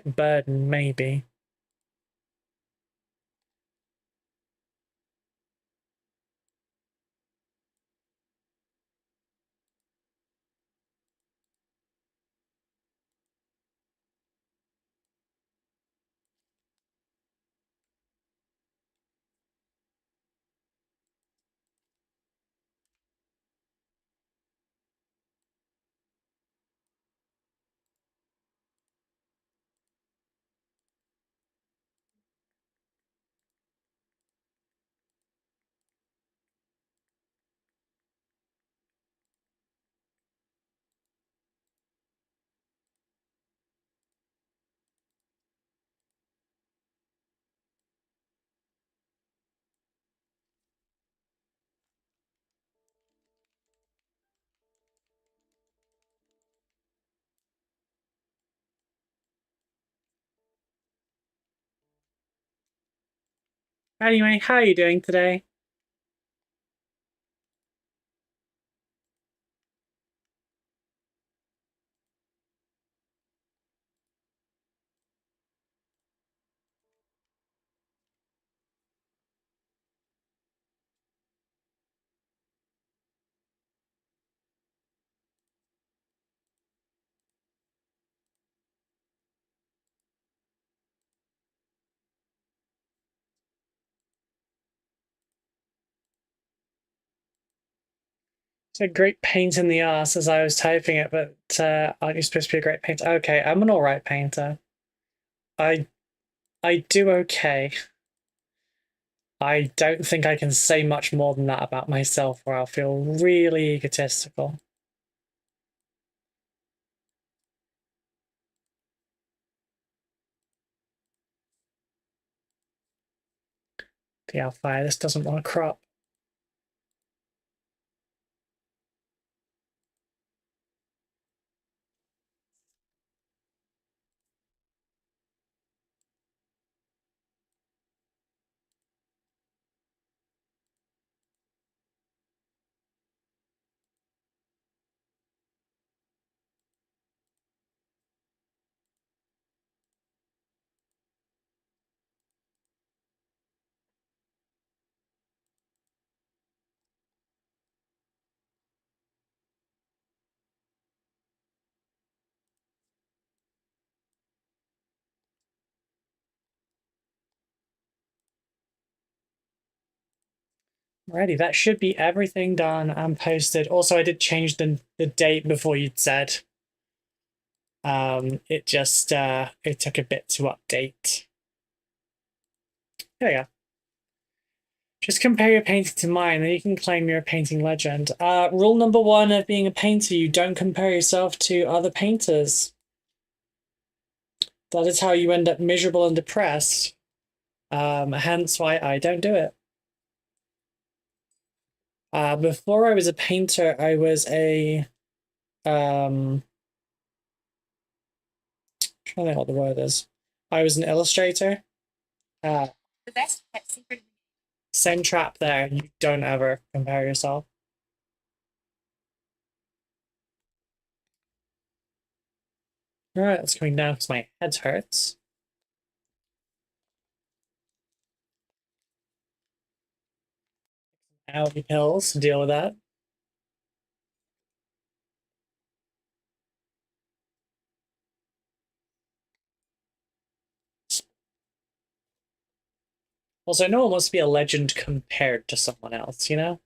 Burden, maybe. Anyway, how are you doing today? It's a great paint in the ass as I was typing it, but aren't you supposed to be a great painter? Okay, I'm an alright painter. I I do okay. I don't think I can say much more than that about myself, or I'll feel really egotistical. The Alfire, this doesn't want to crop. Alrighty, that should be everything done and posted. Also, I did change the date before you'd said. It just it took a bit to update. There you go. Just compare your painting to mine, and you can claim you're a painting legend. Rule number one of being a painter: you don't compare yourself to other painters. That is how you end up miserable and depressed. Hence why I don't do it. Before I was a painter, I was a trying to think what the word is. I was an illustrator. The best kept secret. Same trap there. You don't ever compare yourself. All right, that's coming down because my head hurts. Allergy pills to deal with that. Also, no one wants to be a legend compared to someone else, you know?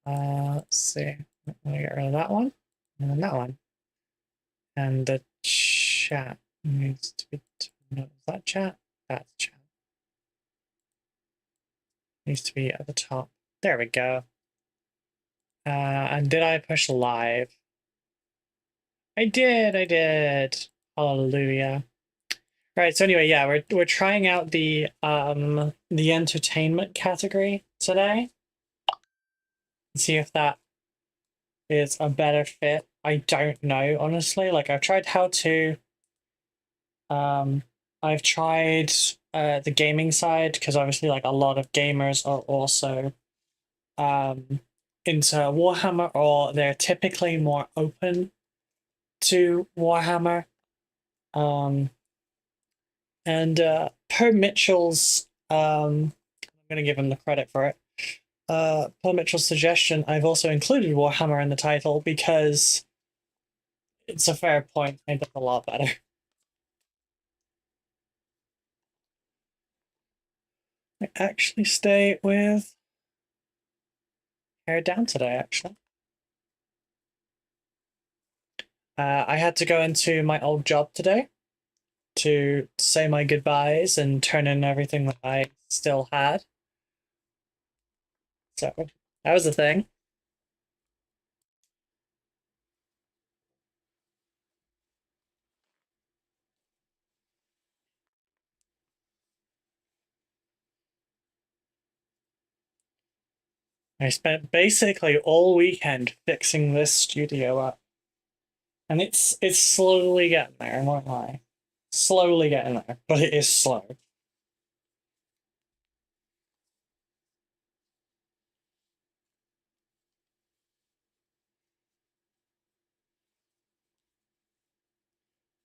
Let's see. I'm gonna get rid of that one, and then that one. And the chat needs to be. No, is that chat? That's chat. Needs to be at the top. There we go. And did I push live? I did. Hallelujah. Right, so anyway, yeah, we're trying out the entertainment category today. See if that is a better fit. I don't know, honestly. Like I've tried how to I've tried the gaming side because obviously like a lot of gamers are also um into Warhammer, or they're typically more open to Warhammer. Um and per Mitchell's I'm gonna give him the credit for it. Per Mitchell's suggestion, I've also included Warhammer in the title because it's a fair point, made it a lot better. I actually stay with hair down today, actually. I had to go into my old job today to say my goodbyes and turn in everything that I still had. So that was the thing. I spent basically all weekend fixing this studio up. And it's slowly getting there, I won't lie. Slowly getting there, but it is slow.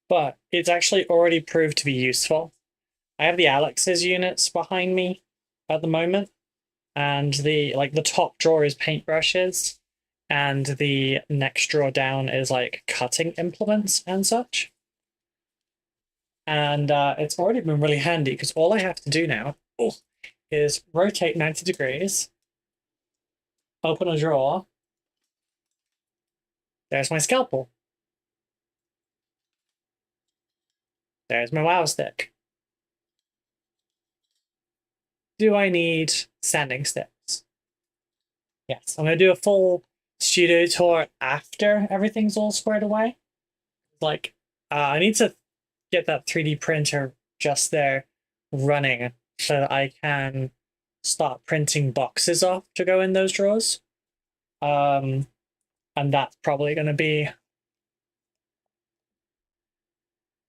But it's actually already proved to be useful. I have the Alex's units behind me at the moment, and the top drawer is paintbrushes, and the next drawer down is like cutting implements and such. And it's already been really handy because all I have to do now is rotate 90 degrees, open a drawer. There's my scalpel. There's my wow stick. Do I need sanding sticks? Yes, I'm gonna do a full studio tour after everything's all squared away. Like, I need to get that 3D printer just there running so that I can start printing boxes off to go in those drawers. Um, and that's probably going to be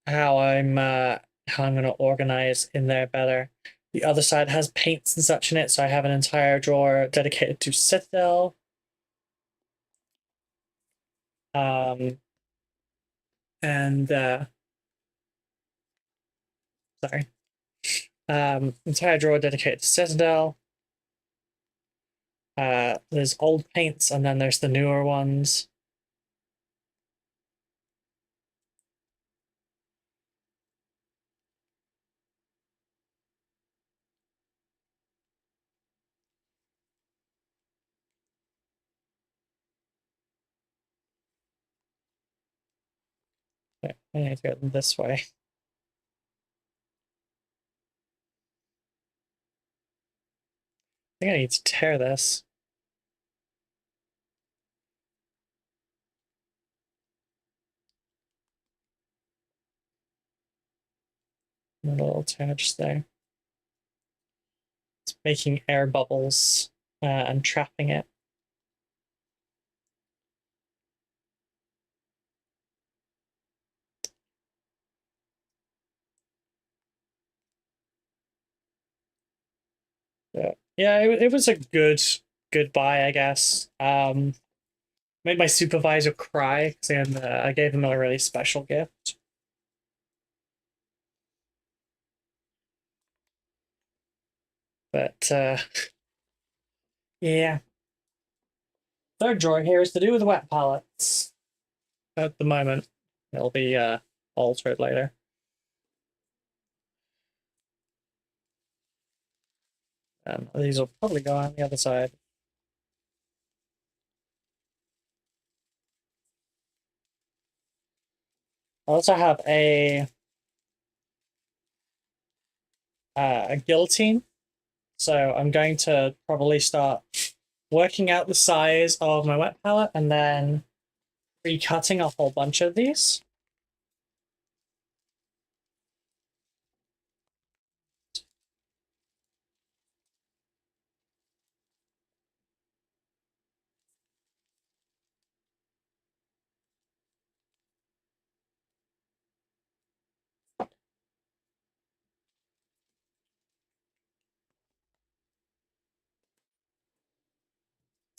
how I'm going to organize in there better. The other side has paints and such in it, so I have an entire drawer dedicated to Citadel. Um, and sorry, entire drawer dedicated to Citadel. There's old paints, and then there's the newer ones. Okay, I need to go this way. I think I need to tear this. A little tear just there. It's making air bubbles and trapping it. Yeah, it was a good buy, I guess. Made my supervisor cry because I gave him a really special gift. But yeah, third drawer here is to do with wet palettes. At the moment, it'll be altered later. These will probably go on the other side. I also have a guillotine, so I'm going to probably start working out the size of my wet palette and then recutting a whole bunch of these.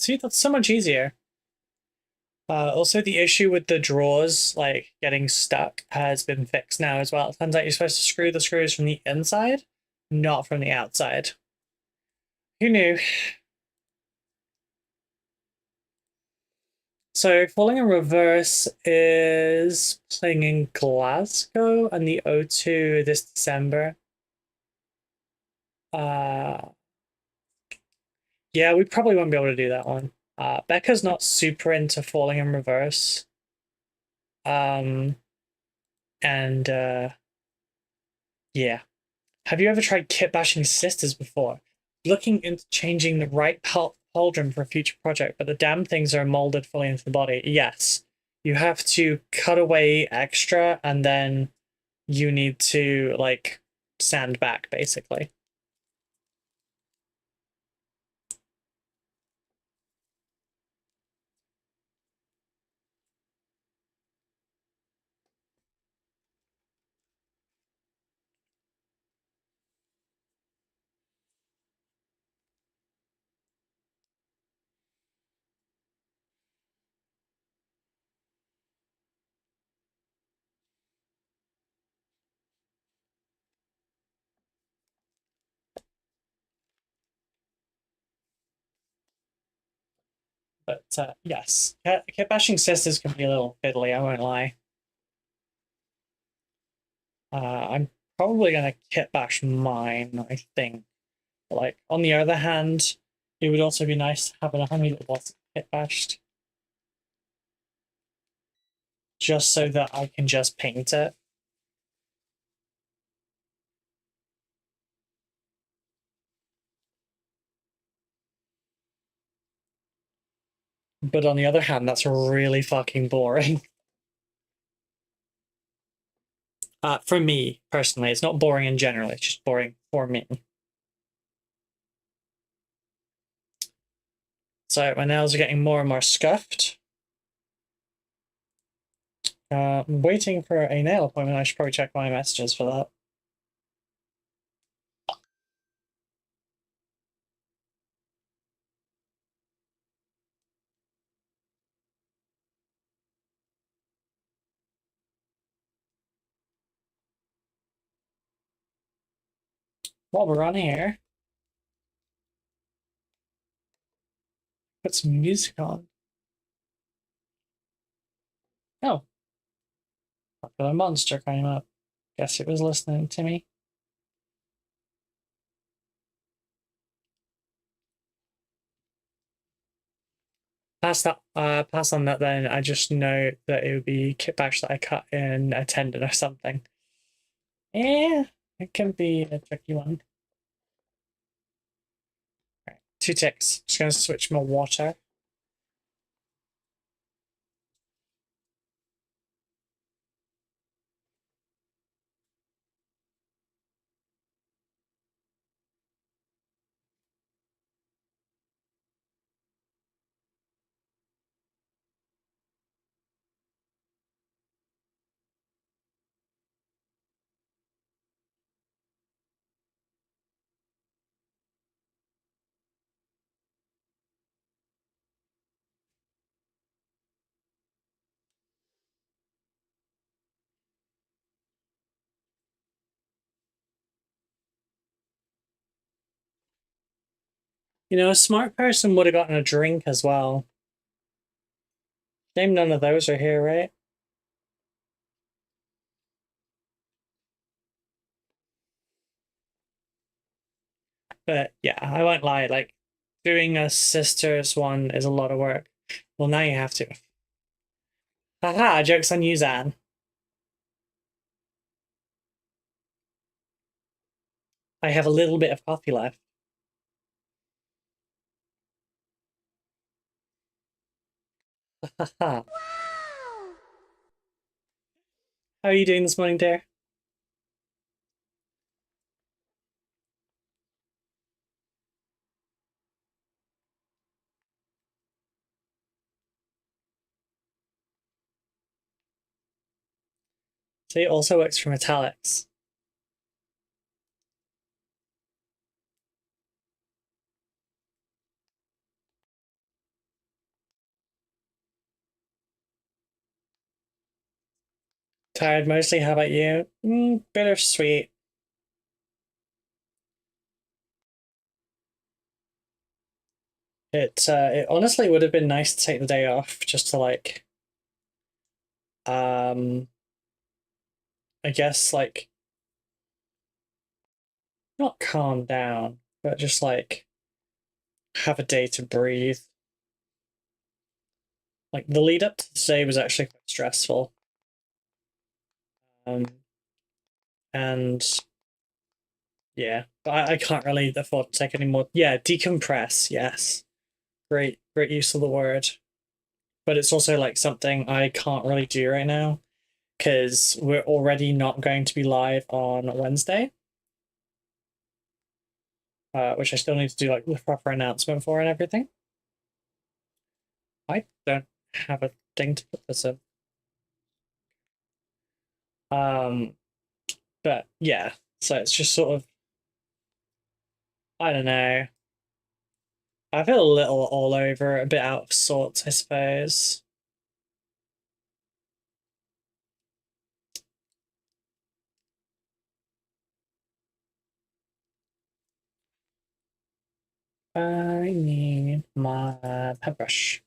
See, that's so much easier. Also, the issue with the drawers, like getting stuck, has been fixed now as well. It turns out you're supposed to screw the screws from the inside, not from the outside. Who knew? So, Falling in Reverse is playing in Glasgow and the O2 this December. Yeah, we probably won't be able to do that one. Becca's not super into Falling in Reverse. Um, and yeah. Have you ever tried kit bashing sisters before? Looking into changing the right pauldron for a future project, but the damn things are molded fully into the body. Yes. You have to cut away extra and then you need to like sand back basically. But yes, kit bashing sisters can be a little fiddly, I won't lie. I'm probably gonna kit bash mine, I think. Like on the other hand, it would also be nice to have a honey little boss kit bashed. Just so that I can just paint it. But on the other hand, that's really fucking boring. For me, personally, it's not boring in general, it's just boring for me. So my nails are getting more and more scuffed. I'm waiting for a nail appointment. I should probably check my messages for that. While we're on here, put some music on. Oh, popular monster came up. Guess it was listening to me. Pass on that then. I just know that it would be kit bash that I cut in a tendon or something. Yeah, it can be a tricky one. Right, 2 ticks. Just gonna switch my water. You know, a smart person would have gotten a drink as well. Shame none of those are here, right? But yeah, I won't lie, like doing a sister's one is a lot of work. Well, now you have to. Haha, joke's on you, Zan. I have a little bit of coffee left. Haha. How are you doing this morning, dear? So it also works for metallics. Tired mostly. How about you? Bittersweet. It honestly would have been nice to take the day off just to like um I guess like not calm down, but just like have a day to breathe. Like the lead up to today was actually quite stressful. Um and yeah, but I can't really afford to take any more. Yeah, decompress, yes. Great use of the word. But it's also like something I can't really do right now because we're already not going to be live on Wednesday, which I still need to do like the proper announcement for and everything. I don't have a thing to put this in. Um, but yeah, so it's just sort of I don't know. I feel a little all over, a bit out of sorts, I suppose. I need my paintbrush.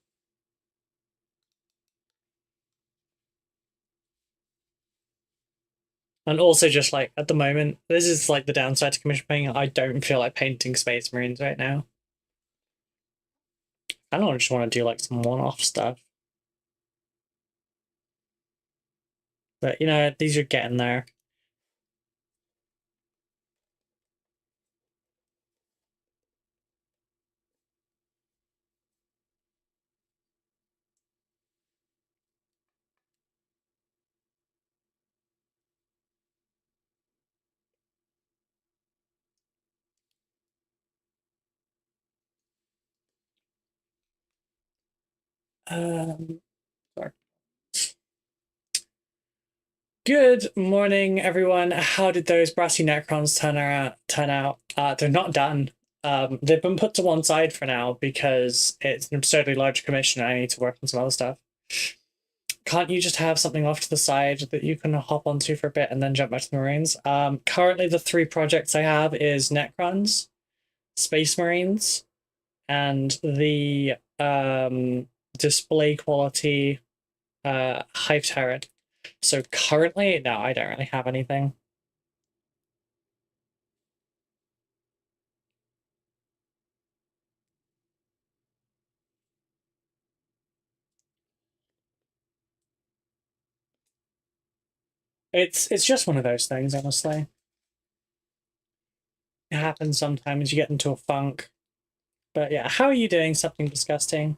And also just like at the moment, this is like the downside to commission painting. I don't feel like painting Space Marines right now. I don't just want to do like some one-off stuff. But you know, these are getting there. Sorry. Good morning, everyone. How did those brassy Necrons turn out? They're not done. They've been put to one side for now because it's an absurdly large commission and I need to work on some other stuff. Can't you just have something off to the side that you can hop onto for a bit and then jump back to the Marines? Currently the three projects I have is Necrons, Space Marines, and the display quality Hive Tyrant. So currently, no, I don't really have anything. It's just one of those things, honestly. It happens sometimes. You get into a funk. But yeah, how are you doing? Something disgusting.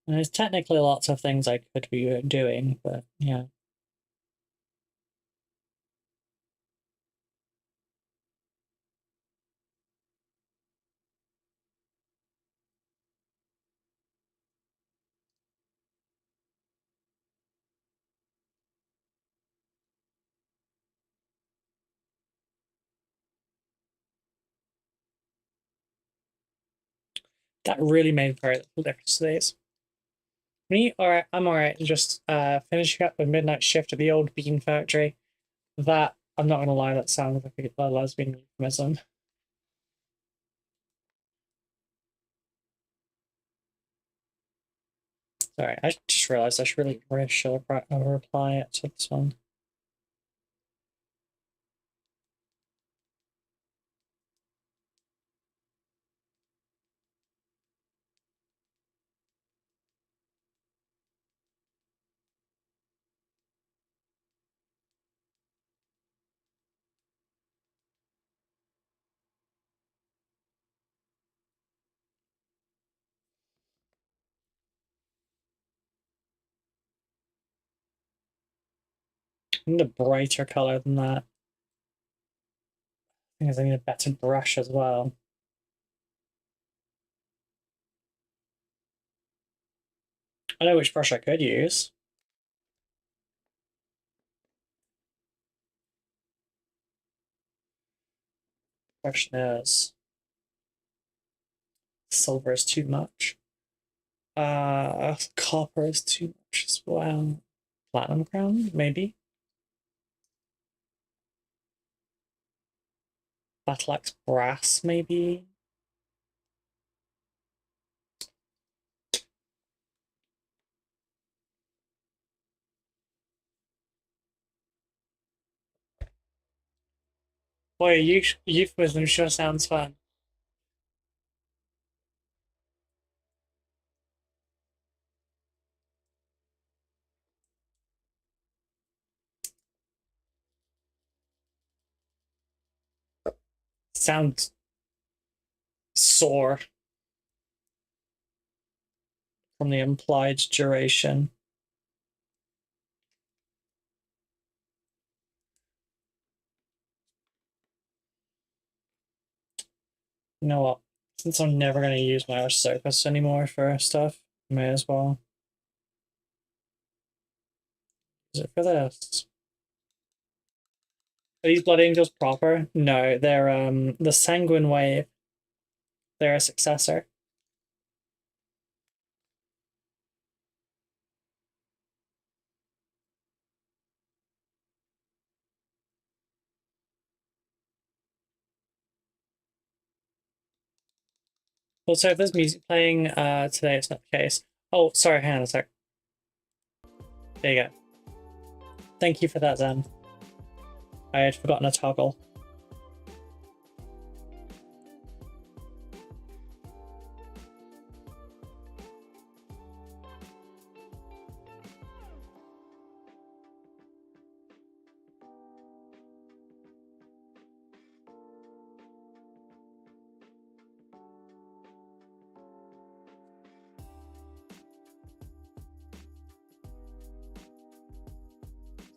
And there's technically lots of things I could be doing, but yeah. That really made very little difference to these. Me, alright, I'm alright. Just finishing up a midnight shift at the old bean factory. That I'm not gonna lie, that sounds like a lesbian euphemism. Sorry, I just realized I should reply to this one. I need a brighter color than that. I think I need a better brush as well. I know which brush I could use. Question is, silver is too much. Copper is too much as well. Platinum crown, maybe. Battle axe brass, maybe. Boy, euphemism sure sounds fun. Sounds sore from the implied duration. You know what? Since I'm never going to use my Arcopus anymore for stuff, may as well use it for this. Are these Blood Angels proper? No, they're the Sanguine Wave. They're a successor. Also, if there's music playing today, it's not the case. Oh, sorry, hang on a sec. There you go. Thank you for that, Zen. I had forgotten a toggle.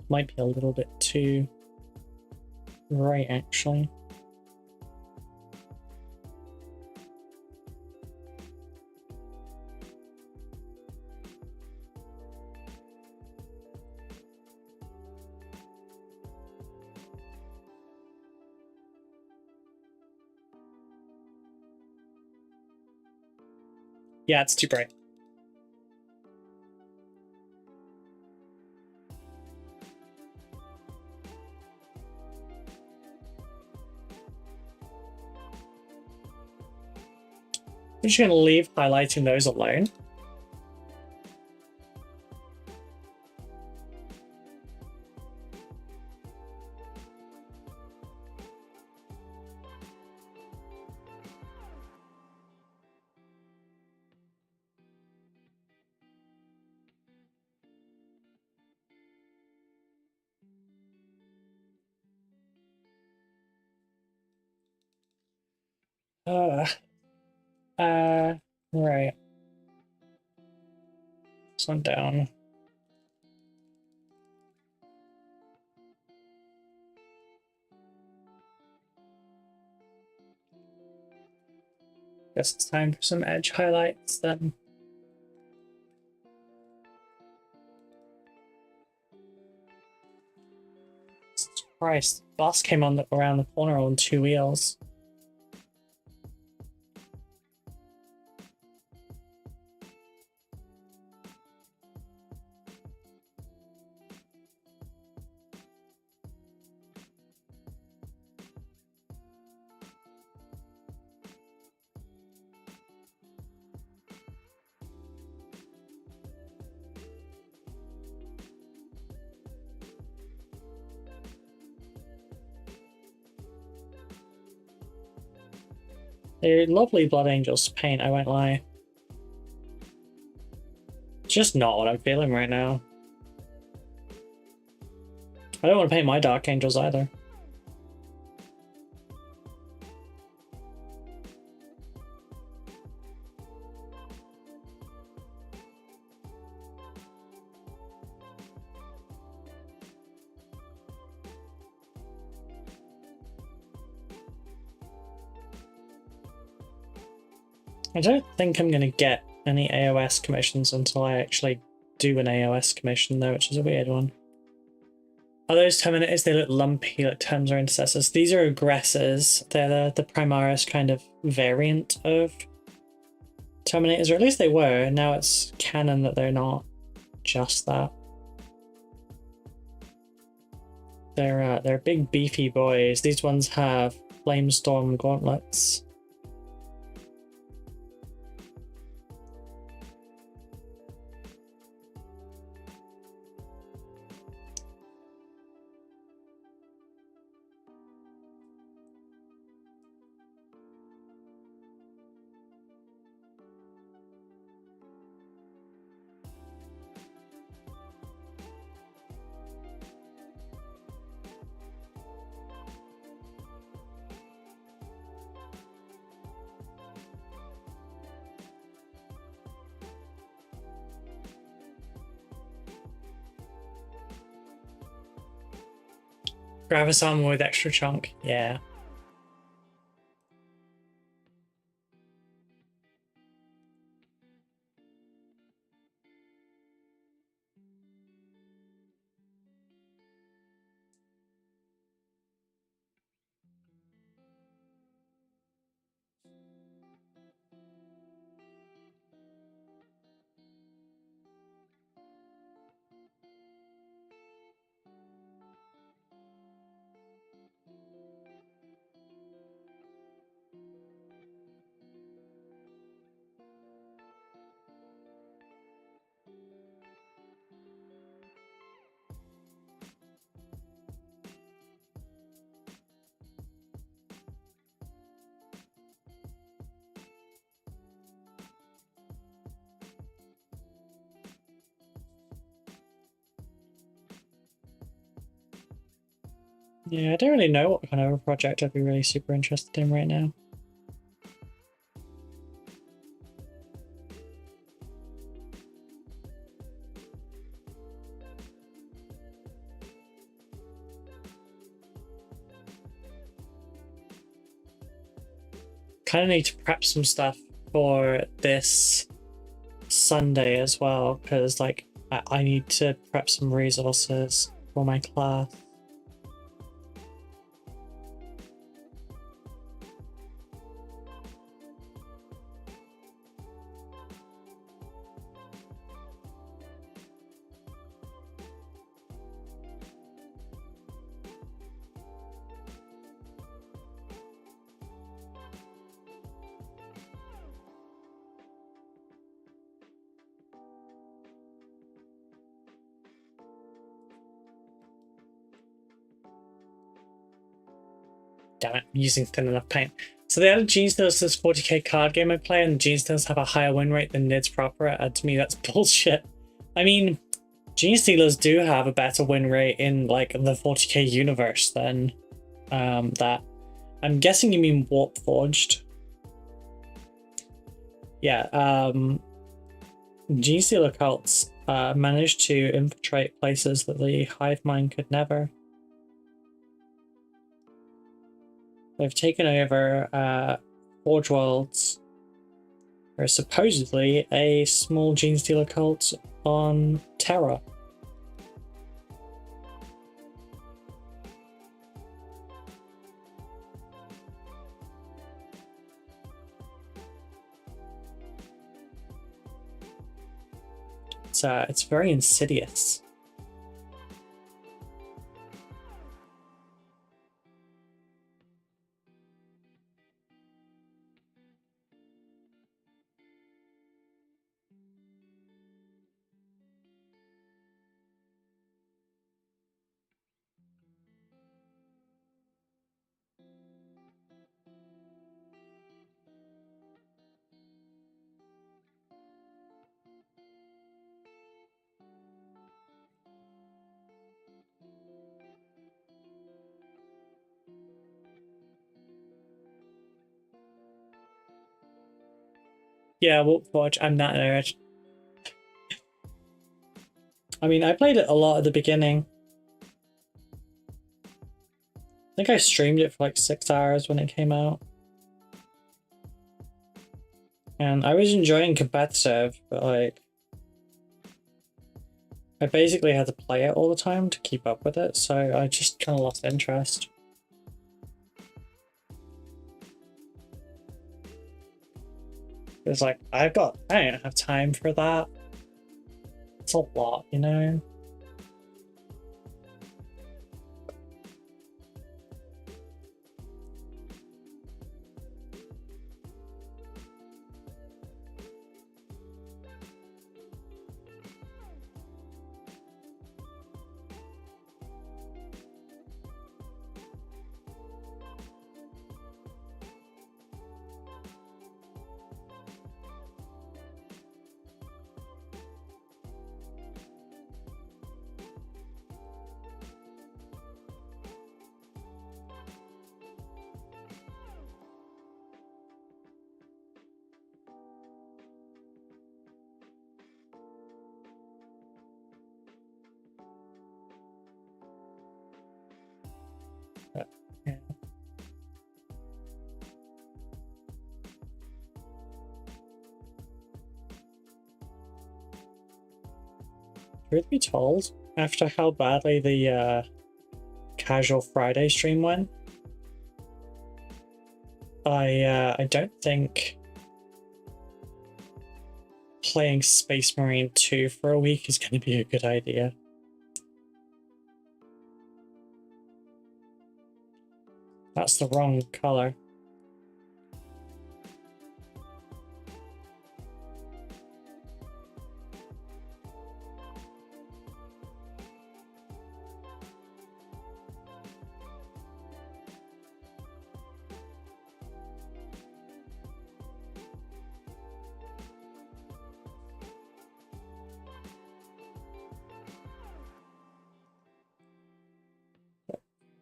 Might be a little bit too right, actually. Yeah, it's too bright. I'm just going to leave highlighting those alone. Right. This one down. Guess it's time for some edge highlights then. Jesus Christ, boss came on around the corner on 2 wheels. They're lovely Blood Angels to paint, I won't lie. Just not what I'm feeling right now. I don't want to paint my Dark Angels either. I don't think I'm going to get any AOS commissions until I actually do an AOS commission, though, which is a weird one. Are those Terminators? They look lumpy, like Terms or Intercessors. These are Aggressors. They're the Primaris kind of variant of Terminators, or at least they were. Now it's canon that they're not just that. They're big beefy boys. These ones have Flamestorm gauntlets. Gravis armor with extra chunk, yeah. Yeah, I don't really know what kind of a project I'd be really super interested in right now. Kind of need to prep some stuff for this Sunday as well, because like I need to prep some resources for my class. Damn it, I'm using thin enough paint. So they added Gene Stealers to this 40k card game I play, and Gene Stealers have a higher win rate than Nids proper. To me, that's bullshit. I mean, Gene Stealers do have a better win rate in like the 40k universe than that. I'm guessing you mean Warp Forged. Yeah, Gene Stealer cults managed to infiltrate places that the Hive Mind could never. They've taken over Forge Worlds. There's supposedly a small Gene Stealer cult on Terra. It's very insidious. Yeah, Warp Forge, I'm not nerd. I mean, I played it a lot at the beginning. I think I streamed it for like 6 hours when it came out. And I was enjoying competitive, but like I basically had to play it all the time to keep up with it, so I just kind of lost interest. It's like I don't have time for that. It's a lot, you know? But, yeah. Truth be told, after how badly the Casual Friday stream went, I don't think playing Space Marine 2 for a week is going to be a good idea. That's the wrong color.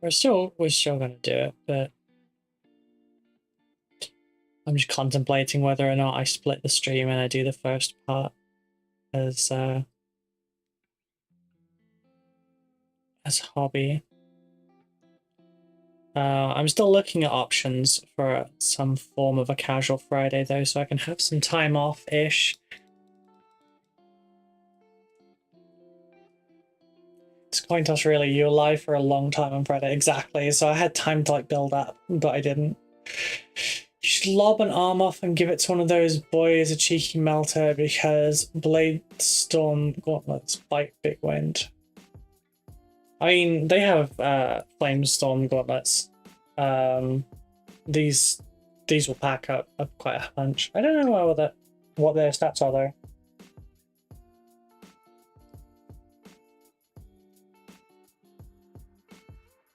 We're still gonna do it, but I'm just contemplating whether or not I split the stream and I do the first part as hobby. I'm still looking at options for some form of a casual Friday though, so I can have some time off-ish. It's coin toss really, you were live for a long time on Friday, exactly, so I had time to like build up, but I didn't. You should lob an arm off and give it to one of those boys a cheeky melter because Blade Storm Gauntlets bite Big Wind. I mean, they have Flame Storm Gauntlets. These will pack up quite a bunch. I don't know what their stats are though.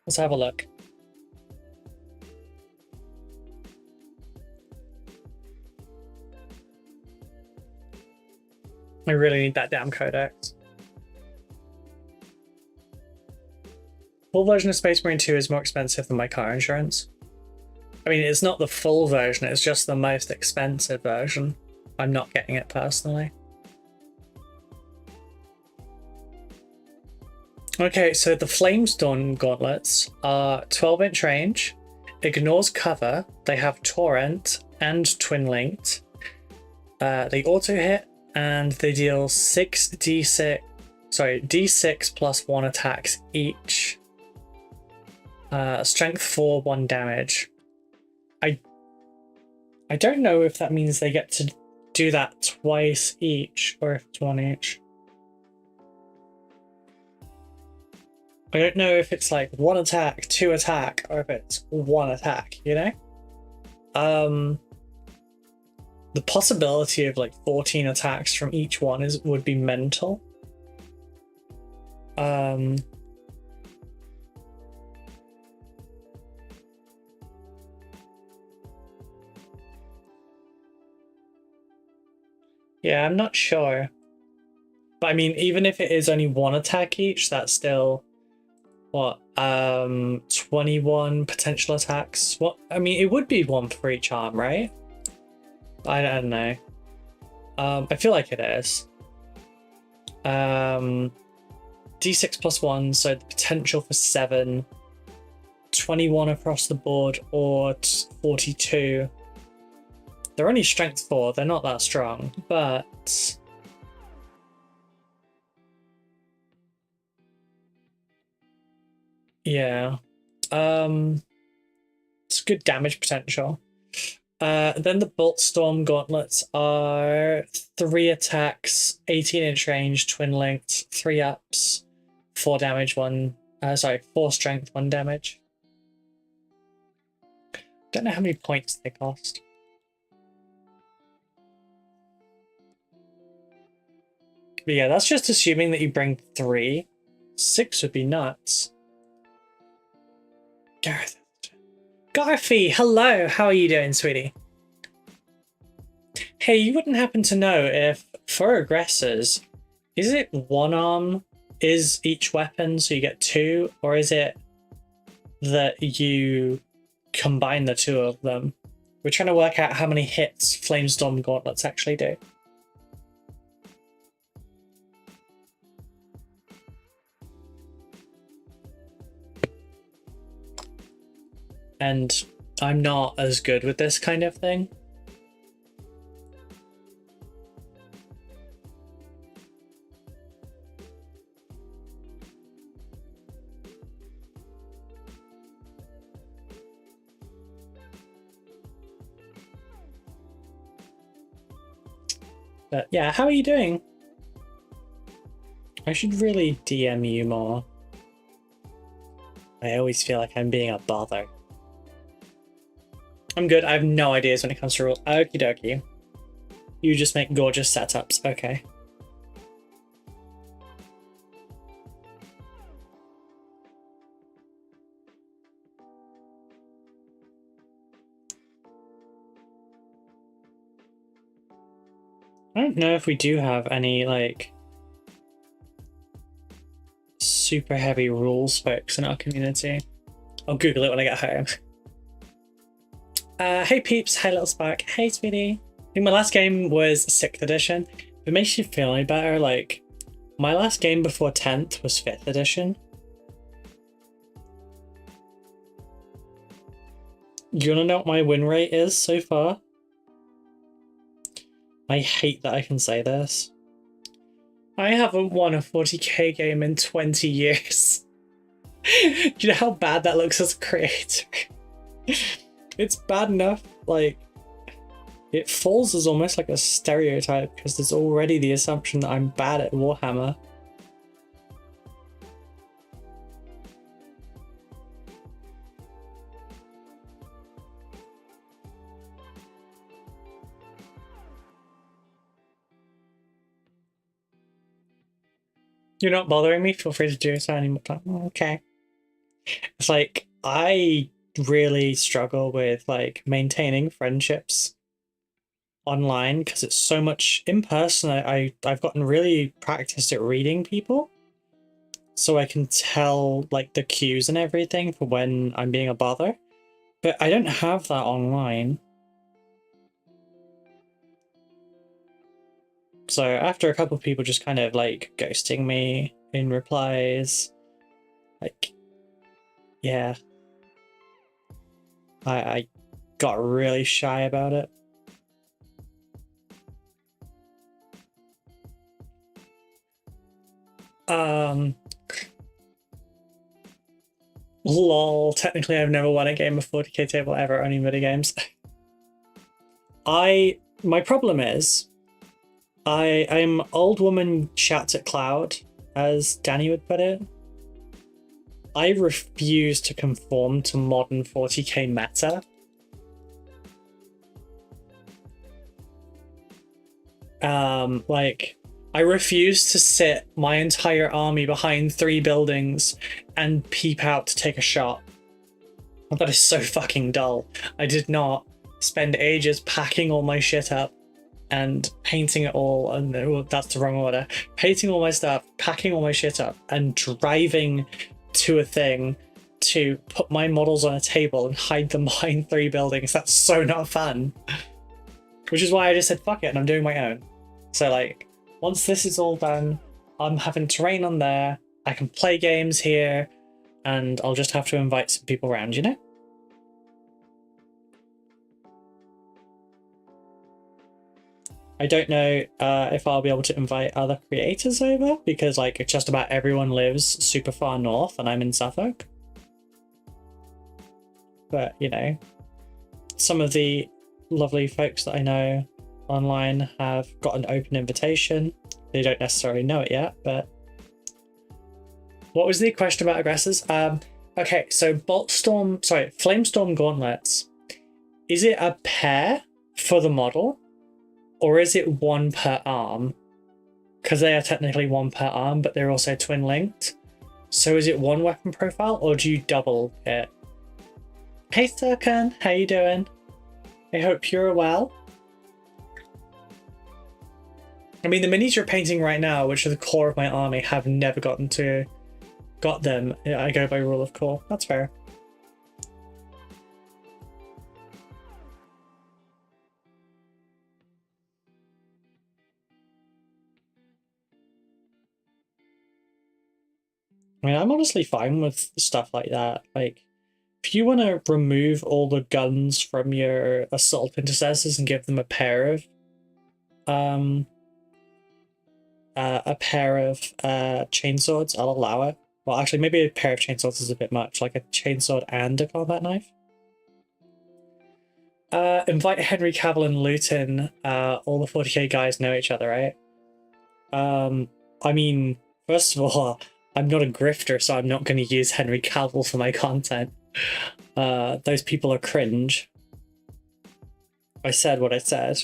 Let's have a look. I really need that damn codex. Full version of Space Marine 2 is more expensive than my car insurance. I mean, it's not the full version, it's just the most expensive version. I'm not getting it personally. Okay, so the Flamestorm Gauntlets are 12-inch range, ignores cover, they have Torrent and Twin Linked. They auto-hit, and they deal D6 plus 1 attacks each. Strength 4, 1 damage. I don't know if that means they get to do that twice each, or if it's one each. I don't know if it's like 1 attack, 2 attack, or if it's 1 attack, you know? The possibility of like 14 attacks from each one would be mental. Yeah, I'm not sure. But I mean, even if it is only 1 attack each, that's still what, 21 potential attacks. What, I mean, it would be 1 for each arm, right? I don't know. I feel like it is. D6 plus 1, so the potential for 7, 21 across the board, or 42. They're only strength 4, they're not that strong, but... yeah. It's good damage potential. Then the Bolt Storm Gauntlets are 3 attacks, 18-inch range, twin linked, 3 ups, 4 damage, 4 strength, 1 damage. Don't know how many points they cost. But yeah, that's just assuming that you bring 3. 6 would be nuts. Gareth. Garthy, hello! How are you doing, sweetie? Hey, you wouldn't happen to know if, for aggressors, is it 1 arm is each weapon, so you get 2, or is it that you combine the 2 of them? We're trying to work out how many hits Flamestorm Gauntlets actually do. And I'm not as good with this kind of thing. But yeah, how are you doing? I should really DM you more. I always feel like I'm being a bother. I'm good. I have no ideas when it comes to rules. Okie dokie. You just make gorgeous setups. Okay. I don't know if we do have any, like, super heavy rules folks in our community. I'll Google it when I get home. Hey peeps, hey little spark, hey sweetie. I think my last game was 6th edition. If it makes you feel any better, like, my last game before 10th was 5th edition. Do you wanna know what my win rate is so far? I hate that I can say this. I haven't won a 40k game in 20 years. Do you know how bad that looks as a creator? It's bad enough, like, it falls as almost like a stereotype because there's already the assumption that I'm bad at Warhammer. You're not bothering me? Feel free to do so any more time. Okay. It's like, I really struggle with, like, maintaining friendships online because it's so much in person. I've gotten really practiced at reading people, so I can tell, like, the cues and everything for when I'm being a bother, but I don't have that online. So after a couple of people just kind of, like, ghosting me in replies, like, yeah, I got really shy about it. Lol, technically I've never won a game of 40k table ever, only mini games. My problem is, I'm old woman shouts at cloud, as Danny would put it. I refuse to conform to modern 40k meta. Like, I refuse to sit my entire army behind 3 buildings and peep out to take a shot. That is so fucking dull. I did not spend ages packing all my shit up and painting it all, and well, that's the wrong order. Painting all my stuff, packing all my shit up, and driving to a thing to put my models on a table and hide them behind 3 buildings. That's so not fun. Which is why I just said fuck it and I'm doing my own. So, like, once this is all done, I'm having terrain on there, I can play games here, and I'll just have to invite some people around, you know? I don't know if I'll be able to invite other creators over, because like just about everyone lives super far north and I'm in Suffolk. But, you know, some of the lovely folks that I know online have got an open invitation. They don't necessarily know it yet, but... What was the question about aggressors? Okay, so Flamestorm Gauntlets. Is it a pair for the model? Or is it one per arm? Because they are technically one per arm, but they're also twin linked. So is it one weapon profile, or do you double it? Hey Sturkan, how you doing? I hope you're well. I mean, the minis you're painting right now, which are the core of my army, have never got them. I go by rule of core. That's fair. I mean, I'm honestly fine with stuff like that. Like, if you want to remove all the guns from your assault intercessors and give them a pair of chainswords, I'll allow it. Well, actually, maybe a pair of chainswords is a bit much, like a chainsword and a combat knife. Invite Henry Cavill and Luton. All the 40k guys know each other, right? I mean, first of all, I'm not a grifter, so I'm not going to use Henry Cavill for my content. Those people are cringe. I said what I said.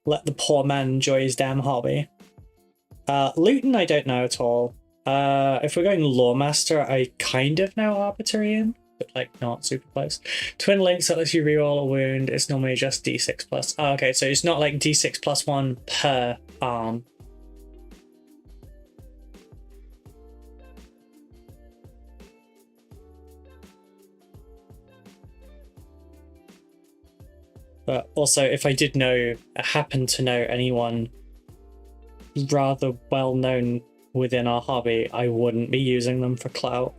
Let the poor man enjoy his damn hobby. Luton, I don't know at all. If we're going Lawmaster, I kind of know Arbitorian, but like not super close. Twin links that lets you reroll a wound. It's normally just d6 plus. Oh, okay, so it's not like d6 plus 1 per arm. But also, if I did happen to know anyone rather well known within our hobby, I wouldn't be using them for clout.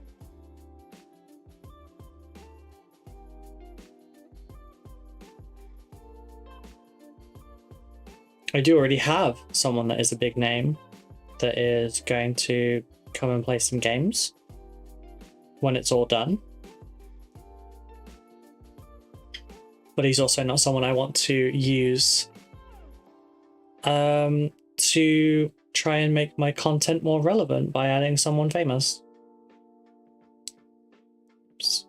I do already have someone that is a big name that is going to come and play some games when it's all done. But he's also not someone I want to use to try and make my content more relevant by adding someone famous. Oops.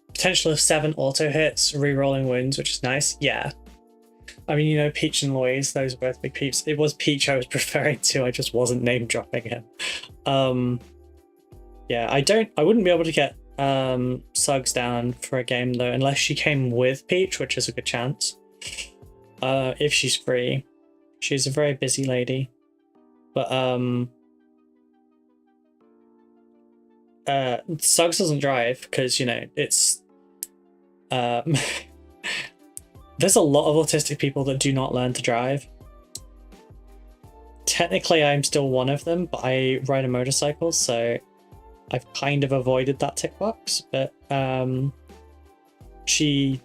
Potential of 7 auto hits, re-rolling wounds, which is nice. Yeah. I mean, you know, Peach and Lois, those are both big peeps. It was Peach I was preferring to, I just wasn't name dropping him. Yeah, I wouldn't be able to get Suggs down for a game though, unless she came with Peach, which is a good chance. If she's free. She's a very busy lady. But Suggs doesn't drive because, you know, it's there's a lot of autistic people that do not learn to drive. Technically I'm still one of them, but I ride a motorcycle, so I've kind of avoided that tick box. But she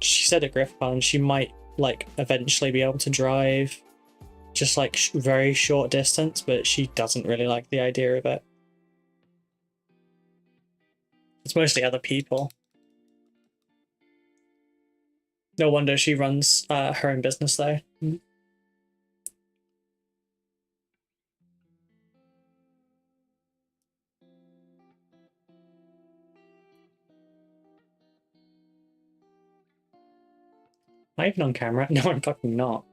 said at GriffCon she might like eventually be able to drive just like very short distance, but she doesn't really like the idea of it. It's mostly other people. No wonder she runs her own business though. Am I even on camera? No, I'm fucking not.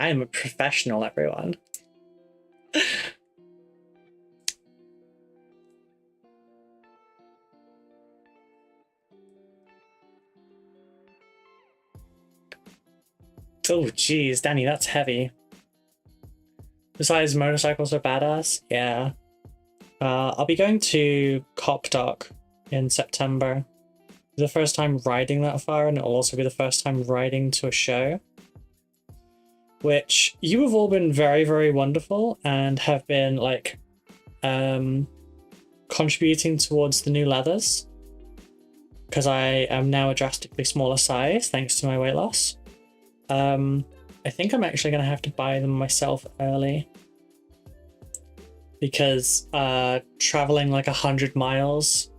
I am a professional, everyone. Oh, geez, Danny, that's heavy. Besides, motorcycles are badass. Yeah. I'll be going to Copdock in September. The first time riding that far, and it'll also be the first time riding to a show. Which you have all been very, very wonderful and have been like contributing towards the new leathers because I am now a drastically smaller size thanks to my weight loss. I think I'm actually going to have to buy them myself early because traveling like 100 miles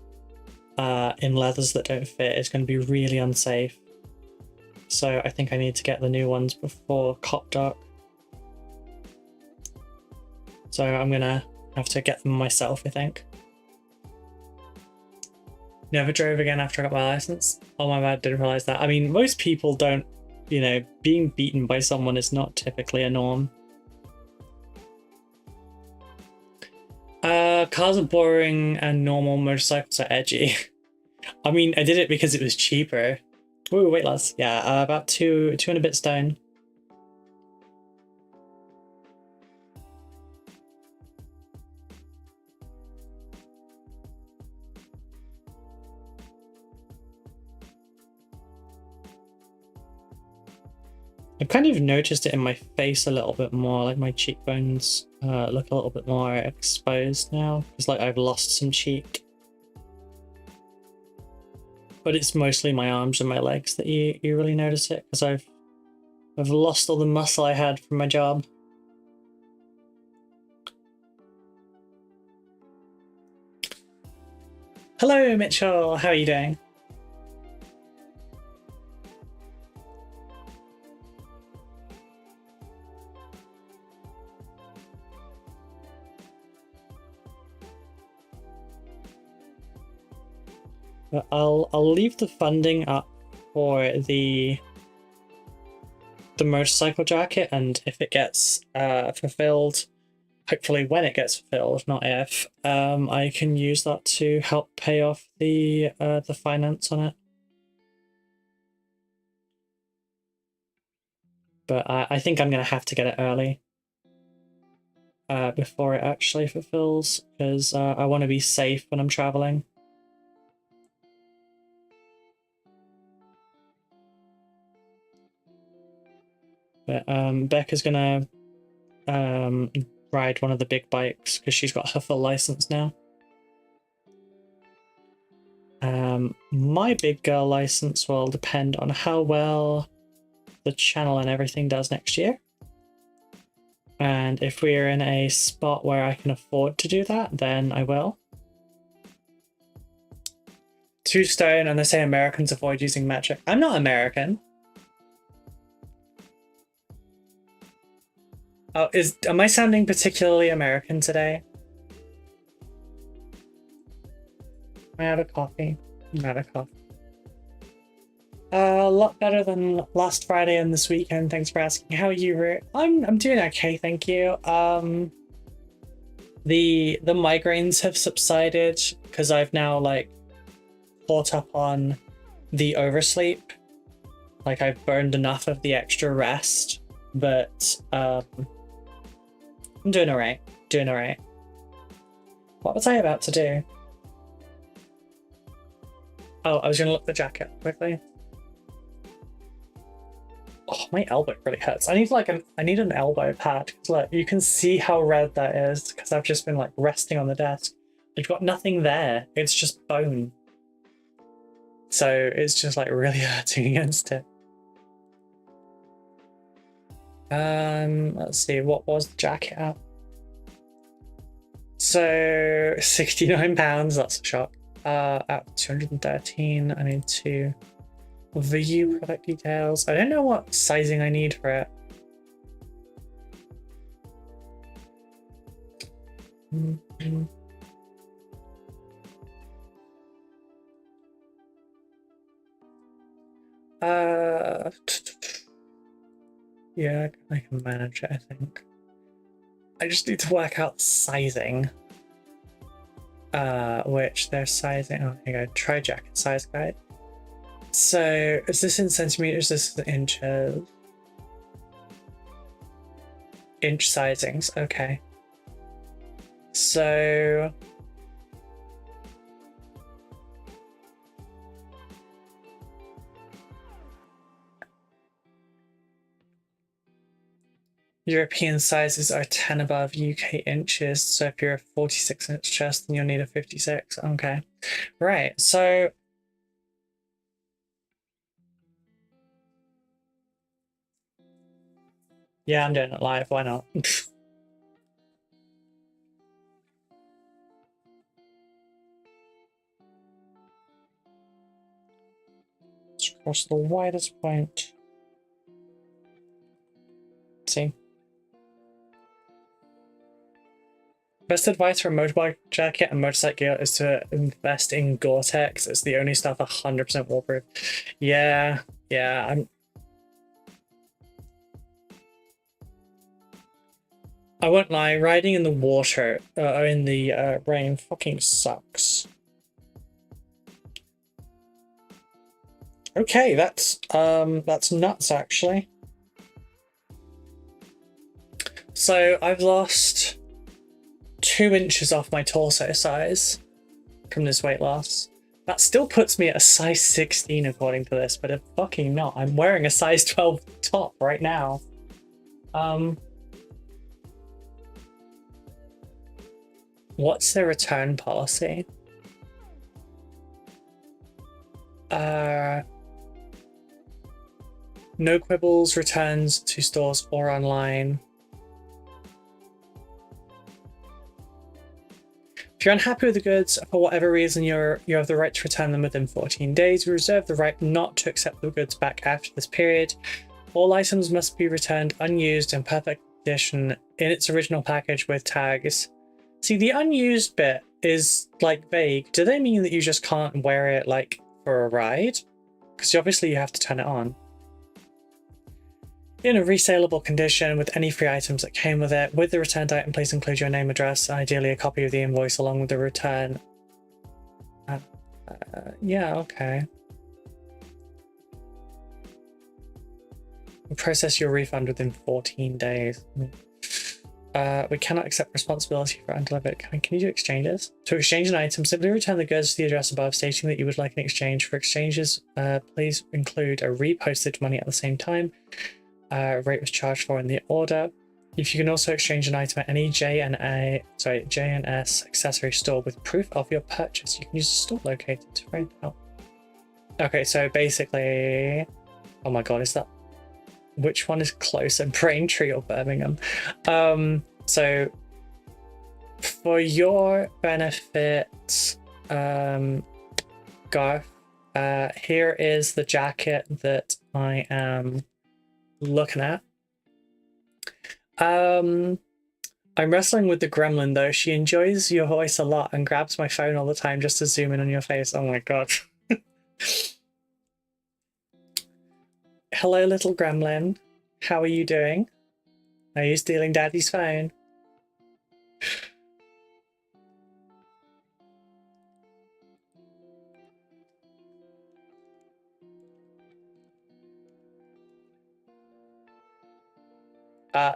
in leathers that don't fit is going to be really unsafe. So I think I need to get the new ones before Cop Dock. So I'm going to have to get them myself, I think. Never drove again after I got my license. Oh my bad, didn't realize that. I mean, most people don't, you know, being beaten by someone is not typically a norm. Cars are boring and normal motorcycles are edgy. I mean, I did it because it was cheaper. Ooh, weight loss. Yeah, about two and a bit stone. I've kind of noticed it in my face a little bit more, like my cheekbones look a little bit more exposed now. It's like I've lost some cheek. But it's mostly my arms and my legs that you really notice it, because I've lost all the muscle I had from my job. Hello, Mitchell. How are you doing? But I'll leave the funding up for the motorcycle jacket, and if it gets fulfilled, hopefully when it gets fulfilled, not if, I can use that to help pay off the finance on it. But I think I'm gonna have to get it early before it actually fulfills, because I want to be safe when I'm traveling. But Becca's gonna ride one of the big bikes because she's got her full license now. My big girl license will depend on how well the channel and everything does next year. And if we're in a spot where I can afford to do that, then I will. 2 stone, and they say Americans avoid using metric. I'm not American. Oh, am I sounding particularly American today? Am I out of coffee? I'm out of coffee. A lot better than last Friday and this weekend. Thanks for asking. How are you, Root? I'm doing okay, thank you. The migraines have subsided because I've now like caught up on the oversleep. Like I've burned enough of the extra rest, but I'm doing alright. Doing alright. What was I about to do? Oh, I was gonna look the jacket quickly. Oh, my elbow really hurts. I need like I need an elbow pad. Look, you can see how red that is because I've just been like resting on the desk. I've got nothing there. It's just bone. So it's just like really hurting against it. Let's see, what was the jacket at? So 69 pounds, that's a shock. At 213, I need to view product details. I don't know what sizing I need for it. Yeah, I can manage it, I think. I just need to work out sizing. Which their sizing, oh, here you go, try jacket size guide. So, is this in centimeters? This is in inches. Inch sizings, okay. So... European sizes are 10 above UK inches, so if you're a 46-inch chest, then you'll need a 56. Okay. Right, so... yeah, I'm doing it live, why not? Let's cross the widest point. See? Best advice for a motorbike jacket and motorcycle gear is to invest in Gore-Tex. It's the only stuff 100% waterproof. Yeah, I won't lie, riding in the water or in the rain fucking sucks. Okay, that's nuts actually. So I've lost 2 inches off my torso size from this weight loss. That still puts me at a size 16 according to this, but if fucking not. I'm wearing a size 12 top right now. What's the return policy? No quibbles, returns to stores or online. If you're unhappy with the goods, for whatever reason, you have the right to return them within 14 days. We reserve the right not to accept the goods back after this period. All items must be returned unused in perfect condition in its original package with tags. See, the unused bit is like vague. Do they mean that you just can't wear it like for a ride? Because obviously you have to turn it on. In a resaleable condition with any free items that came with it. With the returned item, please include your name, address, and ideally a copy of the invoice along with the return. Yeah, okay. We'll process your refund within 14 days. We cannot accept responsibility for undelivered. Can you do exchanges? To exchange an item, simply return the goods to the address above, stating that you would like an exchange. For exchanges, please include a repostage money at the same time. Rate was charged for in the order. If you can also exchange an item at any J&S accessory store with proof of your purchase, you can use a store located to find out. Okay, so basically, oh my god, is that which one is closer, Braintree or Birmingham? So for your benefit, Garth, here is the jacket that I am looking at. I'm wrestling with the gremlin though. She enjoys your voice a lot and grabs my phone all the time just to zoom in on your face. Oh my god. Hello, little gremlin. How are you doing? Are you stealing daddy's phone?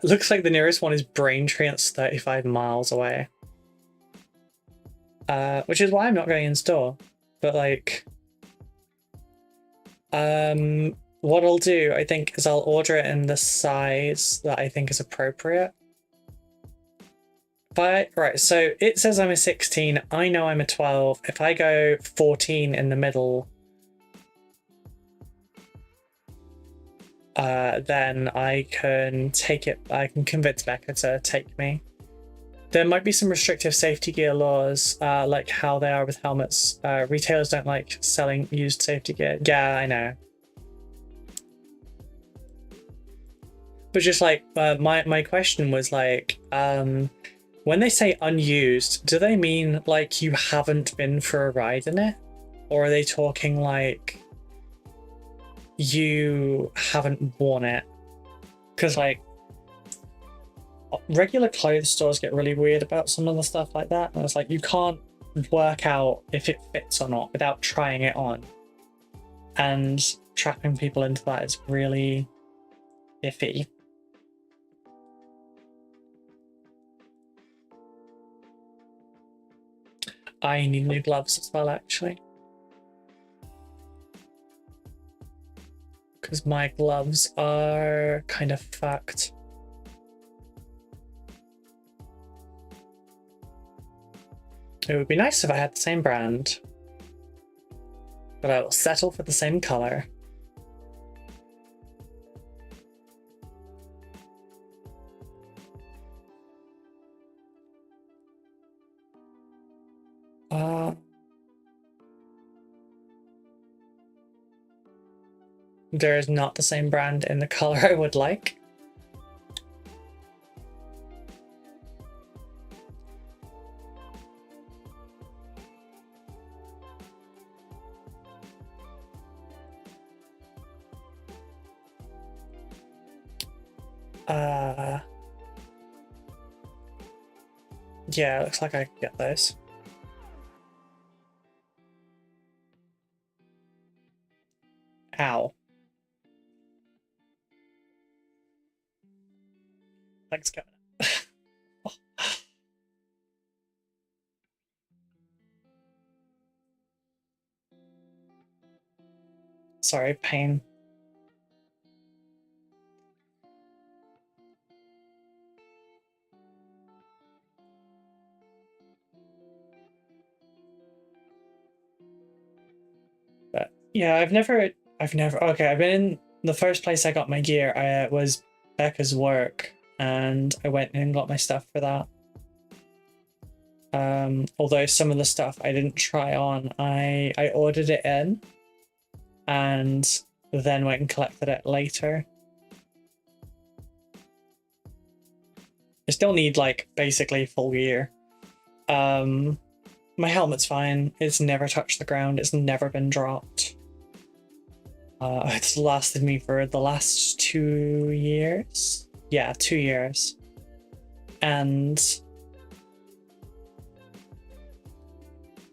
Looks like the nearest one is Braintree. It's 35 miles away. Which is why I'm not going in store. But like, what I'll do, I think, is I'll order it in the size that I think is appropriate. Right, so it says I'm a 16. I know I'm a 12. If I go 14 in the middle, then I can take it. I can convince Becca to take me. There might be some restrictive safety gear laws, like how they are with helmets. Retailers don't like selling used safety gear. Yeah, I know. But just like, my question was like, when they say unused, do they mean like you haven't been for a ride in it? Or are they talking like you haven't worn it? Because like, regular clothes stores get really weird about some of the stuff like that. And it's like, you can't work out if it fits or not without trying it on. And trapping people into that is really iffy. I need new gloves as well, actually. Because my gloves are kind of fucked. It would be nice if I had the same brand, but I will settle for the same color. There is not the same brand in the color I would like. Yeah, looks like I can get those. Ow. Thanks, Kevin. Sorry, pain. But yeah, I've never, okay, I've been in the first place I got my gear, was Becca's work, and I went and got my stuff for that. Although some of the stuff I didn't try on, I ordered it in and then went and collected it later. I still need like basically full gear. My helmet's fine. It's never touched the ground. It's never been dropped. It's lasted me for the last 2 years. Yeah, 2 years. And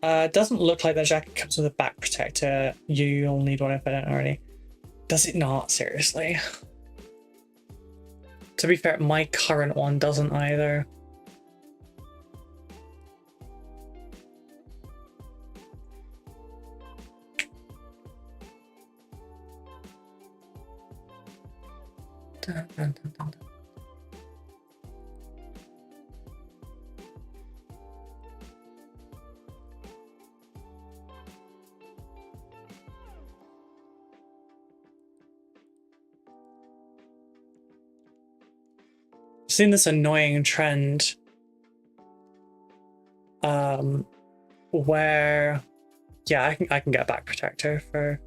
it doesn't look like that jacket comes with a back protector. You'll need one if I don't already. Does it not? Seriously? To be fair, my current one doesn't either. Dun, dun, dun, dun. I've seen this annoying trend where yeah, I can get a back protector for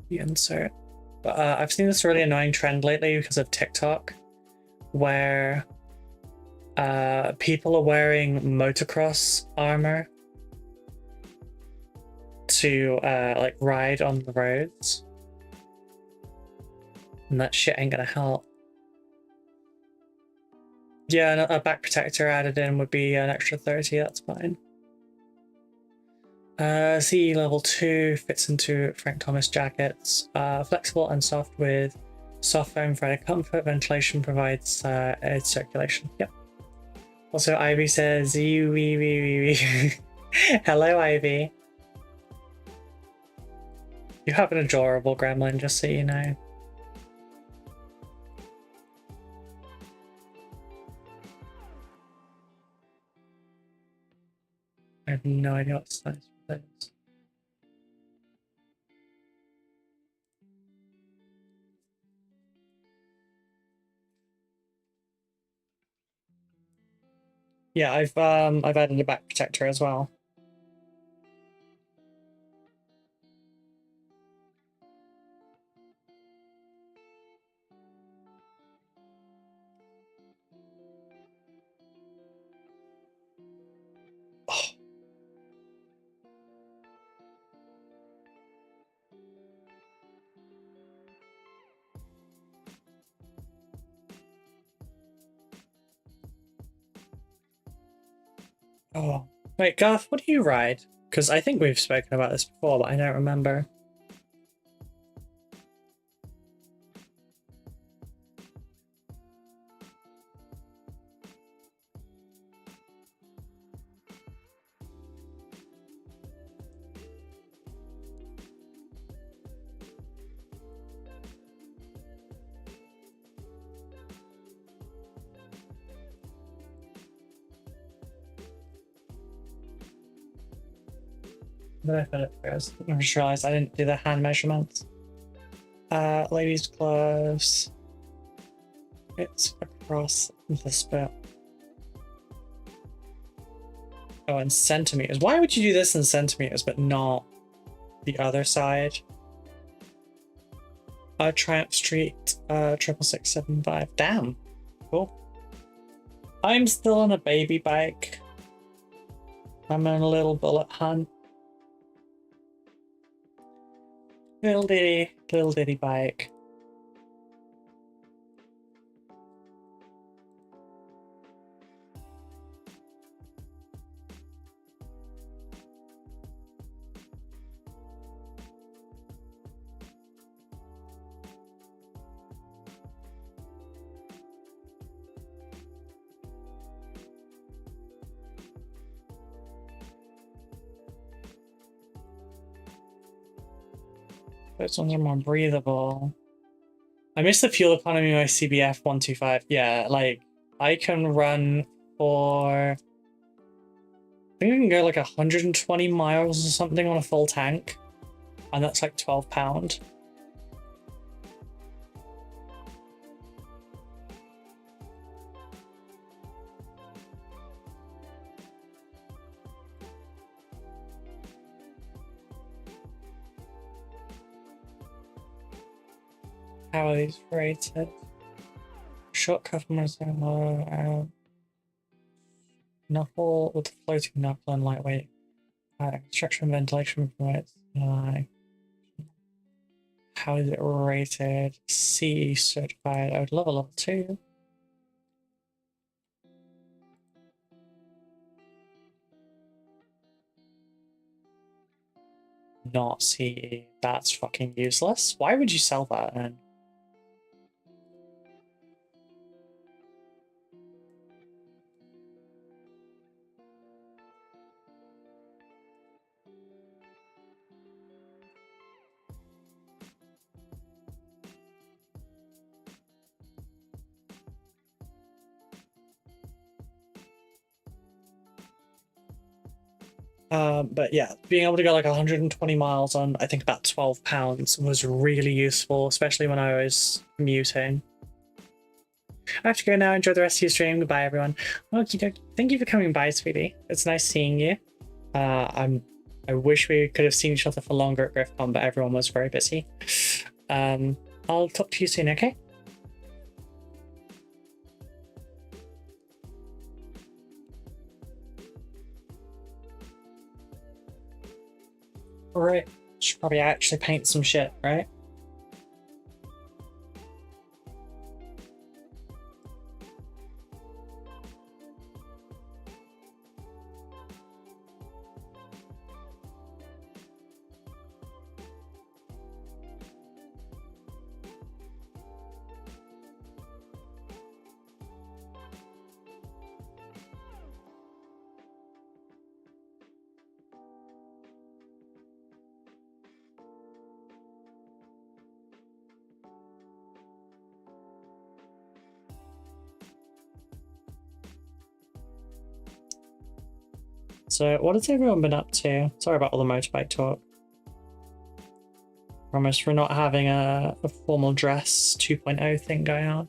the insert. But I've seen this really annoying trend lately because of TikTok where people are wearing motocross armor to like ride on the roads. And that shit ain't gonna help. Yeah, a back protector added in would be an extra 30, that's fine. CE level 2 fits into Frank Thomas jackets. Flexible and soft with soft foam for added comfort. Ventilation provides air circulation. Yep. Also, Ivy says, hello, Ivy. You have an adorable gremlin, just so you know. I have no idea what size that is. Yeah, I've added a back protector as well. Oh, wait, Garth, what do you ride? Because I think we've spoken about this before, but I don't remember. Did I fit it first? I just realized I didn't do the hand measurements. Ladies' gloves. It's across the spit. Oh, in centimeters. Why would you do this in centimeters but not the other side? Triumph Street, 66675. Damn. Cool. I'm still on a baby bike. I'm on a little bullet hunt. Little ditty bike. Those ones are more breathable. I miss the fuel economy of my CBF 125. Yeah, like I can run for, I think I can go like 120 miles or something on a full tank, and that's like £12. How are these rated? Short customers knuckle with floating knuckle and lightweight. Extraction ventilation permits. How is it rated? C certified. I would love a level 2. Not CE. That's fucking useless. Why would you sell that then? But yeah, being able to go like 120 miles on, I think, about £12 was really useful, especially when I was commuting. I have to go now. Enjoy the rest of your stream. Goodbye, everyone. Okie thank you for coming by, sweetie. It's nice seeing you. I wish we could have seen each other for longer at GriffCon, but everyone was very busy. I'll talk to you soon, okay? Alright. Should probably actually paint some shit, right? So, what has everyone been up to? Sorry about all the motorbike talk. Promise for not having a formal dress 2.0 thing going on.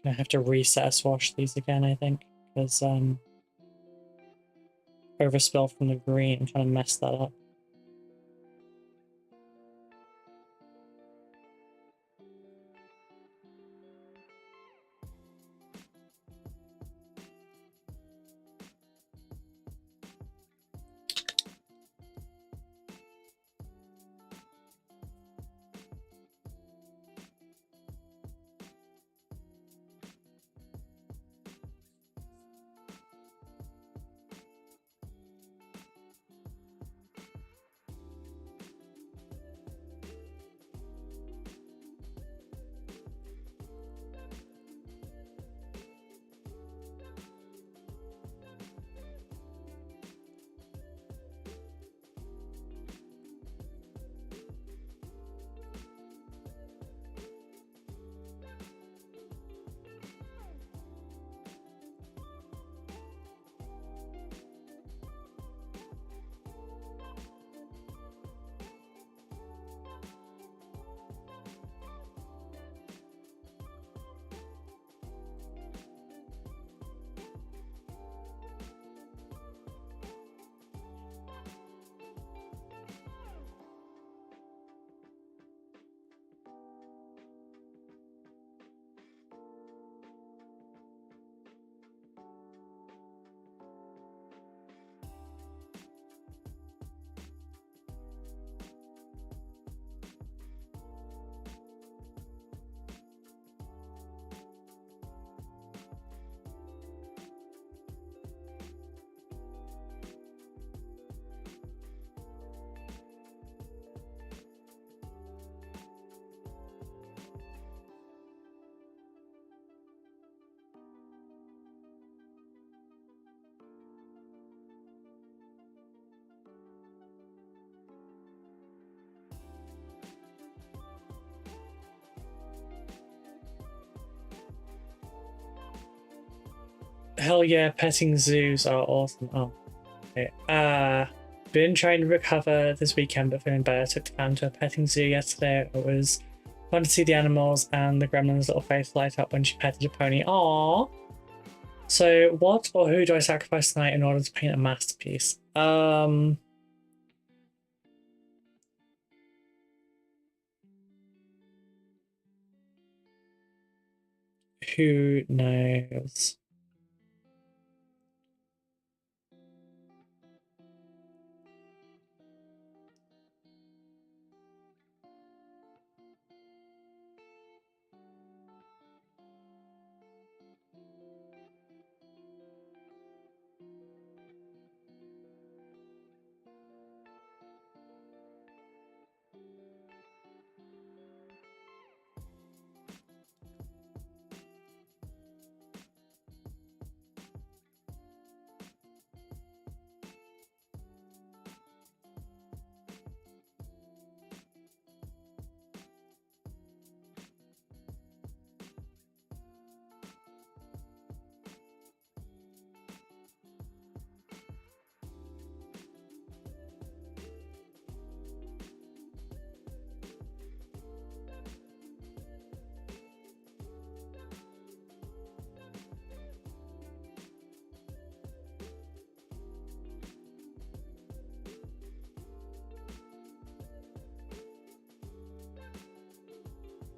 Gonna have to reset wash these again, I think, because overspill from the green. I'm trying to mess that up. Hell yeah, petting zoos are awesome. Oh, okay. Been trying to recover this weekend, but feeling better. Took the fam to a petting zoo yesterday. It was fun to see the animals and the gremlin's little face light up when she petted a pony. Aww. So, what or who do I sacrifice tonight in order to paint a masterpiece? Who knows?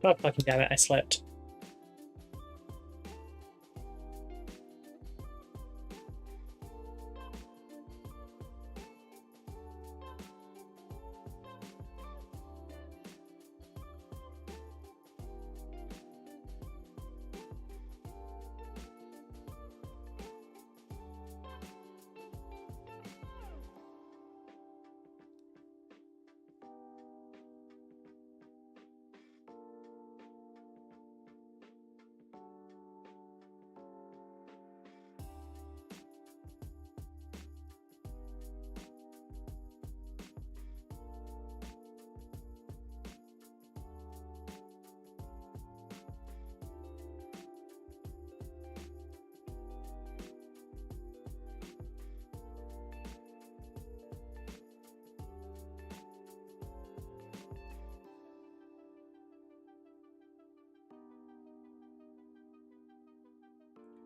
God fucking damn it, I slipped.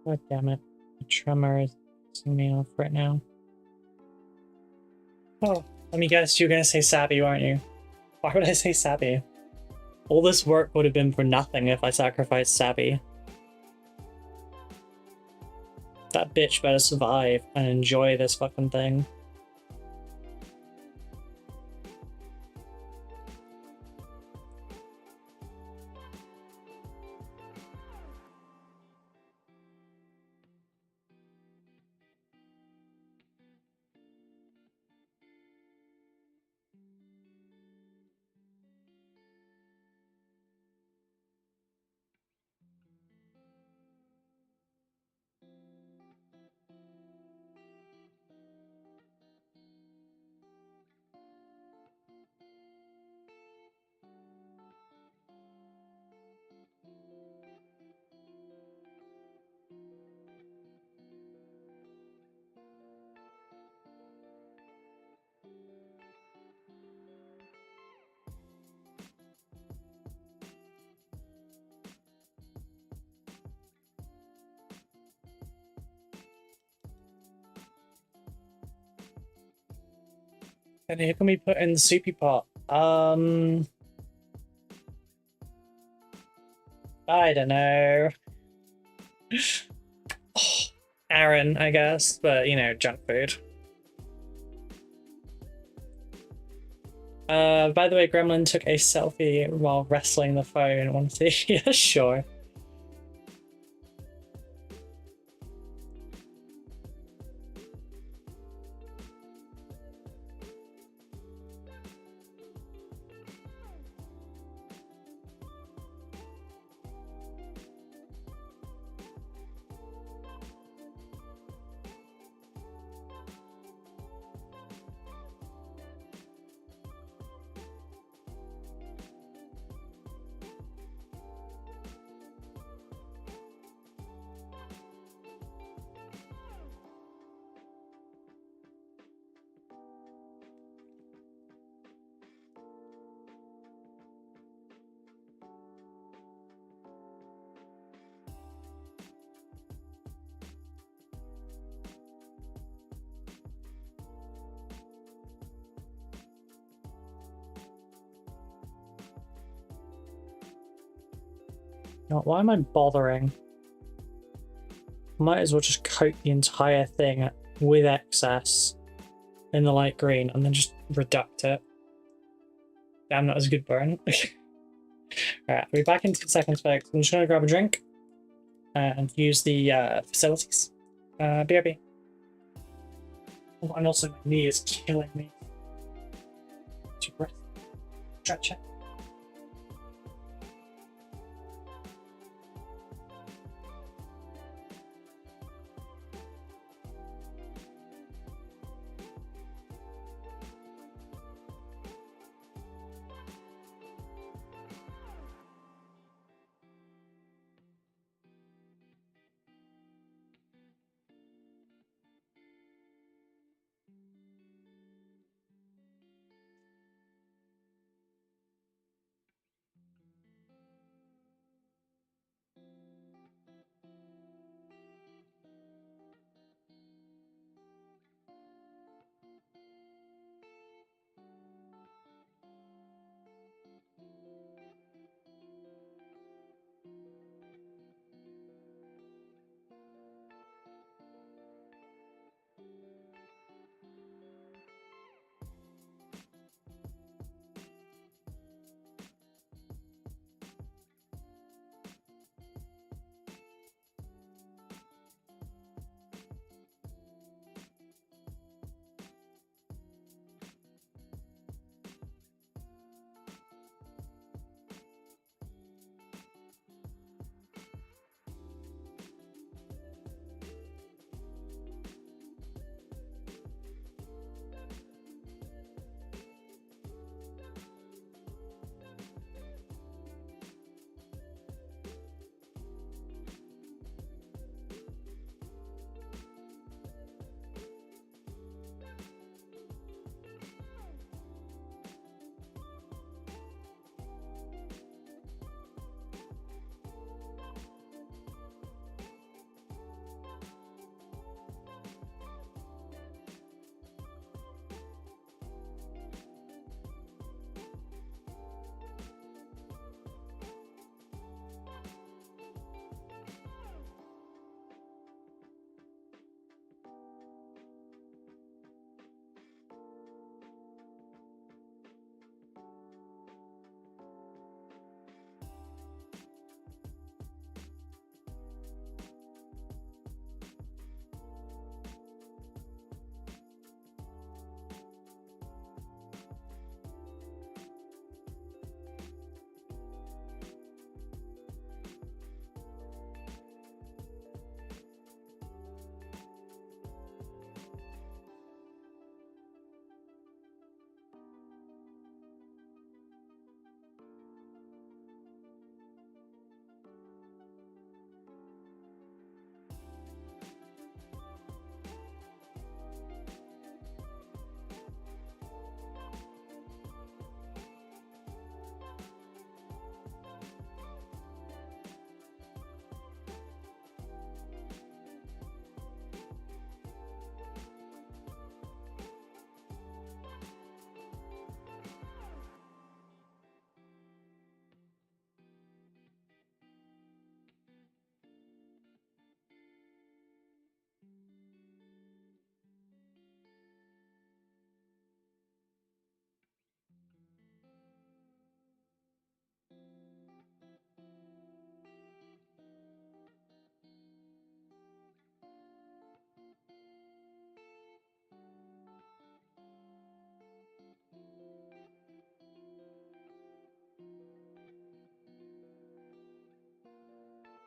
God damn it. The tremor is pissing me off right now. Oh, let me guess, you're gonna say Sabby, aren't you? Why would I say Sabby? All this work would have been for nothing if I sacrificed Sabby. That bitch better survive and enjoy this fucking thing. And who can we put in the soupy pot? I don't know. Aaron, I guess, but you know, junk food. By the way, Gremlin took a selfie while wrestling the phone. Want to see? Yeah, sure. No, why am I bothering? Might as well just coat the entire thing with excess in the light green and then just reduct it. Damn, that was a good burn. Alright, I'll be back in 2 seconds, folks. I'm just gonna grab a drink and use the facilities. BRB. Oh, and also my knee is killing me. Two breaths. Stretch it.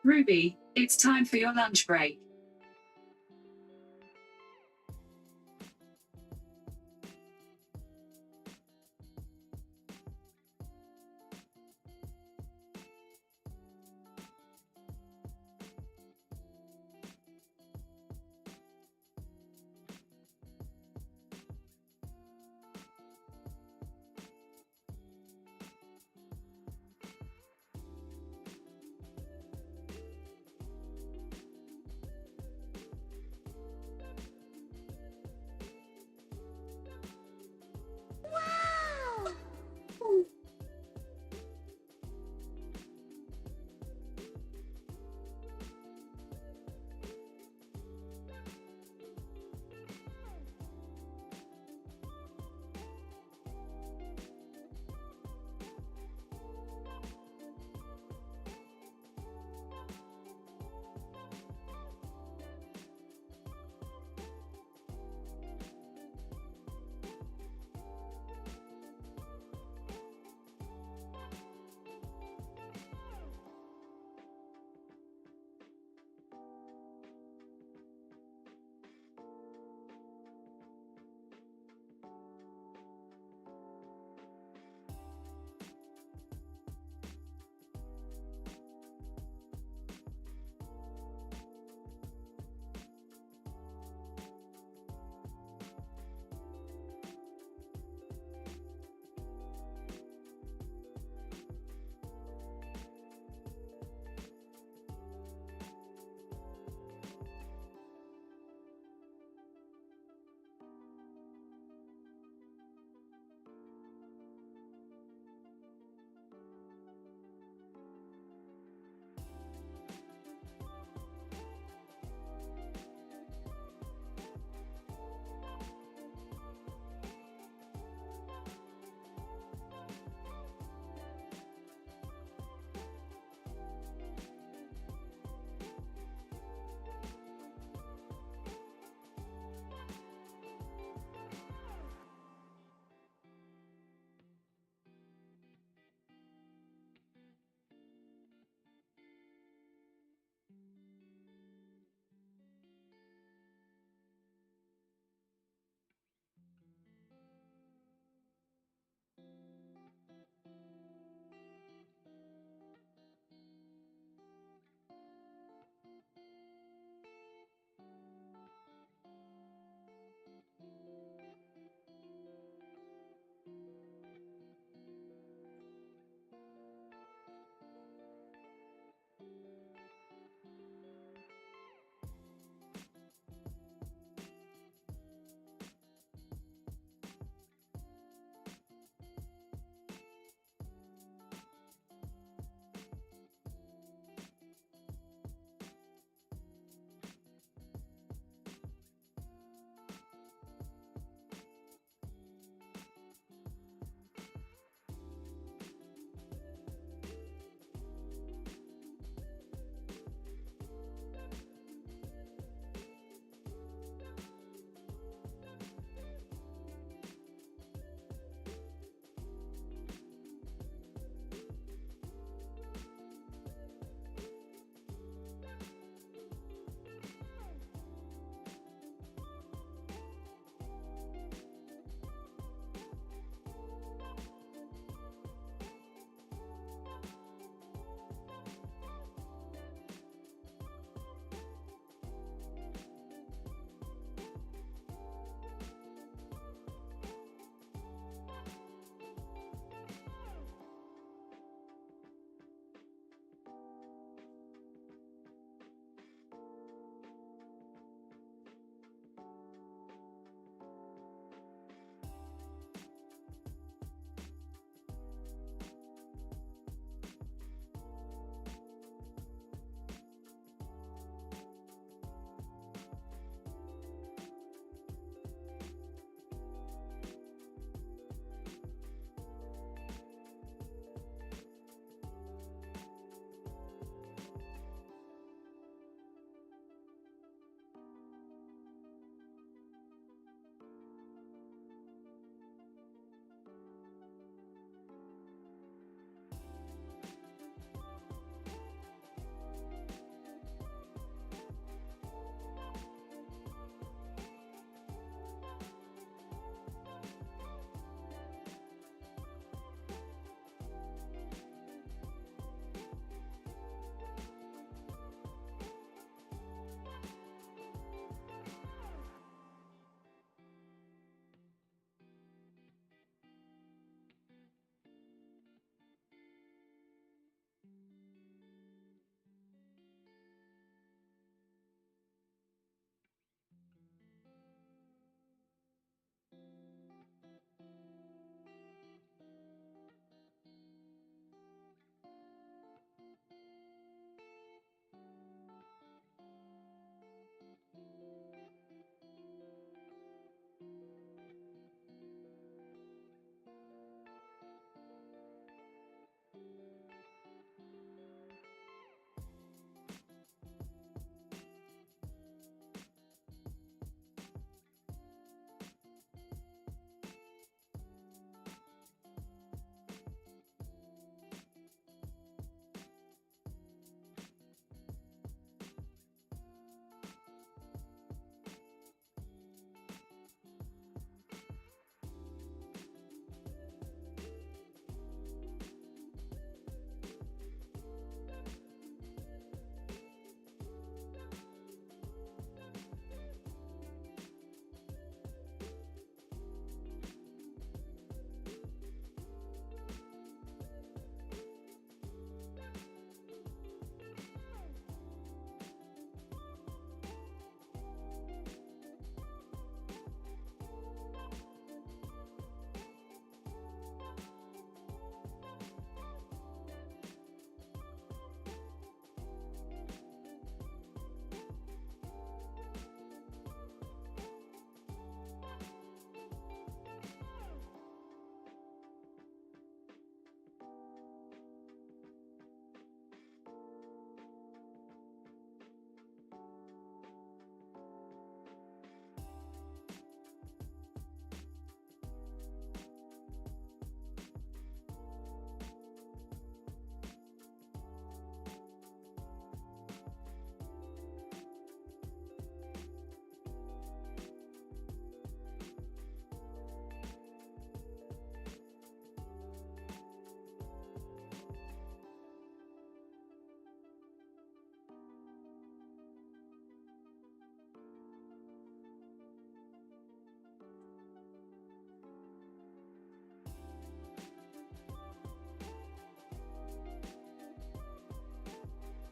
Ruby, it's time for your lunch break.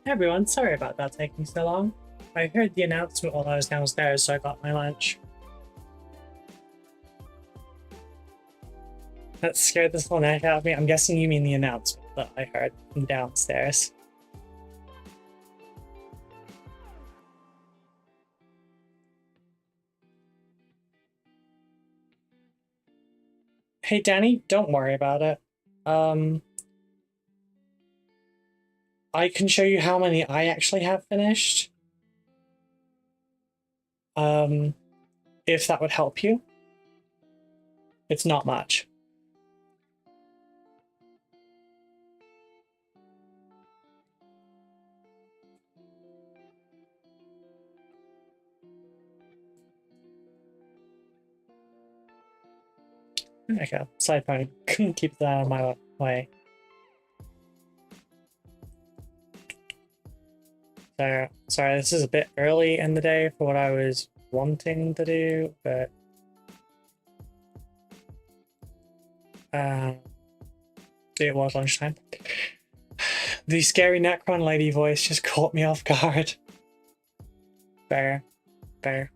Hey everyone, sorry about that taking so long. I heard the announcement while I was downstairs, so I got my lunch. That scared the whole heck out of me. I'm guessing you mean the announcement that I heard from downstairs. Hey Danny, don't worry about it. I can show you how many I actually have finished. If that would help you. It's not much. Okay, side point. Keep that out of my way. So, sorry, this is a bit early in the day for what I was wanting to do, but it was lunchtime. The scary Necron lady voice just caught me off guard. Fair. Fair.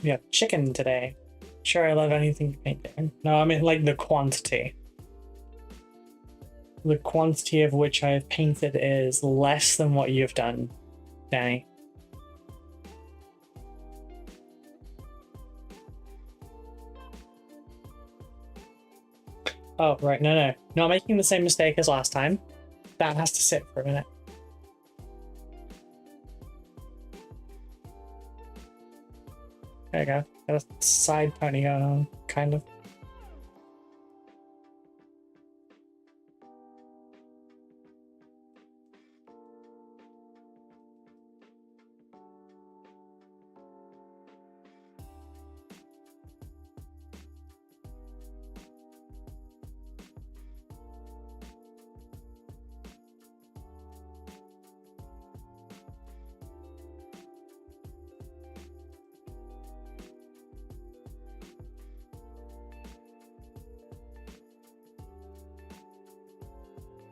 We have chicken today. Sure, I love anything you paint in. No, I mean like the quantity. The quantity of which I have painted is less than what you've done, Danny. Oh, right, no. Not making the same mistake as last time. That has to sit for a minute. There you go. Got a side pony going on, kind of.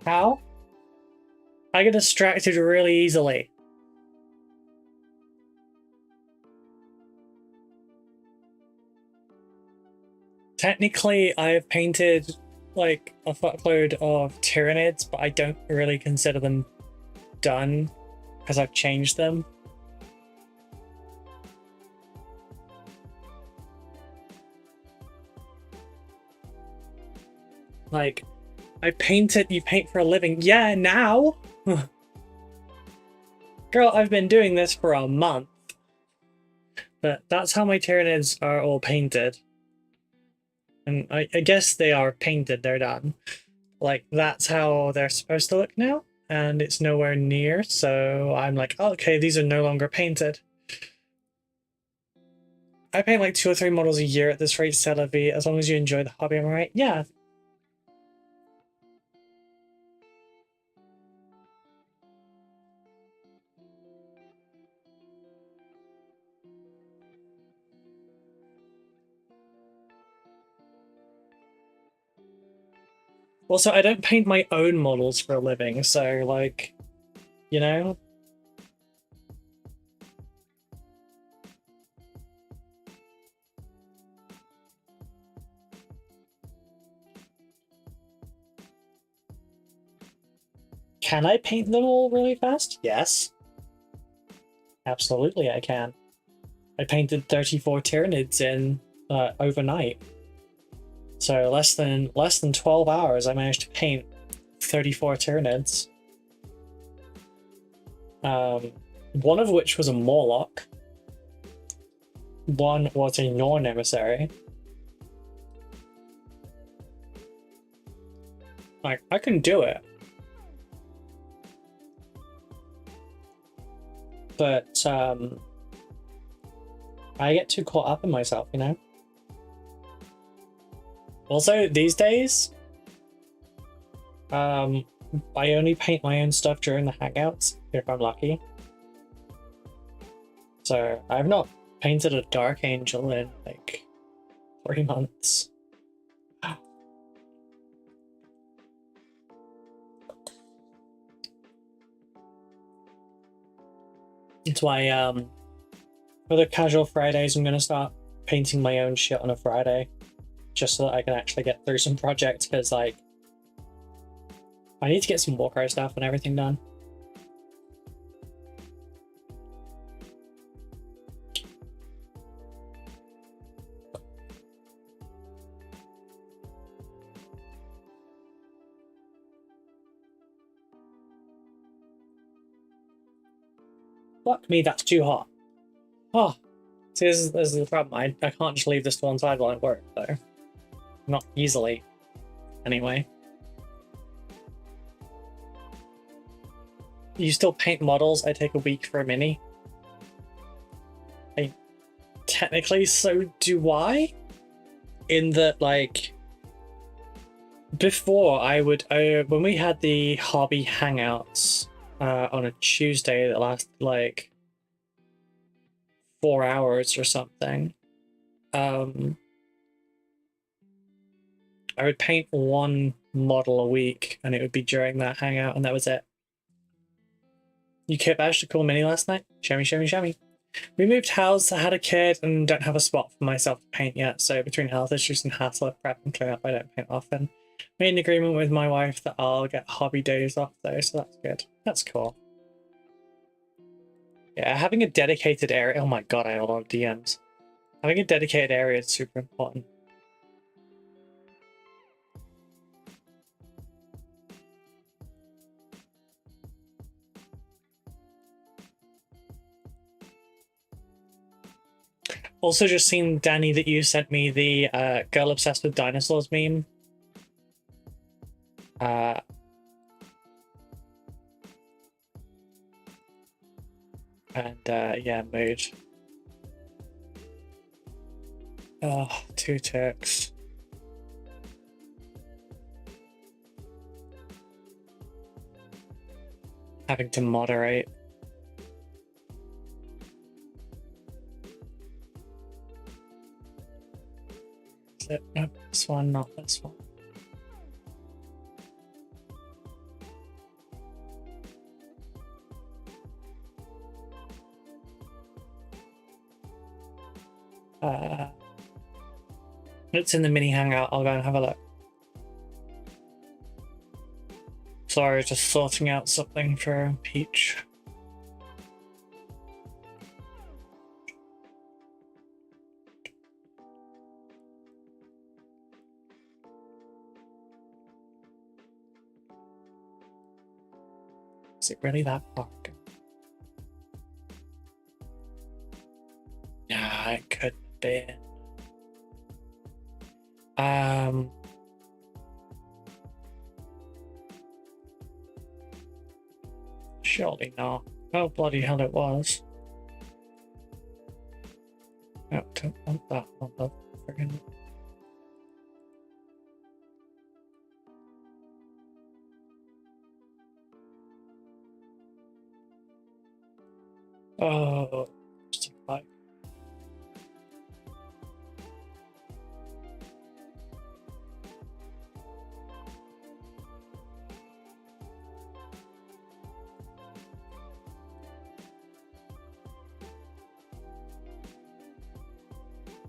How? I get distracted really easily. Technically, I have painted like a fuckload of Tyranids, but I don't really consider them done because I've changed them. Like, I painted, you paint for a living. Yeah, now? Girl, I've been doing this for a month. But that's how my Tyranids are all painted. And I guess they are painted, they're done. Like, that's how they're supposed to look now. And it's nowhere near, so I'm like, oh, okay, these are no longer painted. I paint like 2 or 3 models a year at this rate, Celavi, as long as you enjoy the hobby, am I right? Yeah. Also, I don't paint my own models for a living, so, like, you know? Can I paint them all really fast? Yes. Absolutely, I can. I painted 34 Tyranids in overnight. So less than 12 hours, I managed to paint 34 Tyranids. One of which was a Morlock. One was a Norn Emissary. Like, I can do it. But, I get too caught up in myself, you know? Also, these days, I only paint my own stuff during the hangouts, if I'm lucky. So I've not painted a Dark Angel in like 3 months. That's why for the casual Fridays I'm gonna start painting my own shit on a Friday. Just so that I can actually get through some projects, because like I need to get some Warcry stuff and everything done. Fuck me, that's too hot. Oh, see, this is the problem. I can't just leave this to one side while I work, though. Not easily. Anyway. You still paint models? I take a week for a mini. Technically, so do I? In that, like, before I would, when we had the hobby hangouts on a Tuesday that lasted like 4 hours or something, I would paint one model a week, and it would be during that hangout, and that was it. You bashed a cool mini last night? Shimmy, shimmy, shimmy. We moved house, I had a kid, and don't have a spot for myself to paint yet, so between health issues and hassle of prep and clean up, I don't paint often. Made an agreement with my wife that I'll get hobby days off though, so that's good. That's cool. Yeah, having a dedicated area. Oh my god, I have a lot of DMs. Having a dedicated area is super important. Also, just seen, Danny, that you sent me the girl obsessed with dinosaurs meme. Yeah, mood. Oh, 2 ticks. Having to moderate. Is it? Nope, this one, not this one. It's in the mini hangout. I'll go and have a look. Sorry, just sorting out something for Peach. Is it really that far? Yeah, it could be. Surely not. Oh, bloody hell, it was. No, don't want that one, though. Friggin'. Oh, just like.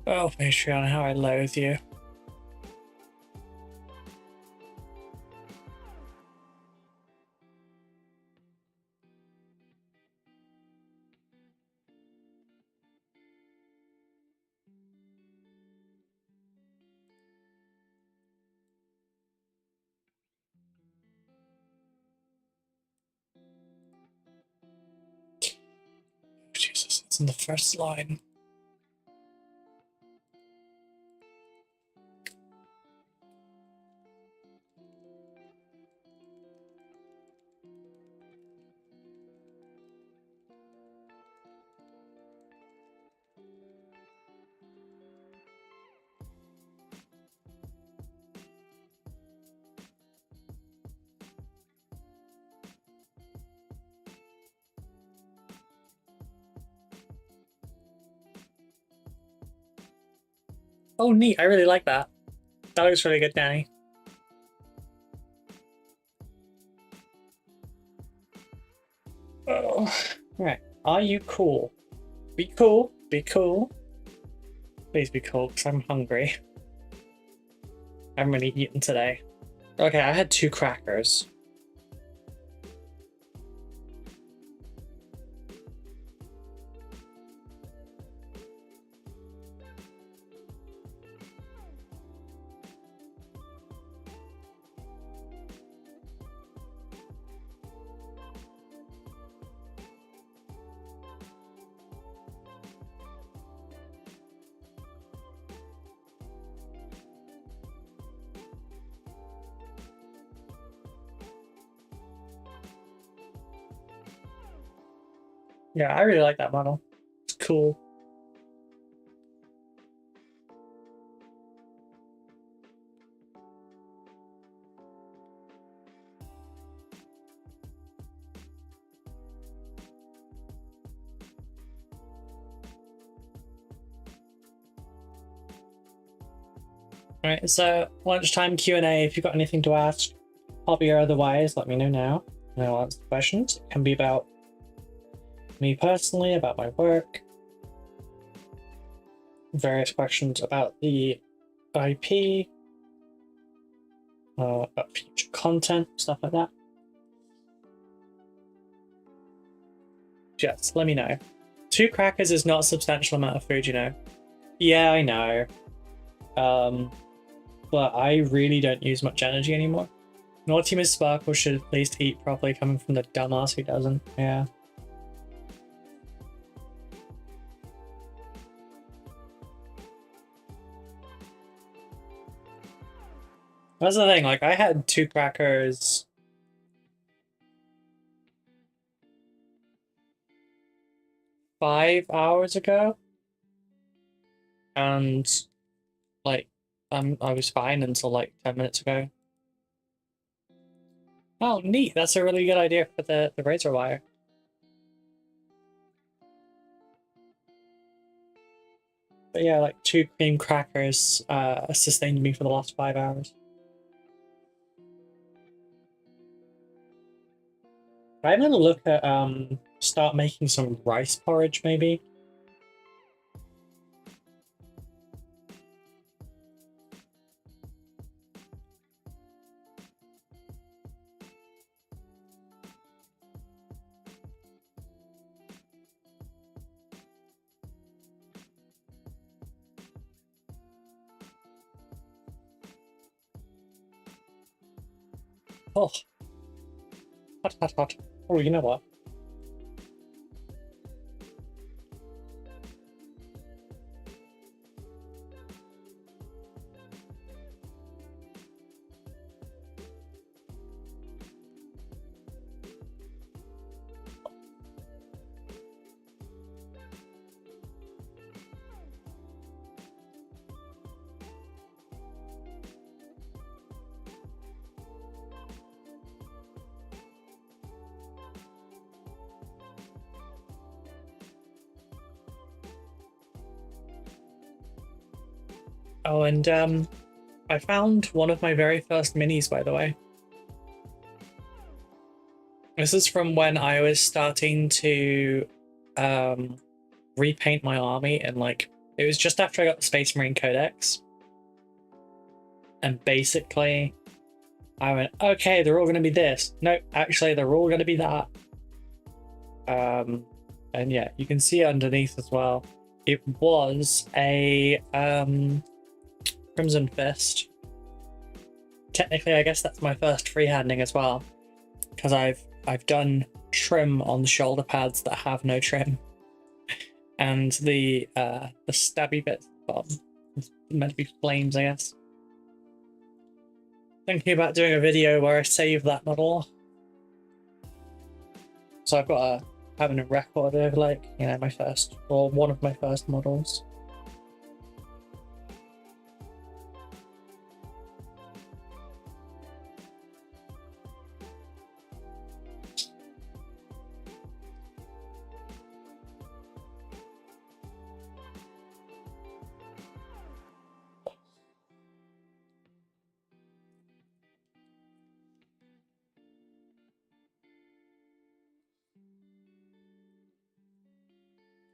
Oh, Patreon, how I loathe you. Jesus, it's in the first line. Oh, neat. I really like that. That looks really good, Danny. Oh. Right. Are you cool? Be cool. Be cool. Please be cool, because I'm hungry. I haven't really eaten today. Okay, I had 2 crackers. Yeah, I really like that model. It's cool. Alright, so lunchtime Q&A. If you've got anything to ask, hobby or otherwise, let me know now, and I'll answer the questions. It can be about me personally, about my work, various questions about the IP, about future content, stuff like that. Just let me know. 2 crackers is not a substantial amount of food, you know. Yeah, I know. But I really don't use much energy anymore. Naughty Miss Sparkle should at least eat properly, coming from the dumbass who doesn't. Yeah. That's the thing, like, I had 2 crackers 5 hours ago, and like I was fine until like 10 minutes ago. Oh, neat! That's a really good idea for the razor wire. But yeah, like 2 cream crackers sustained me for the last 5 hours. I'm gonna look at start making some rice porridge maybe. Oh, hot, hot, hot. Oh, you know what? Oh, and I found one of my very first minis, by the way. This is from when I was starting to repaint my army, and like it was just after I got the Space Marine Codex. And basically I went, okay, they're all gonna be this. No, actually they're all gonna be that. And yeah, you can see underneath as well. It was a Crimson Fist. Technically, I guess that's my first freehanding as well, because I've done trim on the shoulder pads that have no trim, and the stabby bits at the bottom is meant to be flames, I guess. Thinking about doing a video where I save that model, so I've got having a record of like, you know, my first, or one of my first models.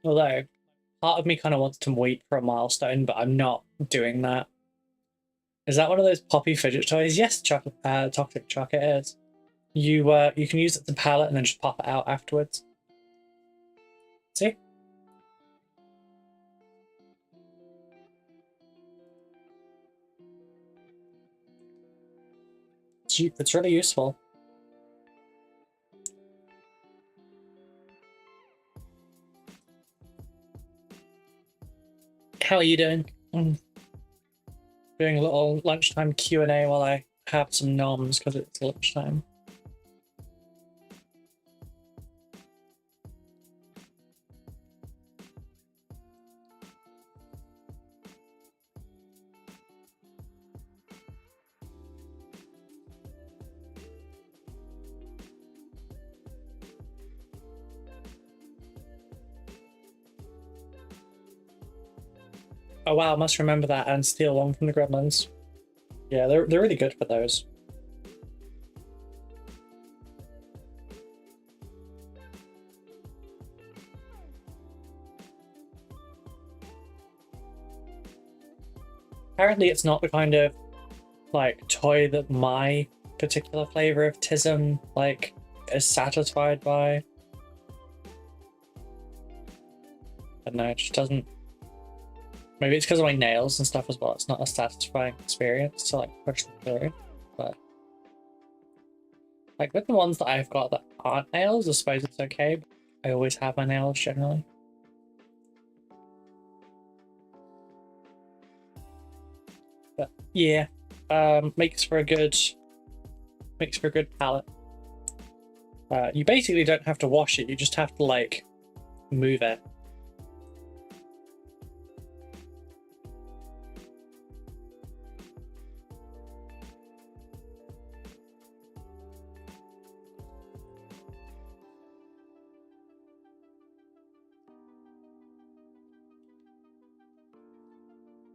Although, part of me kind of wants to wait for a milestone, but I'm not doing that. Is that one of those poppy fidget toys? Yes, chocolate, toxic chocolate is. You can use it as a palette and then just pop it out afterwards. See? It's really useful. How are you doing? Doing a little lunchtime Q&A while I have some noms because it's lunchtime. Oh wow, I must remember that and steal one from the gremlins. Yeah, they're really good for those. Apparently it's not the kind of like toy that my particular flavor of tism like is satisfied by. I don't know, it just doesn't. Maybe it's because of my nails and stuff as well. It's not a satisfying experience to like push them through. But like with the ones that I've got that aren't nails, I suppose it's okay. But I always have my nails generally. But yeah, makes for a good palette. You basically don't have to wash it. You just have to like move it.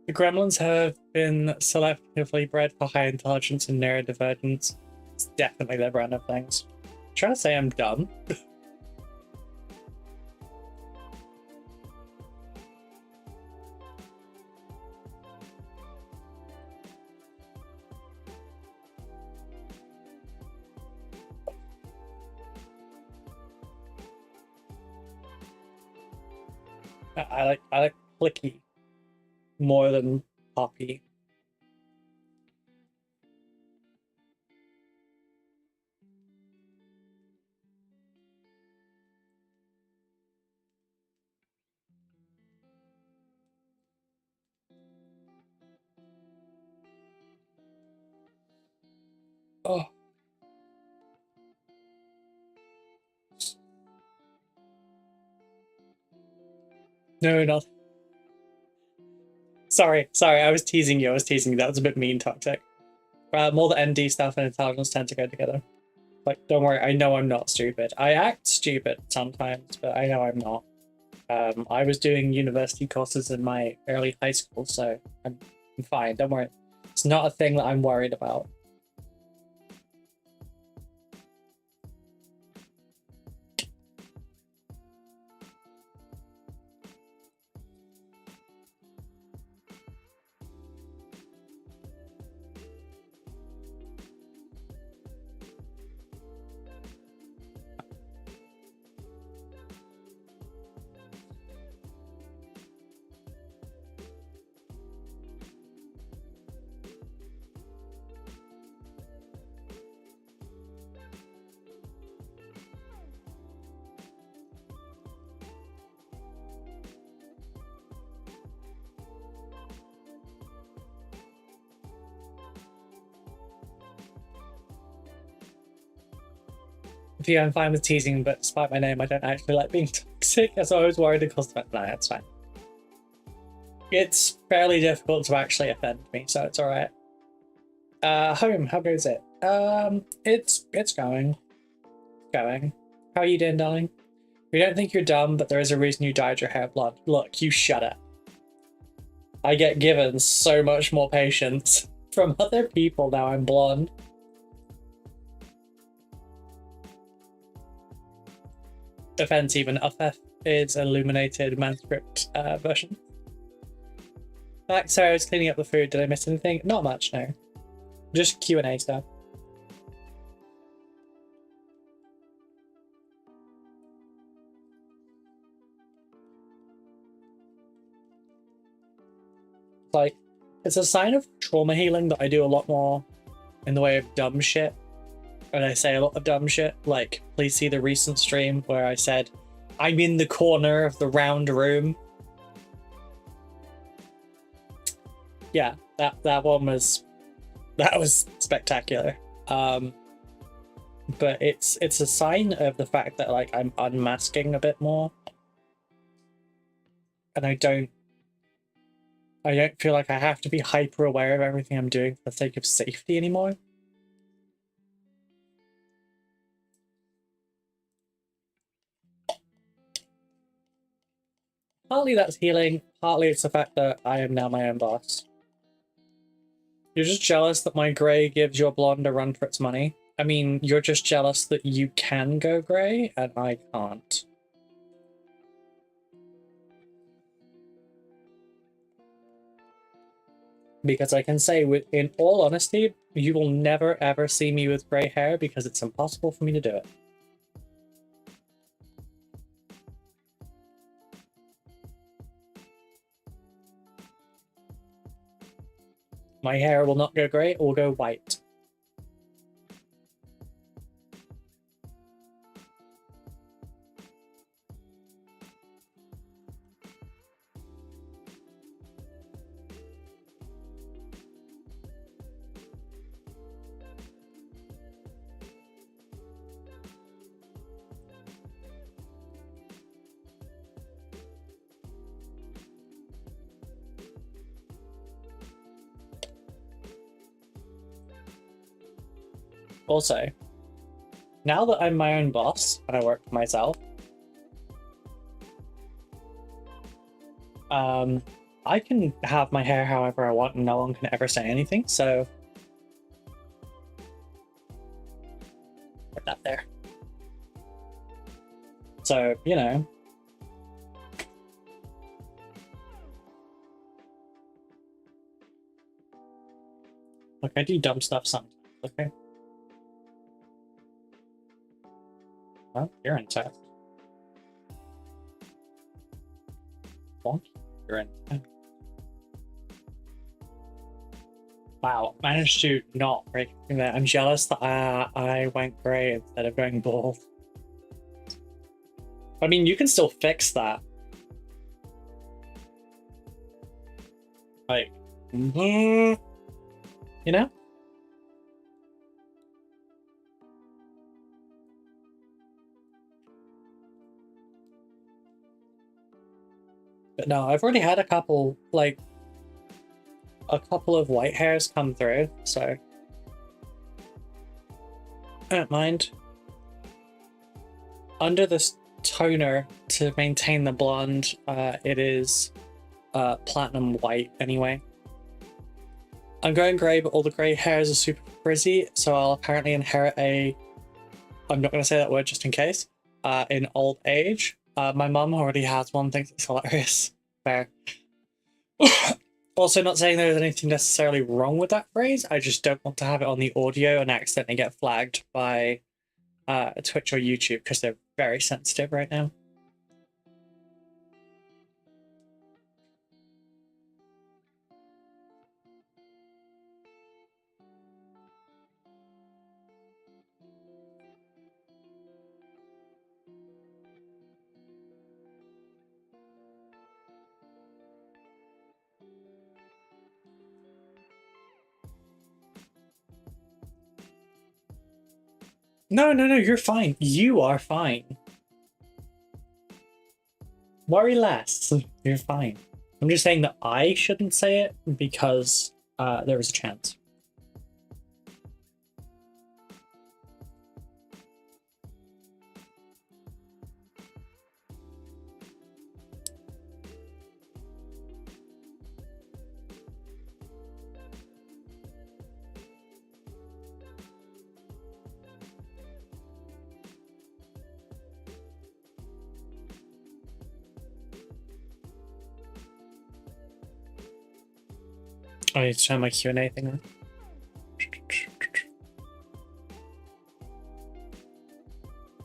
The gremlins have been selectively bred for high intelligence and neurodivergence. It's definitely their brand of things. I'm trying to say I'm dumb. I like clicky more than poppy. Oh. No, not. Sorry, I was teasing you. That was a bit mean, toxic. More the ND stuff and intelligence tend to go together. Like, don't worry, I know I'm not stupid. I act stupid sometimes, but I know I'm not. I was doing university courses in my early high school, so I'm fine. Don't worry. It's not a thing that I'm worried about. Yeah, I'm fine with teasing, but despite my name, I don't actually like being toxic, as I was worried it caused offense. No, that's fine. It's fairly difficult to actually offend me, so it's alright. Home, how goes it? It's going. Going. How are you doing, darling? We don't think you're dumb, but there is a reason you dyed your hair blonde. Look, you shut it. I get given so much more patience from other people now I'm blonde. Offense even. is illuminated manuscript version. Sorry, I was cleaning up the food. Did I miss anything? Not much, no. Just Q&A stuff. Like, it's a sign of trauma healing that I do a lot more in the way of dumb shit. And I say a lot of dumb shit. Like, please see the recent stream where I said, I'm in the corner of the round room. Yeah, that one was spectacular. But it's a sign of the fact that like I'm unmasking a bit more. And I don't feel like I have to be hyper aware of everything I'm doing for the sake of safety anymore. Partly that's healing, partly it's the fact that I am now my own boss. You're just jealous that my grey gives your blonde a run for its money. I mean, you're just jealous that you can go grey and I can't. Because I can say, in all honesty, you will never ever see me with grey hair because it's impossible for me to do it. My hair will not go grey, it will go white. Also, now that I'm my own boss and I work for myself, I can have my hair however I want and no one can ever say anything, so put that there. So, you know. Look, I do dumb stuff sometimes, okay? Well, you're in Tufts. Bonk, you're in Tufts. Wow, managed to not break that. I'm jealous that I went grey instead of going bald. I mean, you can still fix that. Like, you know? But no, I've already had a couple, like, a couple of white hairs come through, so I don't mind. Under this toner to maintain the blonde, it is platinum white anyway. I'm going grey, but all the grey hairs are super frizzy, so I'll apparently inherit a, I'm not going to say that word just in case, in old age. My mum already has one, thinks it's hilarious. Fair. Also, not saying there's anything necessarily wrong with that phrase, I just don't want to have it on the audio and accidentally get flagged by Twitch or YouTube, because they're very sensitive right now. No, you're fine. You are fine. Worry less. You're fine. I'm just saying that I shouldn't say it because there is a chance. I need to turn my Q&A thing on.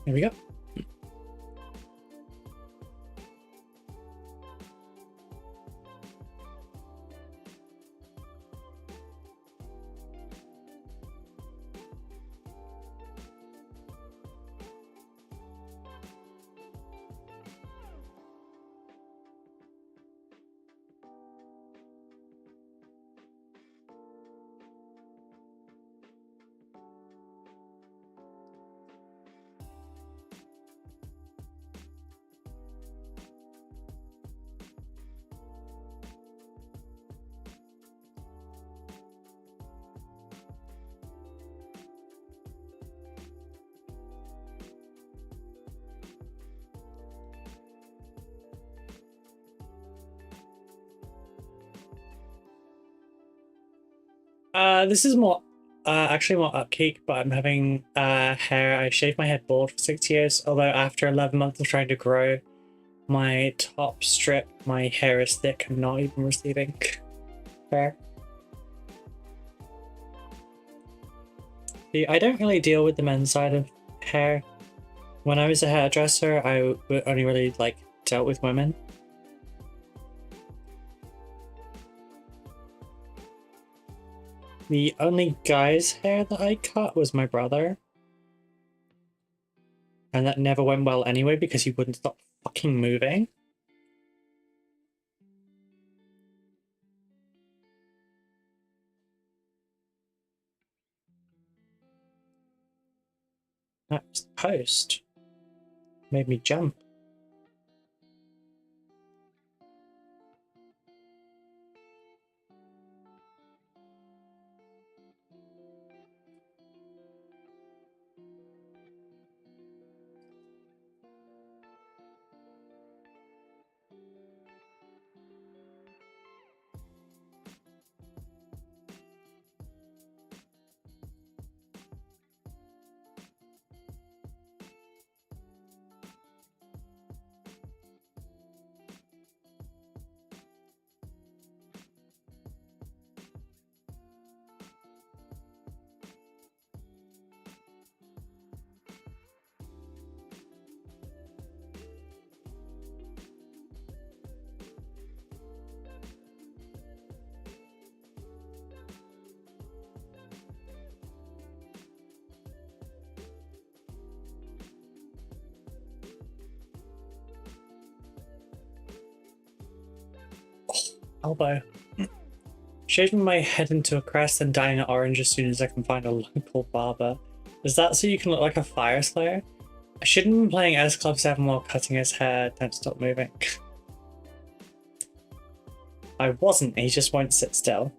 Here we go. This is more, actually more upkeep, but I'm having hair. I shaved my head bald for 6 years, although after 11 months of trying to grow my top strip, my hair is thick. I'm not even receiving hair. See, I don't really deal with the men's side of hair. When I was a hairdresser, I only really dealt with women. The only guy's hair that I cut was my brother. And that never went well anyway because he wouldn't stop fucking moving. That was the post. Made me jump. Elbow. Shaving my head into a crest and dyeing it orange as soon as I can find a local barber. Is that so you can look like a fire slayer? I shouldn't have been playing S Club 7 while cutting his hair. Don't stop moving. I wasn't, he just won't sit still.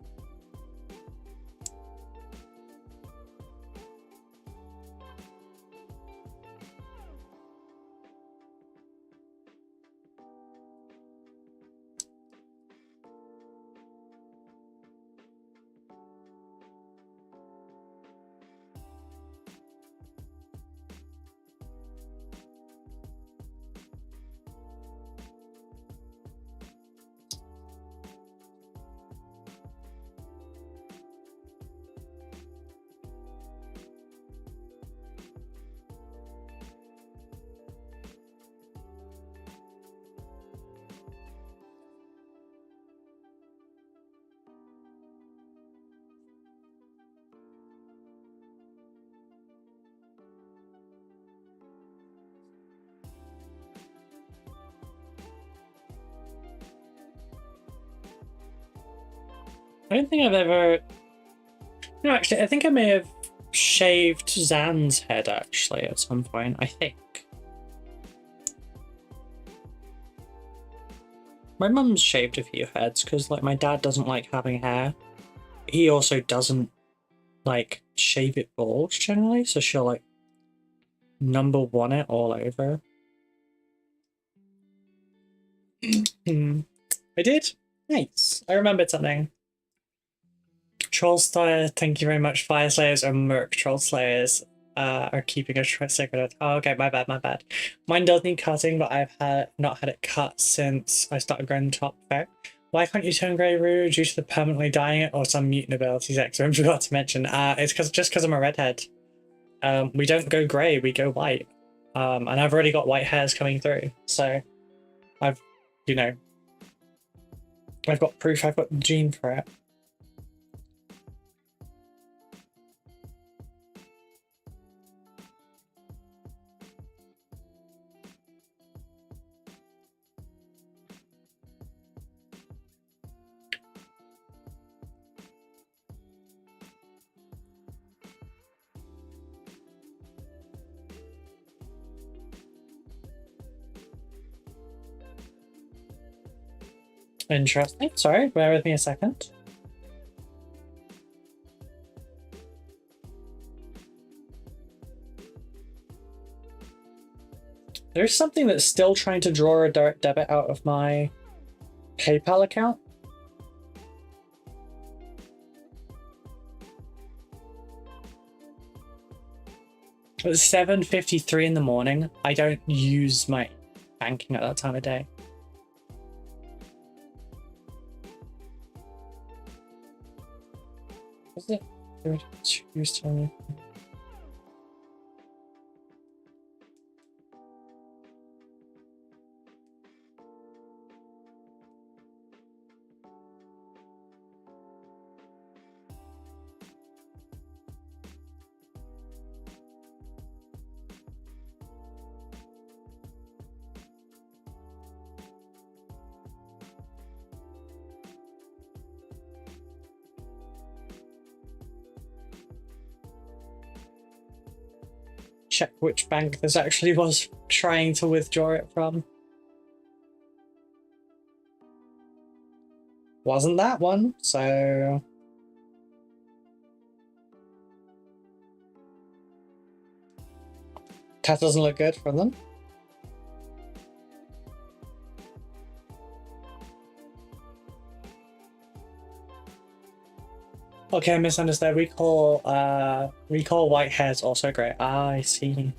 I don't think I've ever... No, actually, I think I may have shaved Zan's head, actually, at some point, I think. My mum's shaved a few heads, because, my dad doesn't like having hair. He also doesn't, shave it bald, generally, so she'll, number one it all over. I did? Nice. I remembered something. Trollslayer, thank you very much. Fire Slayers or Merc Troll Slayers are keeping a secret. Oh, okay, my bad. Mine does need cutting, but I've not had it cut since I started growing the top hair. Why can't you turn grey, Rue? Due to the permanently dyeing it or some mutant abilities extra? I forgot to mention. It's just because I'm a redhead. We don't go grey, we go white. And I've already got white hairs coming through, so I've, you know, I've got proof, I've got the gene for it. Interesting. Sorry, bear with me a second. There's something that's still trying to draw a direct debit out of my PayPal account. It's 7:53 in the morning. I don't use my banking at that time of day. Is it? Tuesday. Check which bank this actually was trying to withdraw it from. Wasn't that one, so... That doesn't look good for them. Okay, I misunderstood. We call white hairs also grey. Ah, I see.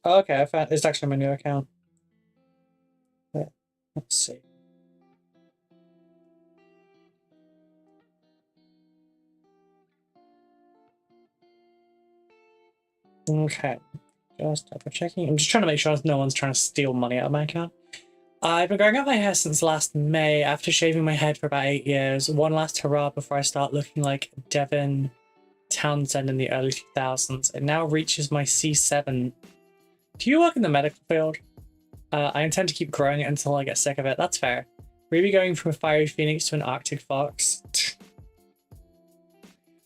Okay, I found it's actually my new account. Let's see. Okay, just double checking. I'm just trying to make sure no one's trying to steal money out of my account. I've been growing out my hair since last May after shaving my head for about 8 years. One last hurrah before I start looking like Devin Townsend in the early 2000s. It now reaches my C7. Do you work in the medical field? I intend to keep growing it until I get sick of it. That's fair. Maybe going from a fiery phoenix to an arctic fox.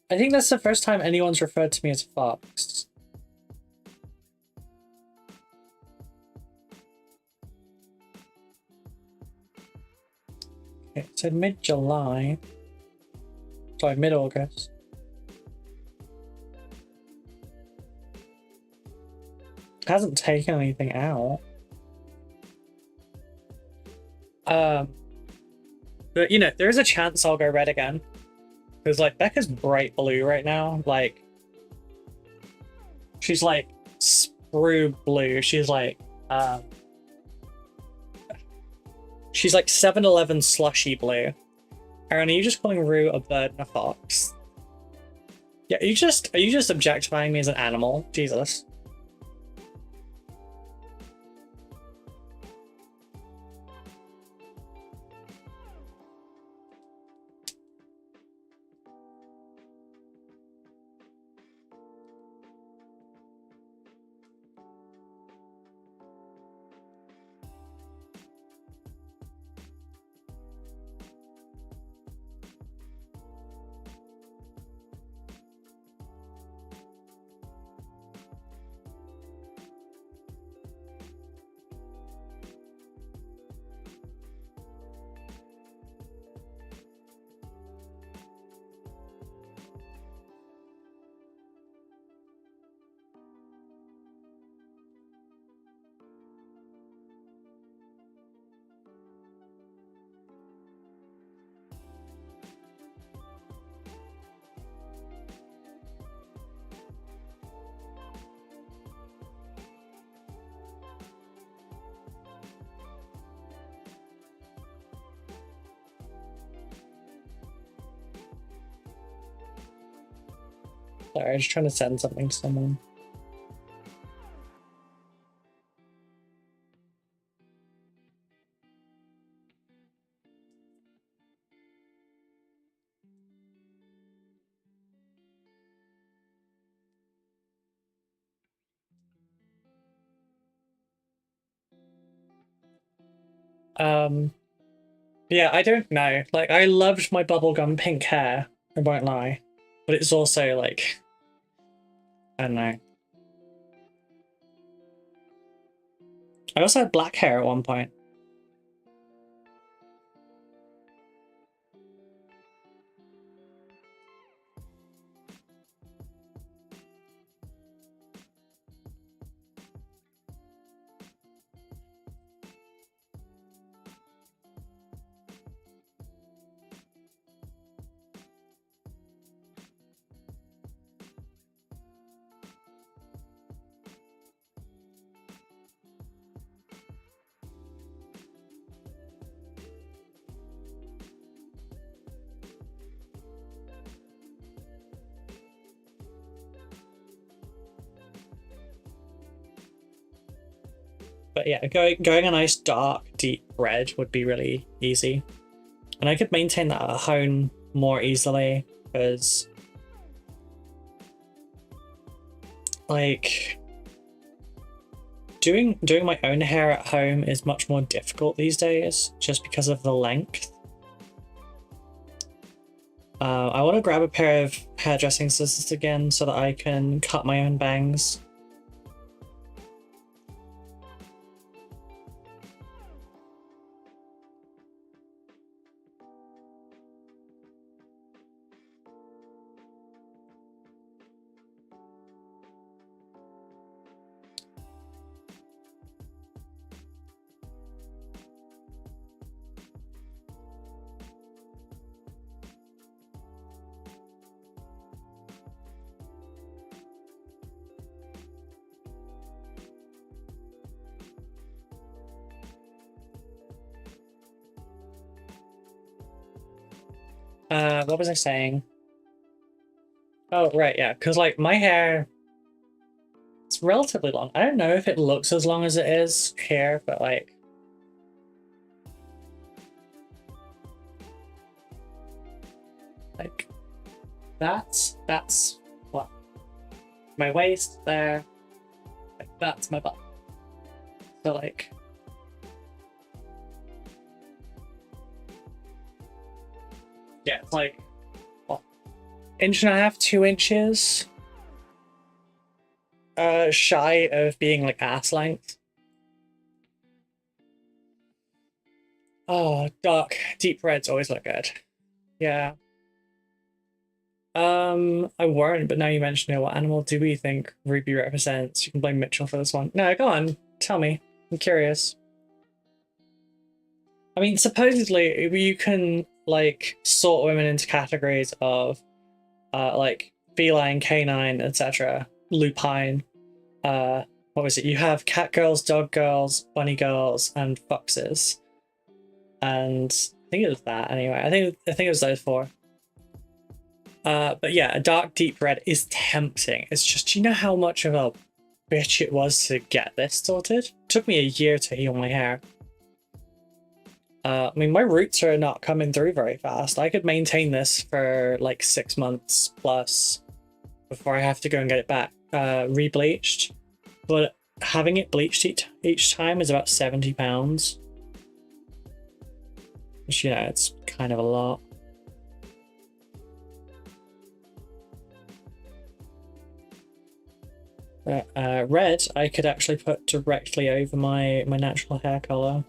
I think that's the first time anyone's referred to me as a fox. Okay, it said mid-July. Sorry, mid-August. Hasn't taken anything out. But you know, there is a chance I'll go red again. Because like Becca's bright blue right now. Like she's like sprue blue. She's like 7-Eleven slushy blue. Aaron, are you just calling Rue a bird and a fox? Yeah, are you just objectifying me as an animal? Jesus. Sorry, I was trying to send something to someone. Yeah, I don't know. Like, I loved my bubblegum pink hair, I won't lie. But it's also like, I don't know. I also had black hair at one point. But yeah, going a nice dark, deep red would be really easy. And I could maintain that at home more easily, because like doing my own hair at home is much more difficult these days, just because of the length. I want to grab a pair of hairdressing scissors again so that I can cut my own bangs. What was I saying? Oh, right, yeah, because like my hair, it's relatively long. I don't know if it looks as long as it is here, but like, that's what my waist there, like that's my butt. So like, yeah, it's like, what, inch and a half, 2 inches shy of being like ass length. Oh, dark, deep reds always look good. Yeah. I weren't, but now you mention it, what animal do we think Ruby represents? You can blame Mitchell for this one. No, go on, tell me. I'm curious. I mean, supposedly you can like sort women into categories of like feline, canine, etc. Lupine. What was it? You have cat girls, dog girls, bunny girls, and foxes. And I think it was that anyway. I think it was those four. But yeah, a dark deep red is tempting. It's just, you know how much of a bitch it was to get this sorted? It took me a year to heal my hair. I mean, my roots are not coming through very fast. I could maintain this for like 6 months plus before I have to go and get it back re-bleached. But having it bleached each time is about £70. Which, you know, it's kind of a lot. Red, I could actually put directly over my natural hair color.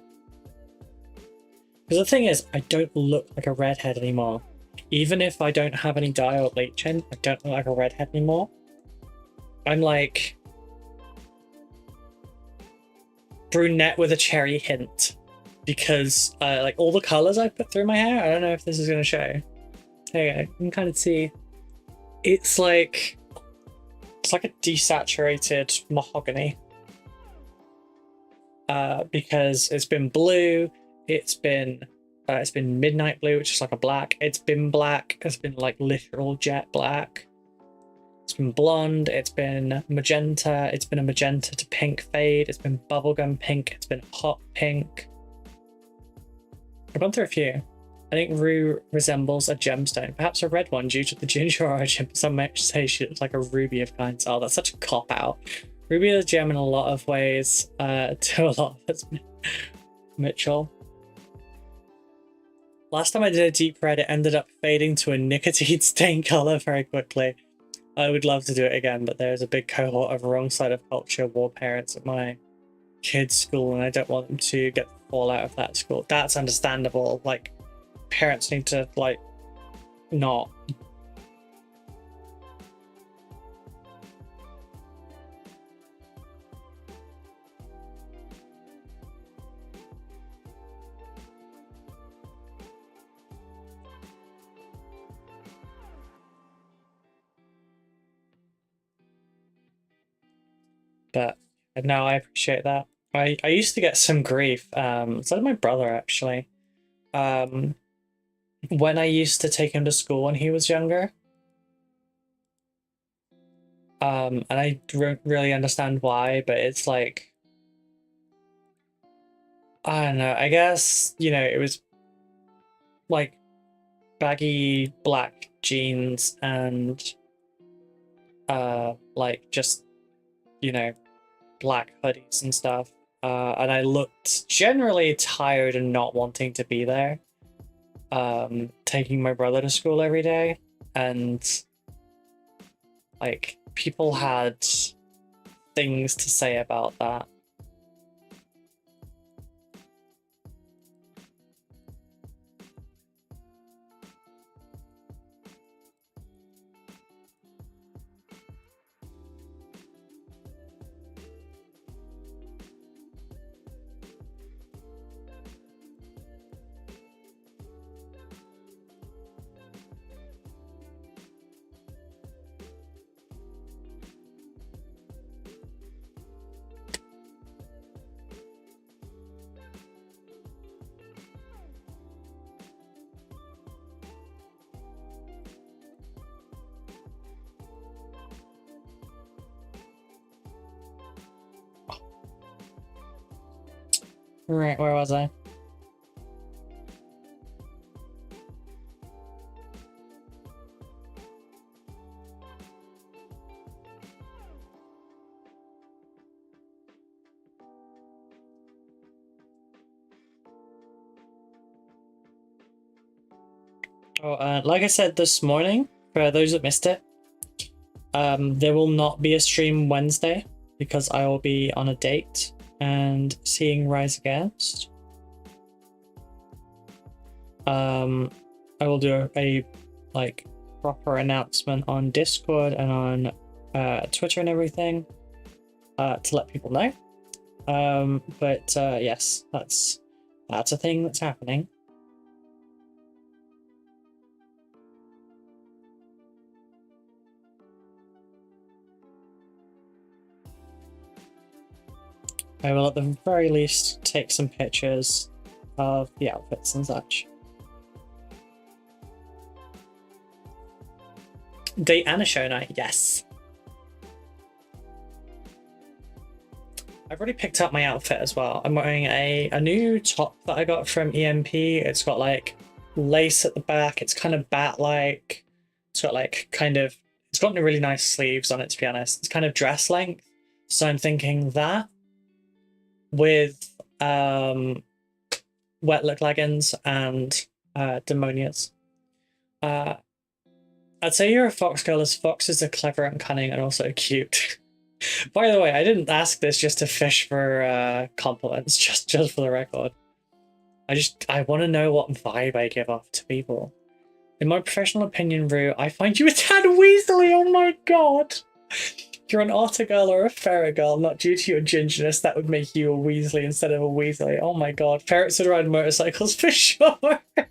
Because the thing is, I don't look like a redhead anymore. Even if I don't have any dye or bleaching, I don't look like a redhead anymore. I'm like brunette with a cherry hint. Because like all the colors I put through my hair, I don't know if this is going to show. There you go, you can kind of see. It's like a desaturated mahogany. Because it's been blue, it's been midnight blue, which is like a black. It's been black. It's been like literal jet black. It's It's been blonde, it's been magenta, it's been a magenta to pink fade, it's been bubblegum pink, it's been hot pink. I've gone through a few. I think Rue resembles a gemstone, perhaps a red one due to the ginger origin. Some might say she looks like a ruby of kinds. Oh, that's such a cop-out. Ruby is a gem in a lot of ways, to a lot of us. Mitchell. Last time I did a deep red, it ended up fading to a nicotine stain color very quickly. I would love to do it again, but there's a big cohort of wrong side of culture war parents at my kids' school, and I don't want them to get the fallout of that school. That's understandable. Like, parents need to, like, not. But no, I appreciate that. I used to get some grief. So did my brother, actually. When I used to take him to school when he was younger. And I don't really understand why, but it's like, I don't know, I guess, you know, it was like baggy black jeans and like just, you know, black hoodies and stuff. And I looked generally tired and not wanting to be there. Taking my brother to school every day, and like people had things to say about that. Right, where was I? Oh, like I said this morning, for those that missed it, there will not be a stream Wednesday because I will be on a date and seeing Rise Against. I will do a like proper announcement on Discord and on Twitter and everything to let people know. But yes, that's a thing that's happening. I will at the very least take some pictures of the outfits and such. Date and a show night, yes. I've already picked up my outfit as well. I'm wearing a new top that I got from EMP. It's got like lace at the back. It's kind of bat-like. It's got like it's got really nice sleeves on it, to be honest. It's kind of dress length. So I'm thinking that with wet look leggings and demonias. I'd say you're a fox girl, as foxes are clever and cunning and also cute. By the way, I didn't ask this just to fish for compliments, just for the record. I want to know what vibe I give off to people. In my professional opinion, Rue, I find you a tad weaselly. Oh my god! You're an otter girl or a ferret girl, not due to your gingerness. That would make you a Weasley instead of a Weasley. Oh my god, ferrets would ride motorcycles for sure. I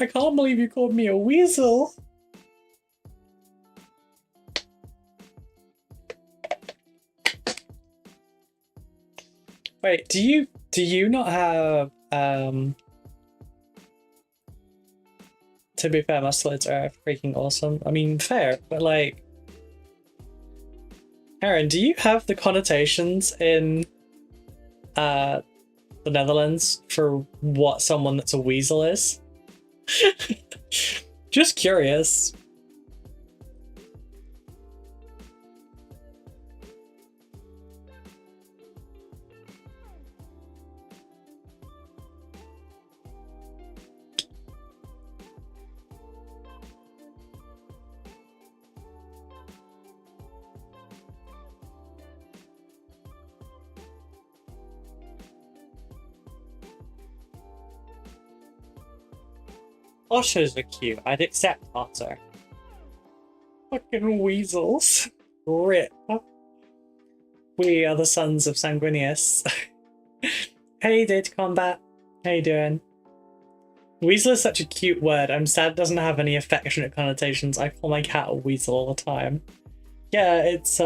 can't believe you called me a weasel. Wait, do you not have to be fair, mustelids are freaking awesome. I mean, fair, but like Aaron, do you have the connotations in the Netherlands for what someone that's a weasel is? Just curious. Otters are cute. I'd accept otter. Fucking weasels. Rip. We are the sons of Sanguinius. Hey, Data Combat. How you doing? Weasel is such a cute word. I'm sad it doesn't have any affectionate connotations. I call my cat a weasel all the time. Yeah, it's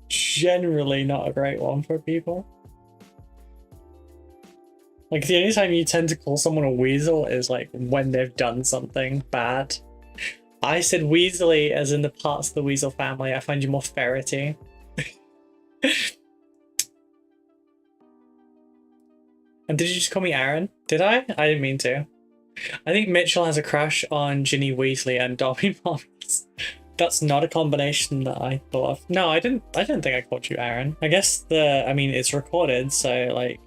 generally not a great one for people. Like, the only time you tend to call someone a weasel is, like, when they've done something bad. I said weaselly as in the parts of the weasel family. I find you more ferrety. And did you just call me Aaron? Did I? I didn't mean to. I think Mitchell has a crush on Ginny Weasley and Dobby Moss. That's not a combination that I thought of. No, I didn't think I called you Aaron. I guess I mean, it's recorded, so, like,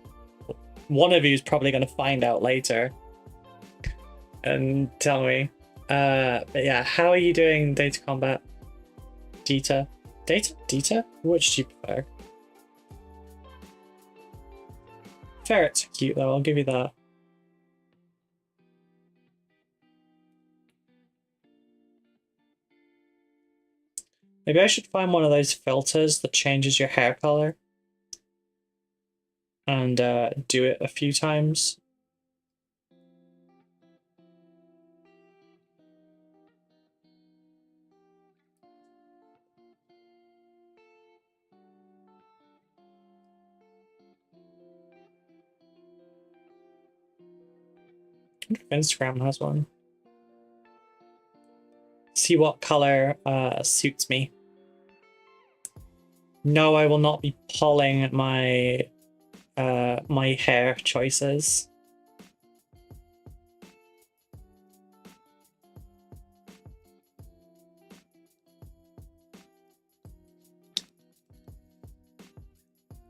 one of you is probably going to find out later and tell me. But yeah, how are you doing, Data Combat? Dita? Dita? Which do you prefer? Ferrets are cute though, I'll give you that. Maybe I should find one of those filters that changes your hair color and do it a few times. I wonder if Instagram has one. See what color suits me. No, I will not be polling my my hair choices.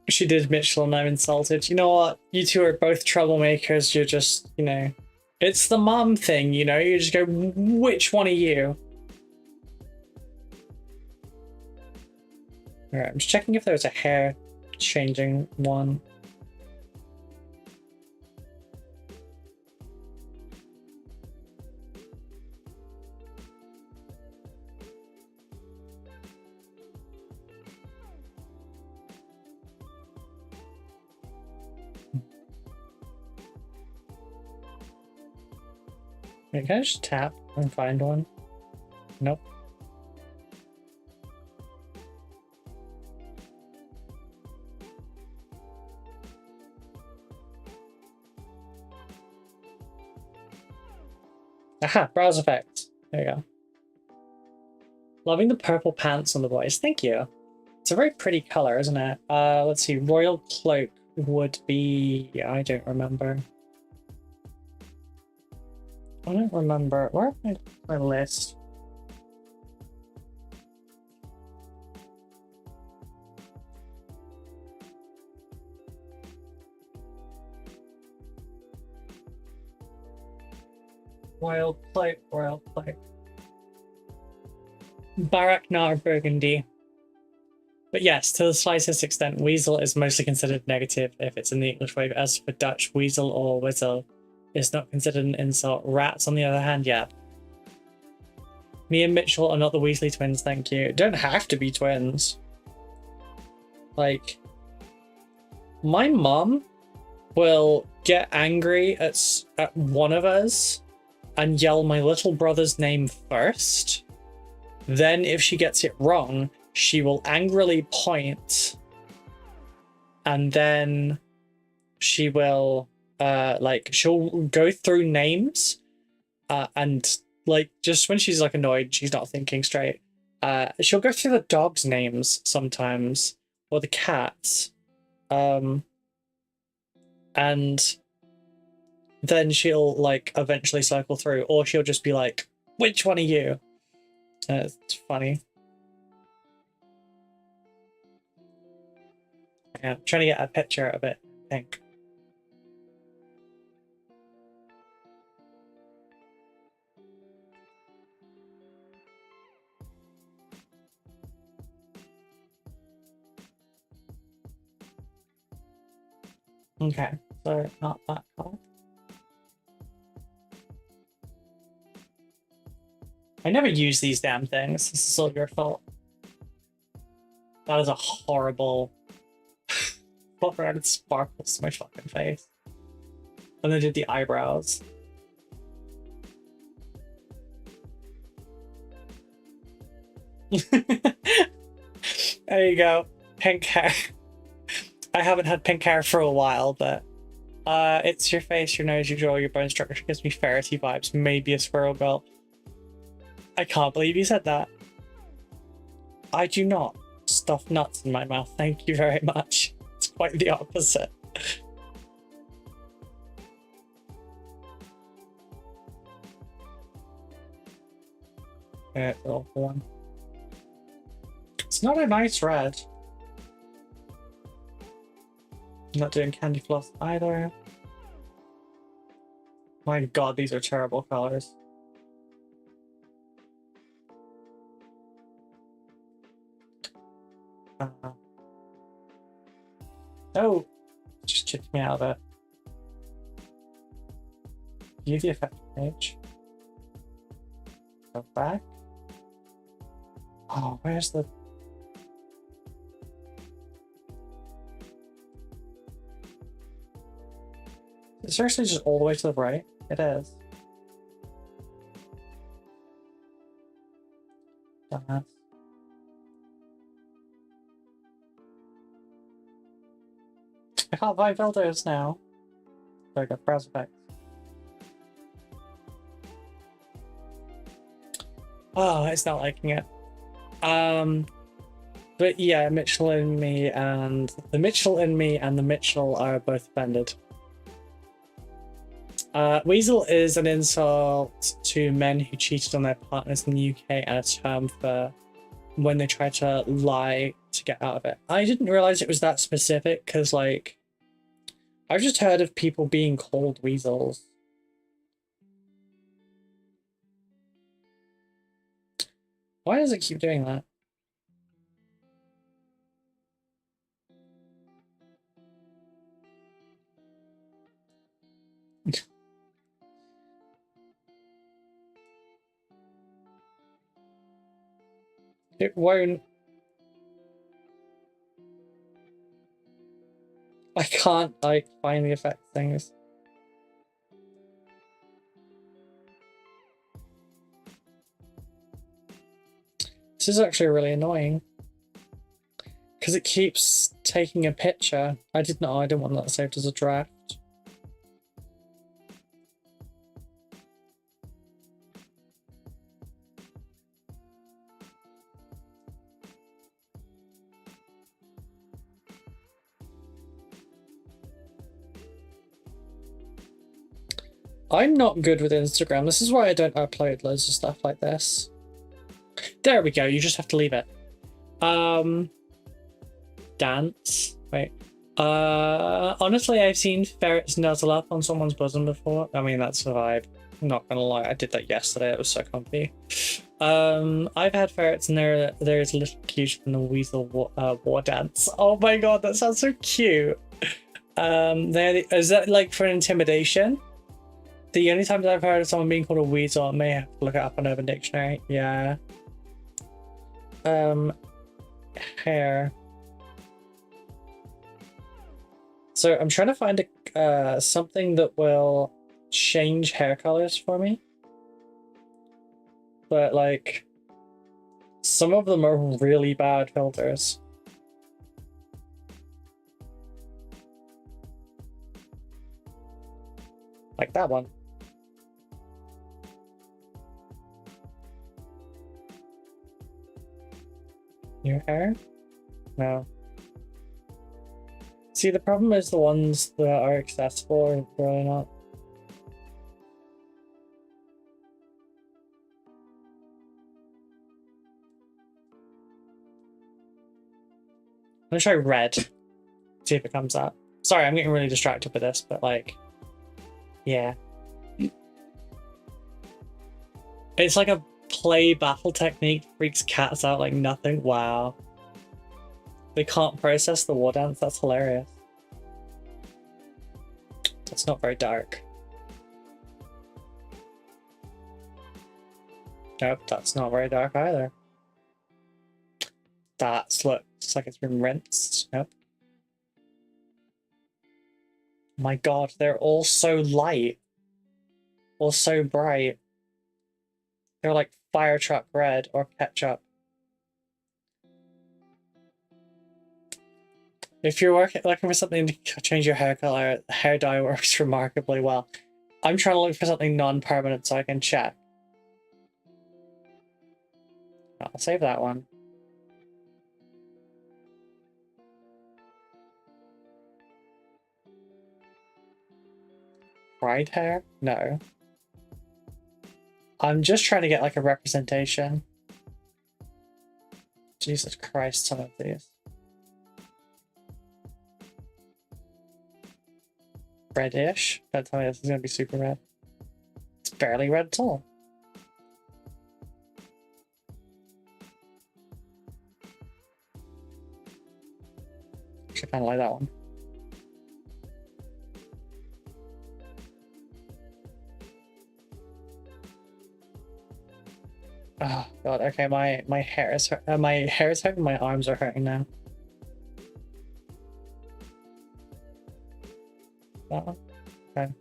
She did, Mitchell, and I'm insulted. You know what? You two are both troublemakers. You're just, you know, it's the mom thing, you know? You just go, which one are you? Alright, I'm just checking if there was a hair changing one. Wait, can I just tap and find one? Nope. Aha, browse effects. There you go. Loving the purple pants on the boys. Thank you. It's a very pretty color, isn't it? Let's see. Royal cloak would be... I don't remember. I don't remember. Where is my list? Royal cloak, royal cloak. Baraknar Burgundy. But yes, to the slightest extent, weasel is mostly considered negative if it's in the English way. As for Dutch, weasel or whistle is not considered an insult. Rats, on the other hand, yeah. Me and Mitchell are not the Weasley twins, thank you. Don't have to be twins. Like, my mom will get angry at one of us and yell my little brother's name first. Then, if she gets it wrong, she will angrily point, and then she will, like, she'll go through names, and, like, just when she's, like, annoyed, she's not thinking straight, she'll go through the dogs' names sometimes, or the cats, and then she'll like eventually cycle through, or she'll just be like, "Which one are you?" It's funny. Yeah, I'm trying to get a picture of it. I think. Okay, so not that card. I never use these damn things. This is all your fault. That is a horrible added sparkles to my fucking face. And they did the eyebrows. There you go. Pink hair. I haven't had pink hair for a while, but it's your face, your nose, your jaw, your bone structure gives me ferrety vibes. Maybe a squirrel girl. I can't believe you said that. I do not stuff nuts in my mouth. Thank you very much. It's quite the opposite. It's awful one. It's not a nice red. I'm not doing candy floss either. My god, these are terrible colors. Oh, just kicked me out of it. View the effect page. Go back. Oh, where's the... Is it seriously just all the way to the right? It is. Dumbass. I can't buy filters now. So I got browser effects. Oh, it's not liking it. But yeah, Mitchell and me and the Mitchell are both offended. Weasel is an insult to men who cheated on their partners in the UK and a term for when they try to lie to get out of it. I didn't realize it was that specific because, like, I've just heard of people being called weasels. Why does it keep doing that? It won't. I can't, like, find the effect things. This is actually really annoying. Because it keeps taking a picture. I didn't want that saved as a draft. I'm not good with Instagram. This is why I don't upload loads of stuff like this. There we go. You just have to leave it. Dance. Wait. Honestly, I've seen ferrets nuzzle up on someone's bosom before. I mean, that's a vibe. I'm not gonna lie. I did that yesterday. It was so comfy. I've had ferrets and they're as little cute than the weasel war dance. Oh my god, that sounds so cute. Is that like for intimidation? The only times I've heard of someone being called a weasel, I may have to look it up on Urban Dictionary. Yeah. Hair. So I'm trying to find something that will change hair colors for me. But like, some of them are really bad filters. Like that one. Your hair? No. See, the problem is the ones that are accessible are really not. I'm gonna try red. See if it comes up. Sorry, I'm getting really distracted with this, but like, yeah. It's like a play battle technique, freaks cats out like nothing. Wow. They can't process the war dance, that's hilarious. That's not very dark. Nope, that's not very dark either. Looks like it's been rinsed. Nope. My god, they're all so light. All so bright. They're like fire truck red or ketchup. If you're looking for something to change your hair color, hair dye works remarkably well. I'm trying to look for something non-permanent so I can check. I'll save that one. Fried hair? No. I'm just trying to get like a representation. Jesus Christ, some of these. Reddish? Don't tell me this is going to be super red. It's barely red at all. Actually, kind of like that one. Oh god, okay, my hair is hurting, my arms are hurting now. That one? Okay.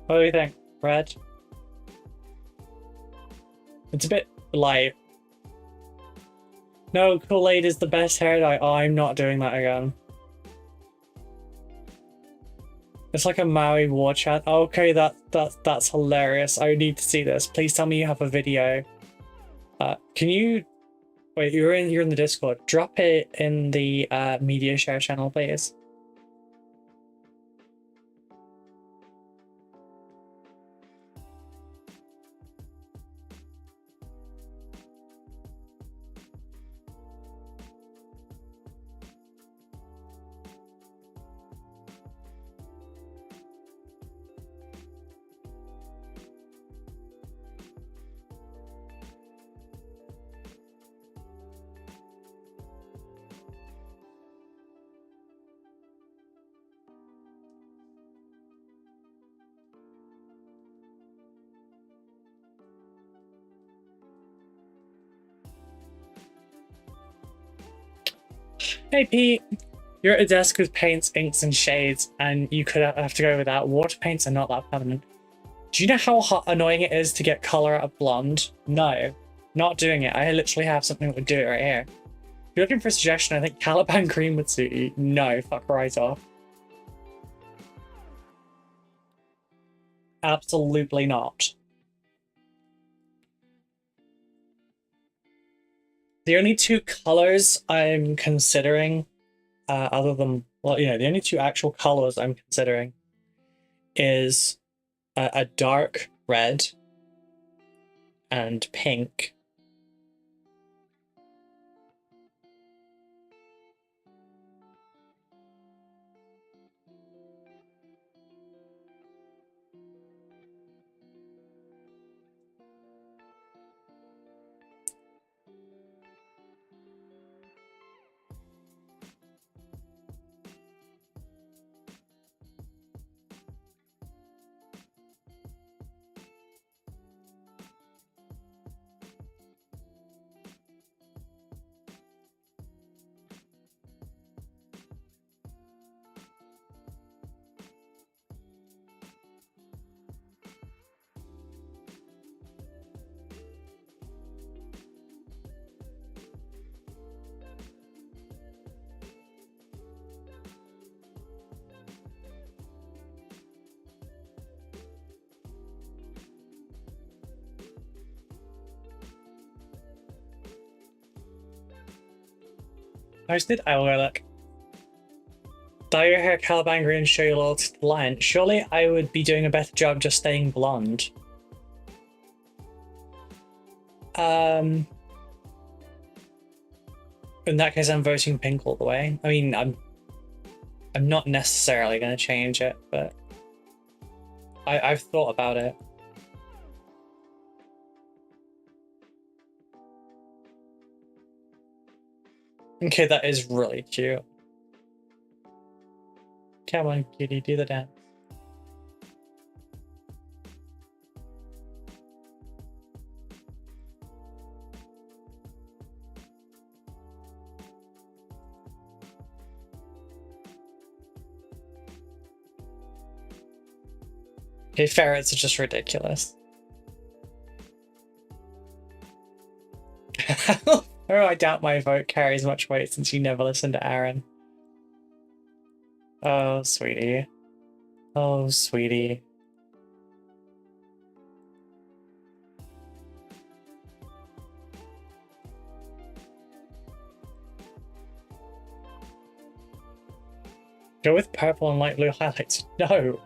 What do you think? Red? It's a bit light. No, Kool-Aid is the best hair dye. Oh, I'm not doing that again. It's like a Maui war chant. Okay, that's hilarious. I need to see this. Please tell me you have a video. Can you wait? You're in the Discord. Drop it in the media share channel, please. Hey Pete, you're at a desk with paints, inks, and shades, and you could have to go with that. Water paints are not that permanent. Do you know how annoying it is to get color out of blonde? No, not doing it. I literally have something that would do it right here. If you're looking for a suggestion, I think Caliban Green would suit you. No, fuck right off. Absolutely not. The only two colors I'm considering, other than, well, you know, the only two actual colors I'm considering is a dark red and pink. posted? I will go look. Dye your hair Calabangri and show your loyalty to the lion. Surely I would be doing a better job just staying blonde. In that case, I'm voting pink all the way. I mean, I'm not necessarily going to change it, but I've thought about it. Okay, that is really cute. Come on, cutie, do the dance. Okay, ferrets are just ridiculous. Oh, I doubt my vote carries much weight since you never listened to Aaron. Oh, sweetie. Oh, sweetie. Go with purple and light blue highlights. No.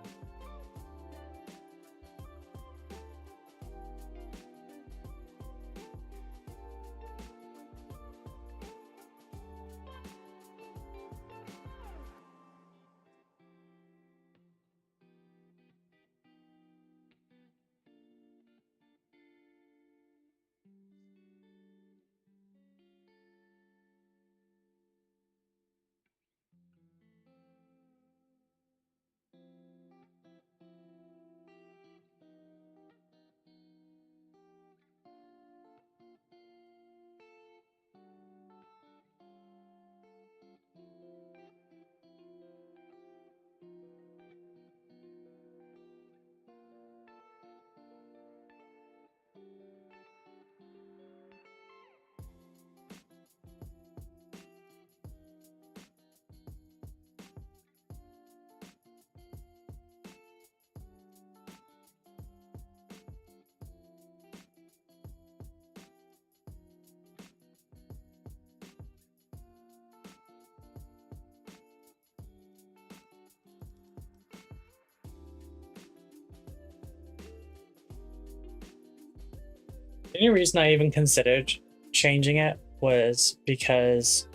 The only reason I even considered changing it was because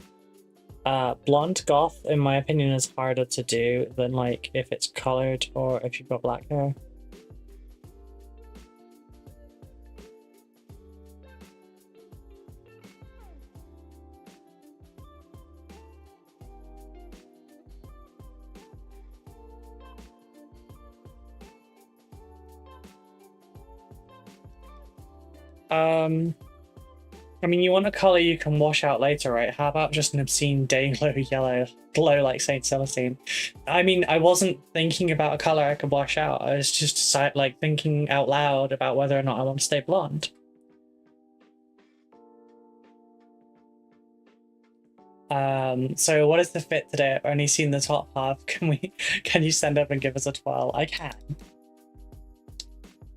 blonde goth, in my opinion, is harder to do than like if it's colored or if you've got black hair. I mean, you want a color you can wash out later, right? How about just an obscene day glow yellow, glow like Saint Celestine? I mean, I wasn't thinking about a color I could wash out. I was just like thinking out loud about whether or not I want to stay blonde. So what is the fit today? I've only seen the top half. Can you stand up and give us a twirl? I can.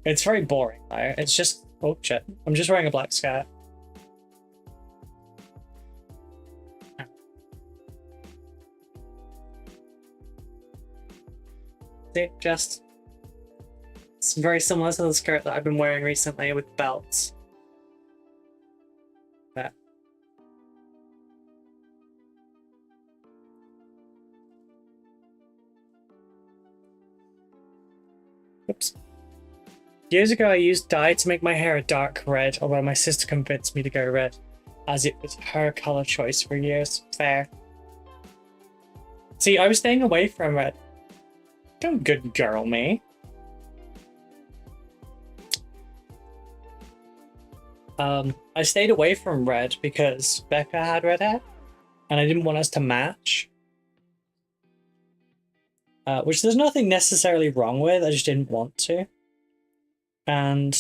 It's very boring though. It's just, oh shit. I'm just wearing a black skirt. See, just, it's very similar to the skirt that I've been wearing recently with belts. There. Oops. Years ago, I used dye to make my hair a dark red, although my sister convinced me to go red, as it was her color choice for years. Fair. See, I was staying away from red. Don't good girl me. I stayed away from red because Becca had red hair, and I didn't want us to match. Which there's nothing necessarily wrong with, I just didn't want to. And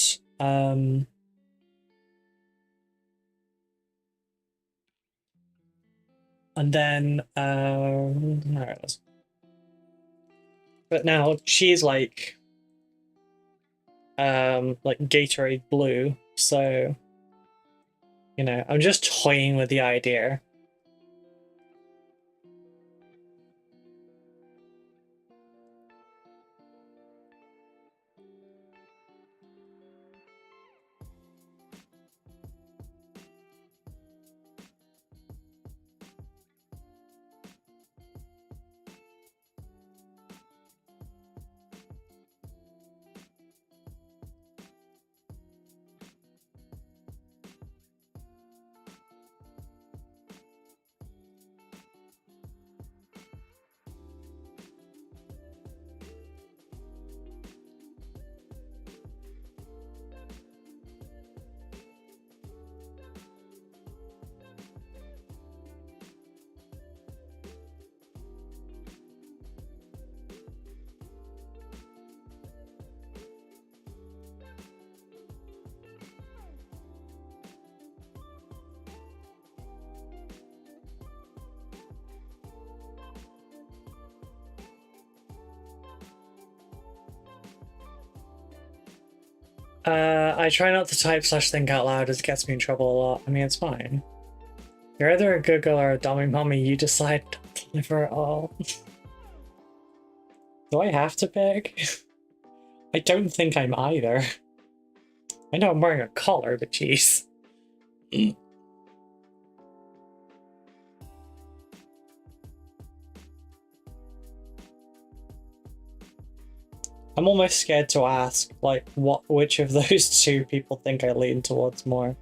then there it is. But now she's like Gatorade blue, so you know, I'm just toying with the idea. I try not to type / think out loud, as it gets me in trouble a lot. I mean, it's fine. You're either a good girl or a dummy mummy, you decide not to deliver it all. Do I have to pick? I don't think I'm either. I know I'm wearing a collar, but jeez. I'm almost scared to ask, like, which of those two people think I lean towards more.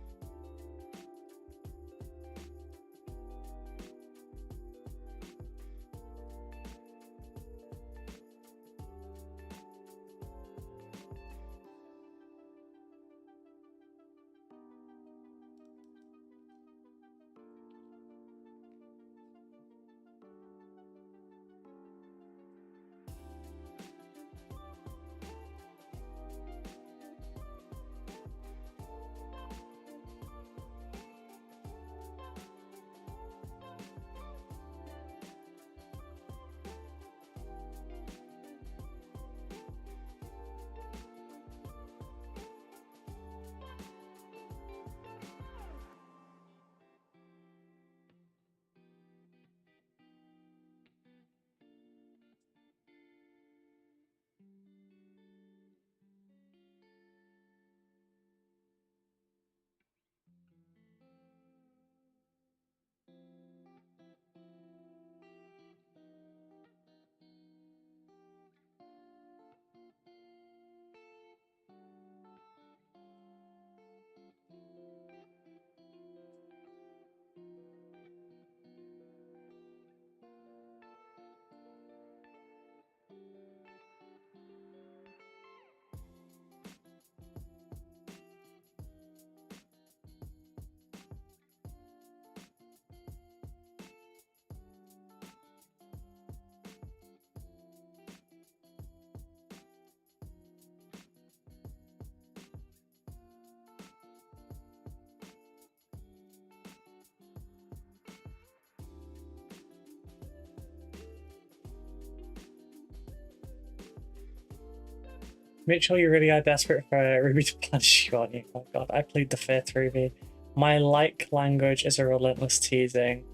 Mitchell, you really are desperate for Ruby to punish you, aren't you? Oh god, I plead the fifth, Ruby. My like language is a relentless teasing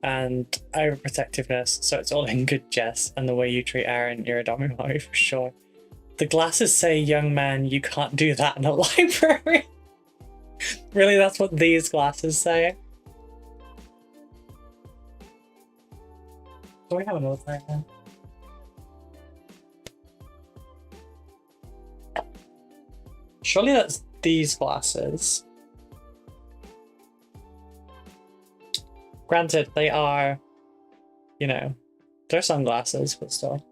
and overprotectiveness, so it's all in good jest, and the way you treat Aaron, you're a dummy mommy for sure. The glasses say, young man, you can't do that in a library. Really, that's what these glasses say? Do we have another right now? Surely that's these glasses. Granted, they are, you know, they're sunglasses, but still.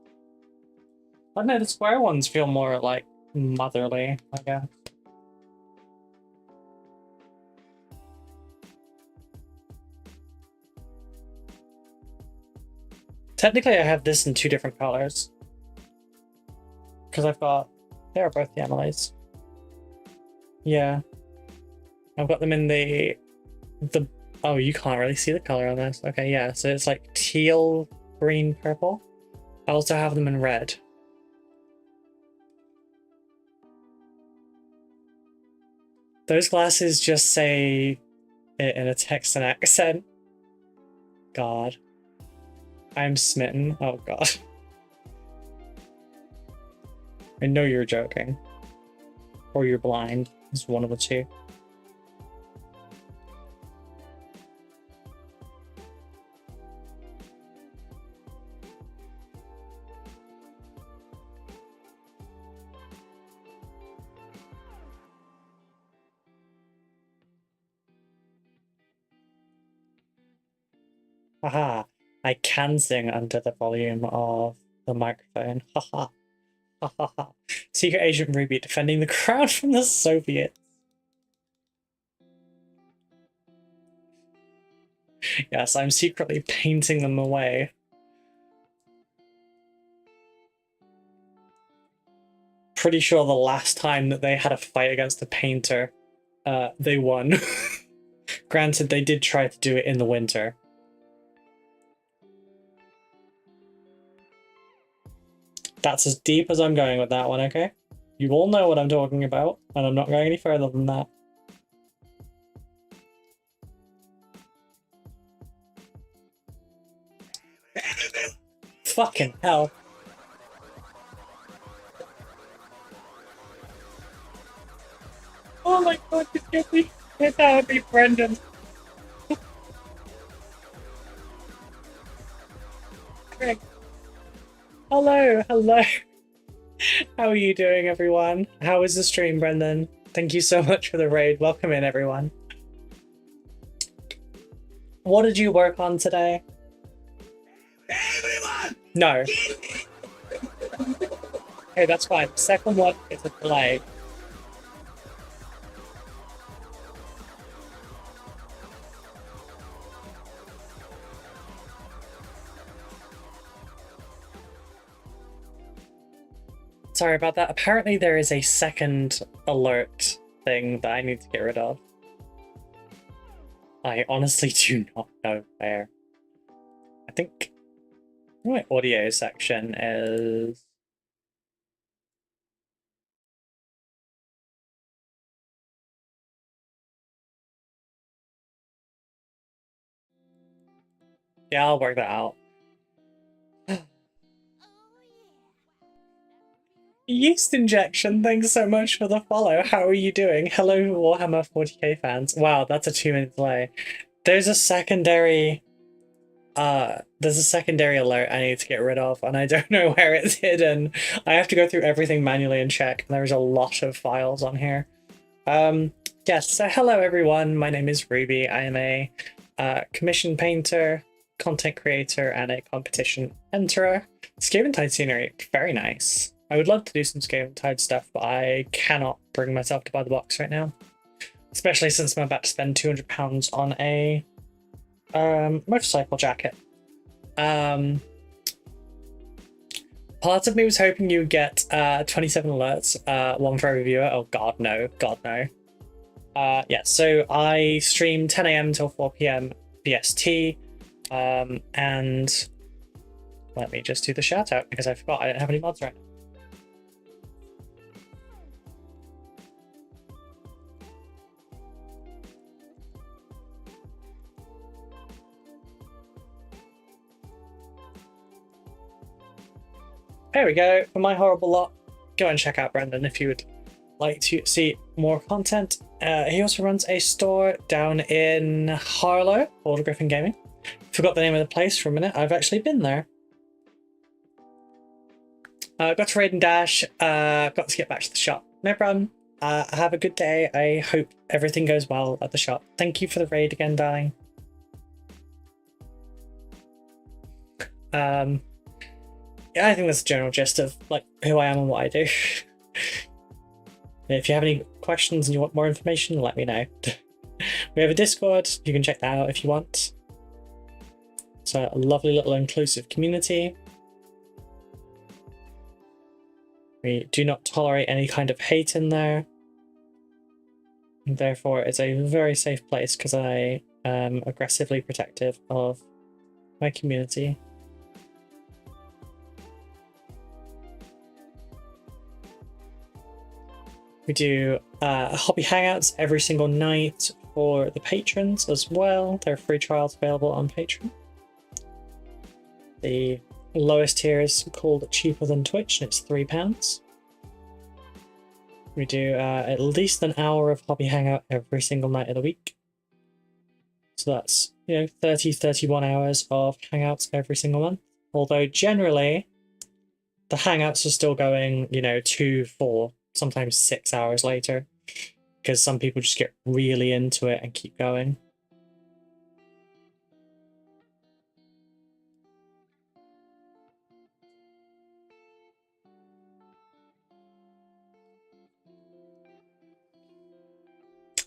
I don't know, the square ones feel more like motherly, I guess. Technically, I have this in two different colors. Because I've got, they are both the Emily's. Yeah. I've got them in the, oh, you can't really see the color on this. Okay, yeah, so it's like teal, green, purple. I also have them in red. Those glasses just say it in a Texan accent. God. I'm smitten. Oh god. I know you're joking. Or you're blind. It's one of the two. Haha. I can sing under the volume of the microphone. Haha. Haha. Secret Agent Ruby defending the crown from the Soviets. Yes, I'm secretly painting them away. Pretty sure the last time that they had a fight against a painter, they won. Granted, they did try to do it in the winter. That's as deep as I'm going with that one, okay? You all know what I'm talking about, and I'm not going any further than that. Fucking hell. Oh my god, just get me. Get out of me, Brendan. Greg. Hello, hello. How are you doing, everyone? How is the stream, Brendan? Thank you so much for the raid. Welcome in, everyone. What did you work on today? Everyone! No. Okay, that's fine. Second one is a delay. Sorry about that. Apparently there is a second alert thing that I need to get rid of. I honestly do not know where. I think my audio section is... Yeah, I'll work that out. Yeast injection, thanks so much for the follow. How are you doing? Hello, Warhammer 40k fans. Wow, that's a 2-minute delay. There's a secondary alert I need to get rid of, and I don't know where it's hidden. I have to go through everything manually and check, and there's a lot of files on here. Yes, so hello everyone, my name is Ruby. I am a commission painter, content creator, and a competition enterer. Scaventide scenery, very nice. I would love to do some Scaventide stuff, but I cannot bring myself to buy the box right now. Especially since I'm about to spend £200 on a motorcycle jacket. Part of me was hoping you would get 27 alerts, one for every viewer. Oh god no, god no. Yeah, so I stream 10 AM till 4 PM BST, and let me just do the shout out because I forgot I don't have any mods right now. There we go. For my horrible lot, go and check out Brendan if you would like to see more content. He also runs a store down in Harlow called Griffin Gaming. Forgot the name of the place for a minute. I've actually been there. Got to raid and dash. Got to get back to the shop. No problem. Have a good day. I hope everything goes well at the shop. Thank you for the raid again, darling. Yeah, I think that's the general gist of like who I am and what I do. If you have any questions and you want more information, let me know. We have a Discord, you can check that out if you want. It's a lovely little inclusive community. We do not tolerate any kind of hate in there. And therefore, it's a very safe place because I am aggressively protective of my community. We do hobby hangouts every single night for the patrons as well. There are free trials available on Patreon. The lowest tier is called Cheaper Than Twitch, and it's £3. We do at least an hour of hobby hangout every single night of the week. So that's, 31 hours of hangouts every single month. Although generally, the hangouts are still going, 2, 4, sometimes 6 hours later, because some people just get really into it and keep going.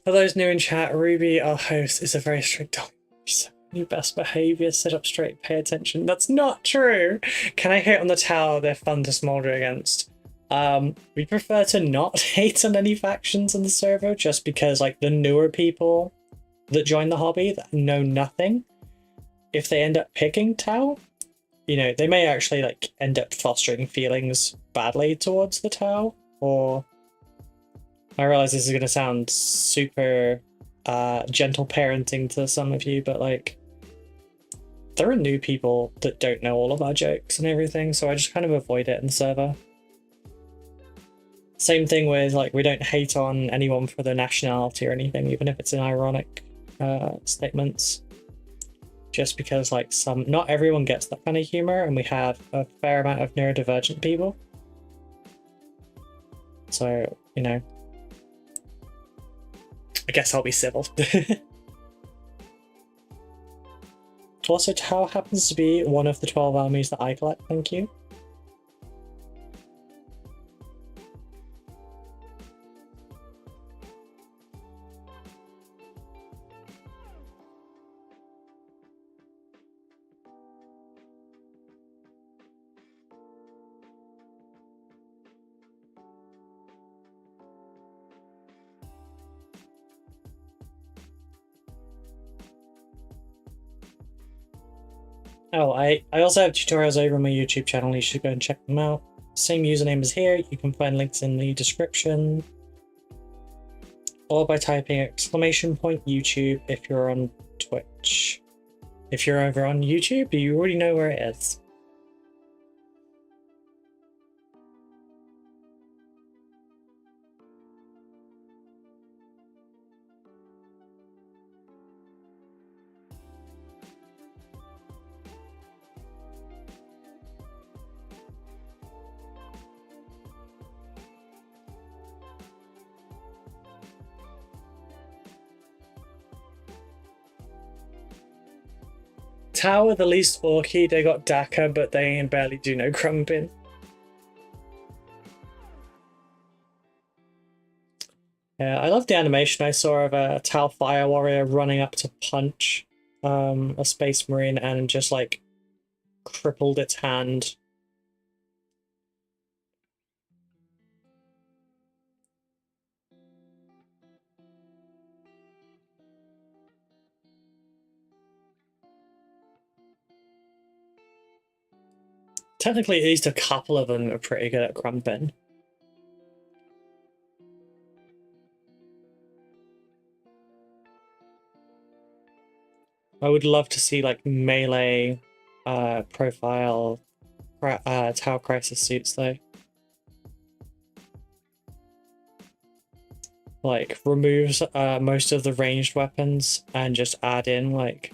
For those new in chat, Ruby, our host, is a very strict dog. Your best behavior, sit up straight, pay attention. That's not true. Can I hit on the tower? They're fun to smolder against. We prefer to not hate on any factions in the server, just because like the newer people that join the hobby that know nothing, if they end up picking Tau, they may actually like end up fostering feelings badly towards the Tau, or I realize this is going to sound super gentle parenting to some of you, but like there are new people that don't know all of our jokes and everything, so I just kind of avoid it in the server. Same thing with like we don't hate on anyone for their nationality or anything, even if it's in ironic statements. Just because like not everyone gets that kind of humor, and we have a fair amount of neurodivergent people. So, you know, I guess I'll be civil. Also, Tau happens to be one of the 12 armies that I collect, thank you. Oh, I also have tutorials over on my YouTube channel. You should go and check them out. Same username as here. You can find links in the description. Or by typing !YouTube if you're on Twitch. If you're over on YouTube, you already know where it is. Tau are the least orky. They got Daka, but they ain't barely do no crumping. Yeah, I love the animation I saw of a Tau Fire Warrior running up to punch a Space Marine and just like crippled its hand. Technically, at least a couple of them are pretty good at crumping. I would love to see like melee profile Tau Crisis suits though. Like removes most of the ranged weapons and just add in like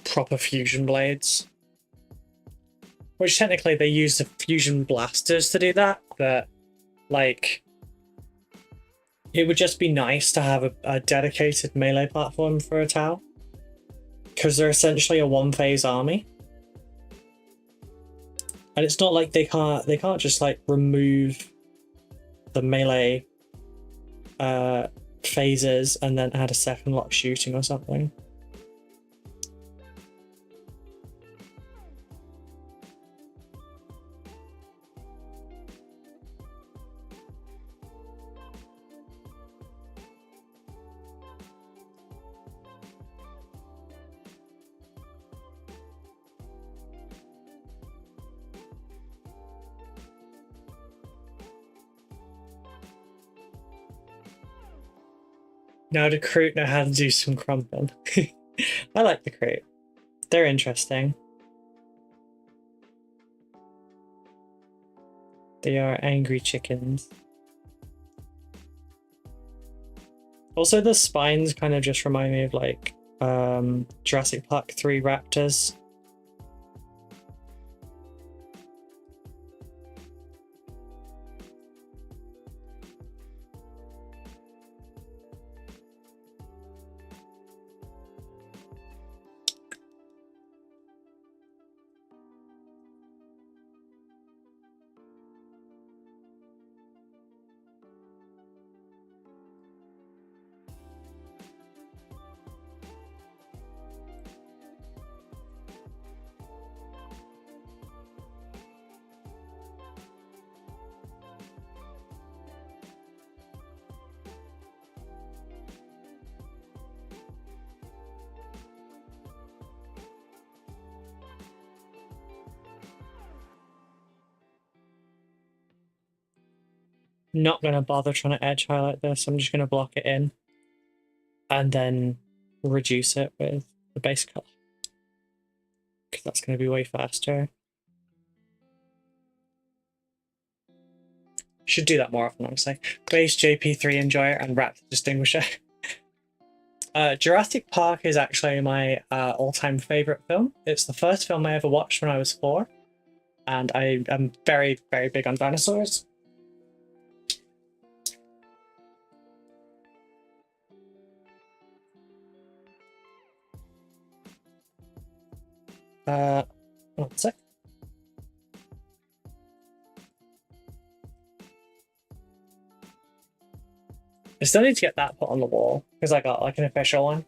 proper fusion blades. Which technically they use the fusion blasters to do that, but like it would just be nice to have a dedicated melee platform for a Tau. Because they're essentially a one-phase army. And it's not like they can't just like remove the melee phases and then add a second lock shooting or something. Now the Kroot know how to do some crumping. I like the Kroot. They're interesting. They are angry chickens. Also, the spines kind of just remind me of like Jurassic Park 3 raptors. not going to bother trying to edge highlight this. I'm just going to block it in and then reduce it with the base color, because that's going to be way faster. Should do that more often, honestly. Base JP3 Enjoyer and Wrap Distinguisher. Jurassic Park is actually my all-time favorite film. It's the first film I ever watched when I was 4, and I am very, very big on dinosaurs. One sec. I still need to get that put on the wall because I got like an official one.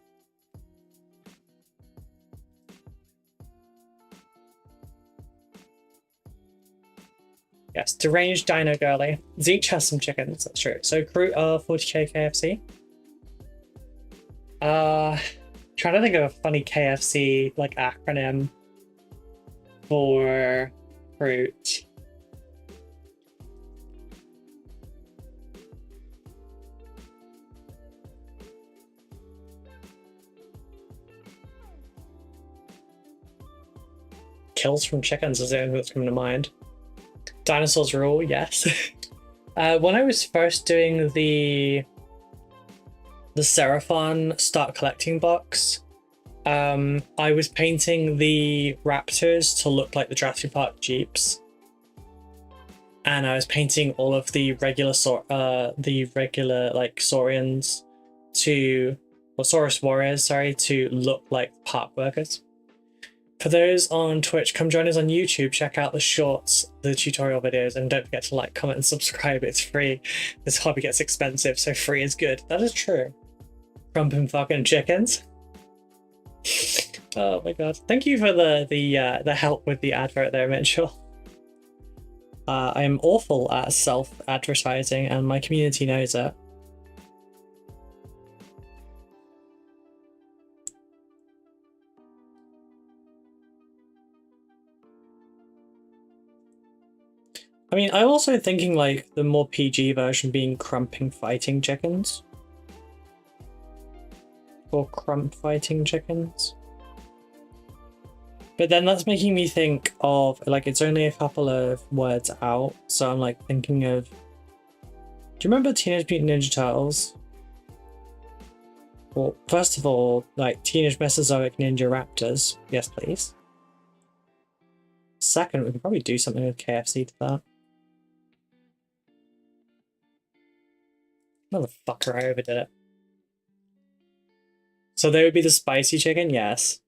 Yes, deranged dino girly. Zeech has some chickens, that's true. So crew 40k KFC. Trying to think of a funny KFC like acronym for fruit. Kills from chickens is the only thing that's coming to mind. Dinosaurs rule, yes. When I was first doing the Seraphon start collecting box, I was painting the raptors to look like the Jurassic Park jeeps, and I was painting all of the regular like saurians or Saurus warriors, sorry, to look like park workers. For those on Twitch, come join us on YouTube, check out the shorts, the tutorial videos, and don't forget to like, comment, and subscribe. It's free. This hobby gets expensive, so free is good. That is true. Crumpin' fucking chickens. Oh my god. Thank you for the help with the advert there, Mitchell. I am awful at self-advertising, and my community knows it. I mean, I'm also thinking like the more PG version being crumping fighting chickens. Or crump fighting chickens. But then that's making me think of, like, it's only a couple of words out, so I'm like thinking of... Do you remember Teenage Mutant Ninja Turtles? Well, first of all, like, Teenage Mesozoic Ninja Raptors. Yes, please. Second, we could probably do something with KFC to that. Motherfucker, I overdid it. So they would be the spicy chicken? Yes.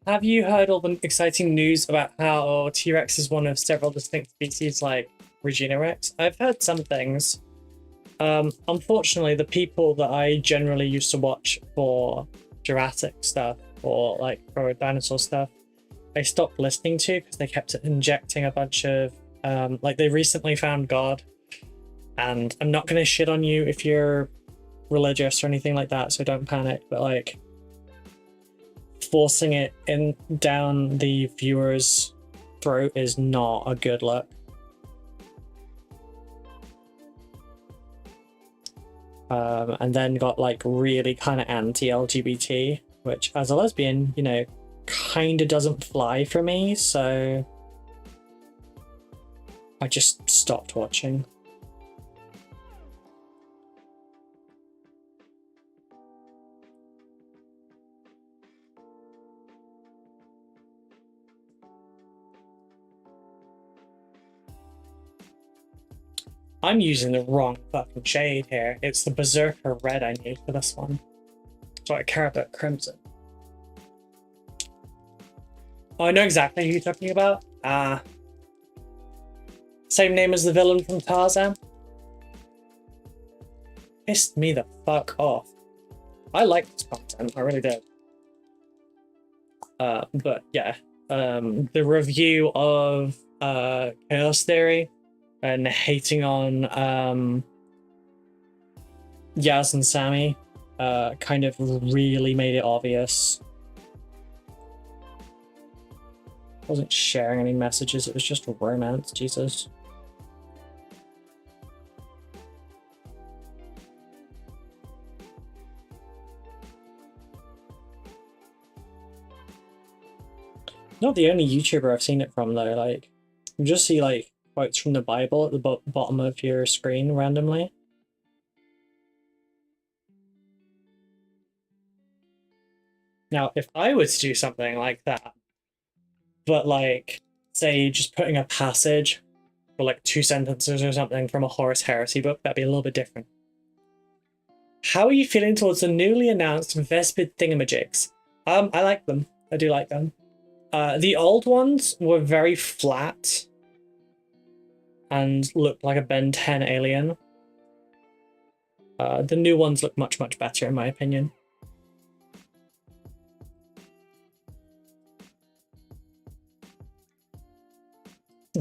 Have you heard all the exciting news about how T-Rex is one of several distinct species like Regina Rex? I've heard some things. Unfortunately, the people that I generally used to watch for Jurassic stuff or like for dinosaur stuff, I stopped listening to because they kept injecting a bunch of like they recently found God, and I'm not gonna shit on you if you're religious or anything like that, so don't panic, but like forcing it in down the viewer's throat is not a good look. And then got like really kind of anti-LGBT, which as a lesbian, you know, kind of doesn't fly for me, so I just stopped watching. I'm using the wrong fucking shade here. It's the Berserker red I need for this one. So I care about crimson. Oh, I know exactly who you're talking about. Same name as the villain from Tarzan. Pissed me the fuck off. I like this content, I really did. But yeah, the review of Chaos Theory and hating on Yaz and Sammy kind of really made it obvious. I wasn't sharing any messages, it was just romance, Jesus. Not the only YouTuber I've seen it from though, like, you just see like quotes from the Bible at the bottom of your screen randomly. Now, if I were to do something like that, but like, say, just putting a passage or like 2 sentences or something from a Horus Heresy book, that'd be a little bit different. How are you feeling towards the newly announced Vespid thingamajigs? I like them. I do like them. The old ones were very flat and looked like a Ben 10 alien. The new ones look much, much better in my opinion.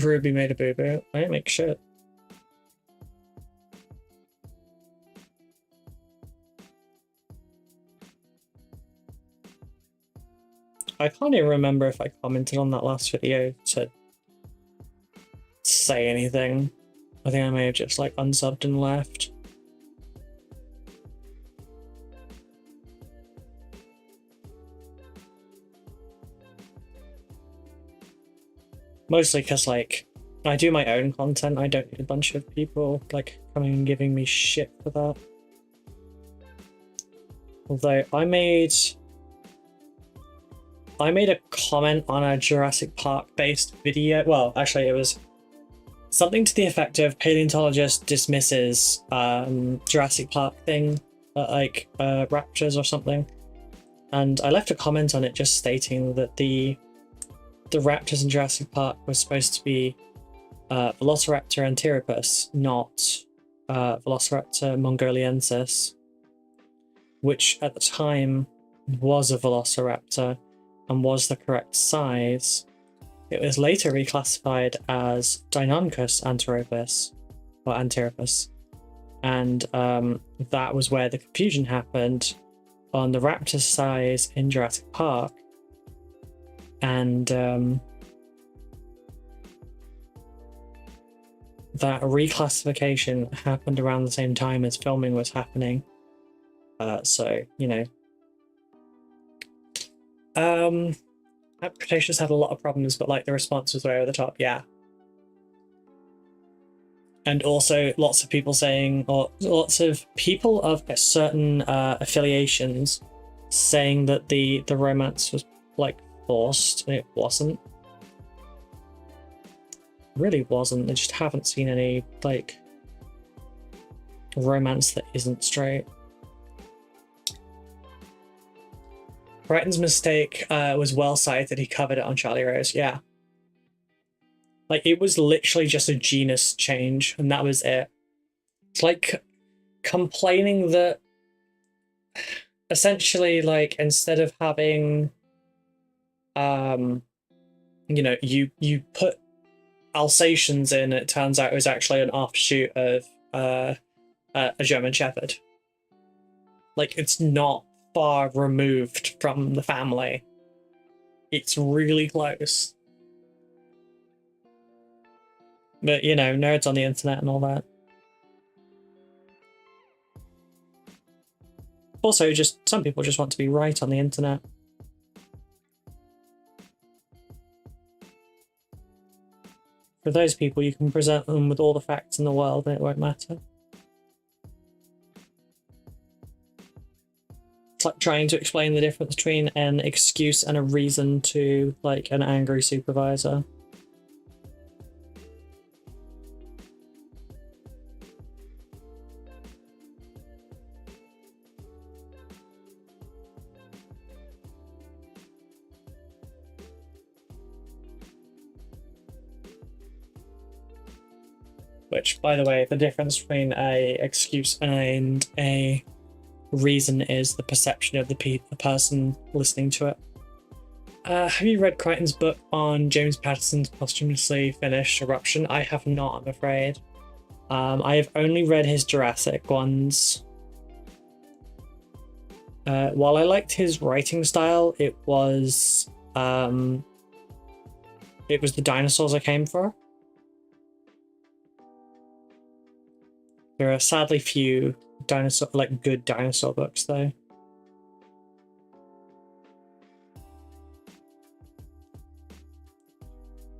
Ruby made a boo-boo. I didn't make shit. I can't even remember if I commented on that last video to say anything. I think I may have just like unsubbed and left. Mostly because like I do my own content, I don't need a bunch of people like coming and giving me shit for that. Although I made a comment on a Jurassic Park based video. Well, actually it was something to the effect of paleontologist dismisses Jurassic Park thing, like raptors or something. And I left a comment on it just stating that the raptors in Jurassic Park were supposed to be Velociraptor antirrhopus, not Velociraptor mongoliensis, which at the time was a Velociraptor and was the correct size. It was later reclassified as Deinonychus antirrhopus, or antirrhopus, and that was where the confusion happened on the raptor size in Jurassic Park. And that reclassification happened around the same time as filming was happening. So, you know. Cretaceous had a lot of problems, but like the response was way over the top, yeah. And also lots of people saying, or lots of people of certain affiliations saying that the romance was like forced, and it wasn't. It really wasn't. I just haven't seen any like romance that isn't straight. Brighton's mistake was well cited. He covered it on Charlie Rose. Yeah. Like, it was literally just a genus change, and that was it. It's like complaining that essentially, like, instead of having, you know, you put Alsatians in, it turns out it was actually an offshoot of a German Shepherd. Like, it's not far removed from the family. It's really close. But, you know, nerds on the internet and all that. Also, just some people just want to be right on the internet. For those people, you can present them with all the facts in the world and it won't matter. It's like trying to explain the difference between an excuse and a reason to, like, an angry supervisor. which, by the way, the difference between a excuse and a reason is the perception of the person listening to it. Have you read Crichton's book on James Patterson's posthumously finished Eruption? I have not, I'm afraid. I have only read his Jurassic ones. While I liked his writing style, it was the dinosaurs I came for. There are sadly few good dinosaur books though.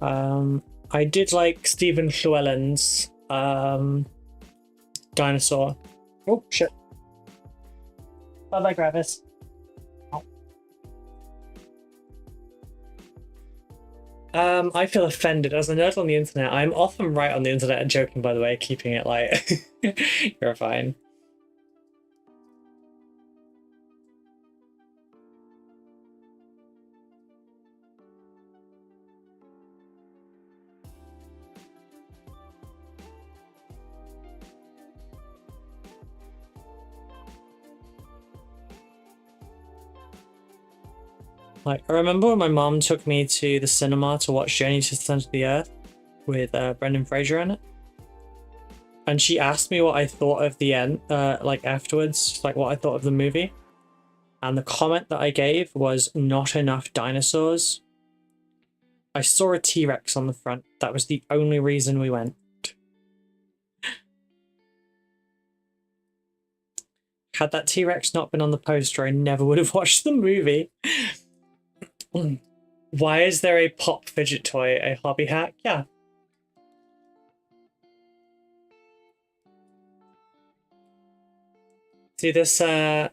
I did like Stephen Llewellyn's Dinosaur. Oh shit. Bye-bye, Gravis. Oh. I feel offended as a nerd on the internet. I'm often right on the internet and joking, by the way, keeping it light. You're fine. Like, I remember when my mom took me to the cinema to watch Journey to the Center of the Earth with Brendan Fraser in it. And she asked me what I thought of the end, afterwards, like what I thought of the movie. And the comment that I gave was, not enough dinosaurs. I saw a T-Rex on the front. That was the only reason we went. Had that T-Rex not been on the poster, I never would have watched the movie. Why is there a pop fidget toy a hobby hack? Yeah. See this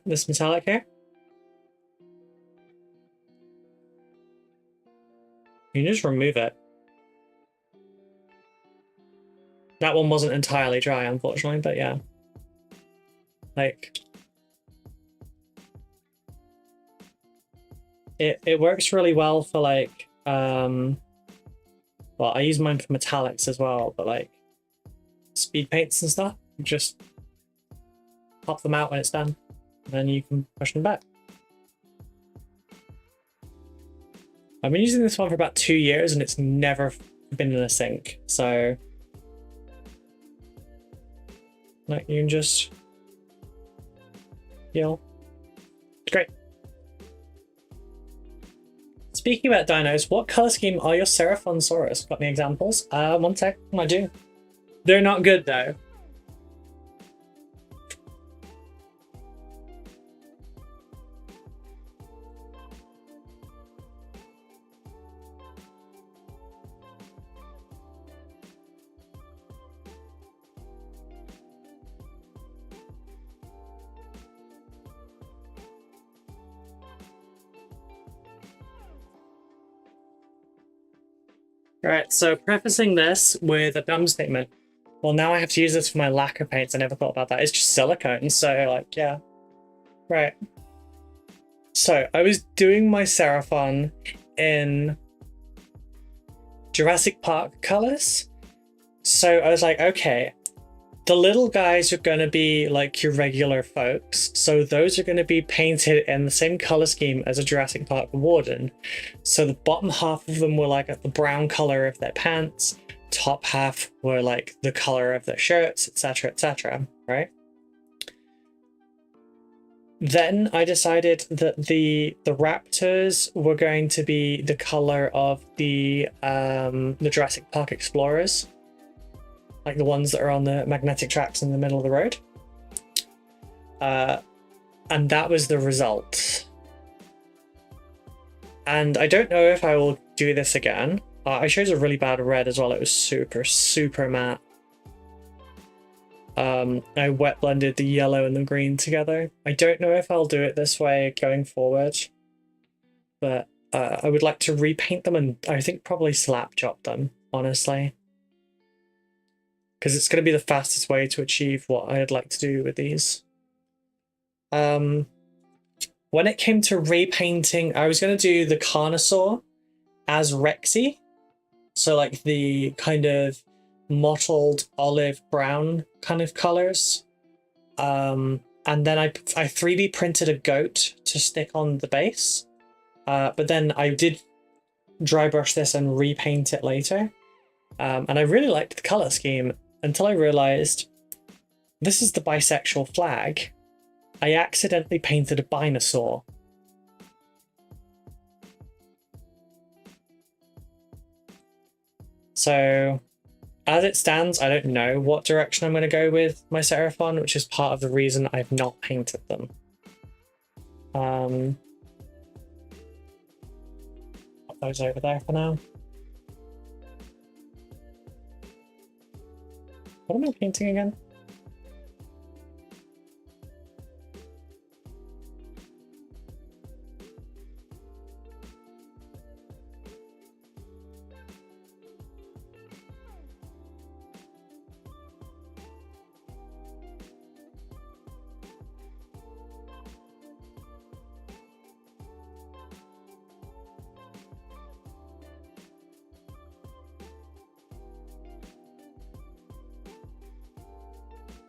this metallic here? You can just remove it. That one wasn't entirely dry, unfortunately, but yeah. Like, it works really well for like well, I use mine for metallics as well, but like speed paints and stuff, you just pop them out when it's done and then you can push them back. I've been using this one for about 2 years and it's never been in a sink, so like you can just, you know, it's great. Speaking about dinos, what color scheme are your Seraphonsaurus? Got any examples? One sec, I do. They're not good though. Right, so prefacing this with a dumb statement. Well, now I have to use this for my lacquer paints. I never thought about that. It's just silicone, so like, yeah. Right. So I was doing my Seraphon in Jurassic Park colors. So I was like, okay, the little guys are going to be like your regular folks. So those are going to be painted in the same color scheme as a Jurassic Park warden. So the bottom half of them were like the brown color of their pants. Top half were like the color of their shirts, etc., right? Then I decided that the raptors were going to be the color of the Jurassic Park explorers. Like the ones that are on the magnetic tracks in the middle of the road. And that was the result. And I don't know if I will do this again. I chose a really bad red as well. It was super, super matte. I wet blended the yellow and the green together. I don't know if I'll do it this way going forward. But I would like to repaint them and I think probably slap chop them, honestly. Because it's going to be the fastest way to achieve what I'd like to do with these. When it came to repainting, I was going to do the Carnosaur as Rexy. So like the kind of mottled olive brown kind of colors. And then I 3D printed a goat to stick on the base. But then I did dry brush this and repaint it later. And I really liked the color scheme until I realized this is the bisexual flag. I accidentally painted a Binosaur. So, as it stands, I don't know what direction I'm going to go with my Seraphon, which is part of the reason I've not painted them. Put those over there for now. What am I painting again?